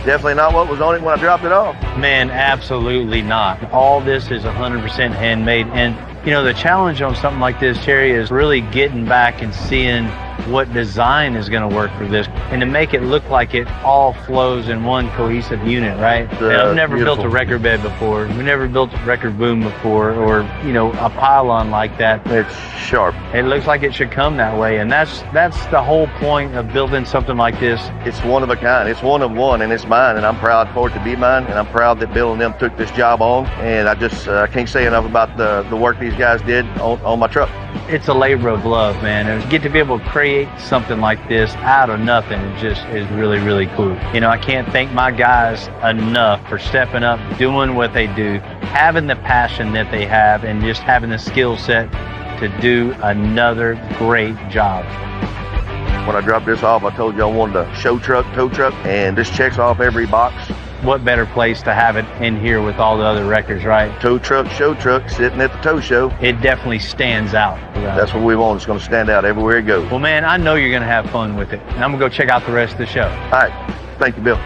Definitely not what was on it when I dropped it off. Man, absolutely not. All this is 100% handmade. And, you know, the challenge on something like this, Cherry, is really getting back and seeing what design is going to work for this and to make it look like it all flows in one cohesive unit, right? I've never built a record bed before. We never built a record boom before, or, you know, a pylon like that. It's sharp. It looks like it should come that way, and that's the whole point of building something like this. It's one of a kind. It's one of one, and it's mine, and I'm proud for it to be mine, and I'm proud that Bill and them took this job on, and I just can't say enough about the work these guys did on my truck. It's a labor of love, man, and to get to be able to create something like this out of nothing, it just is really, really cool. You know, I can't thank my guys enough for stepping up, doing what they do, having the passion that they have, and just having the skill set to do another great job. When I dropped this off, I told you I wanted a show truck, tow truck, and this checks off every box. What better place to have it in here with all the other records, right? Tow truck, show truck, sitting at the tow show. It definitely stands out. That's what we want. It's going to stand out everywhere it goes. Well, man, I know you're going to have fun with it. And I'm going to go check out the rest of the show. All right. Thank you, Bill.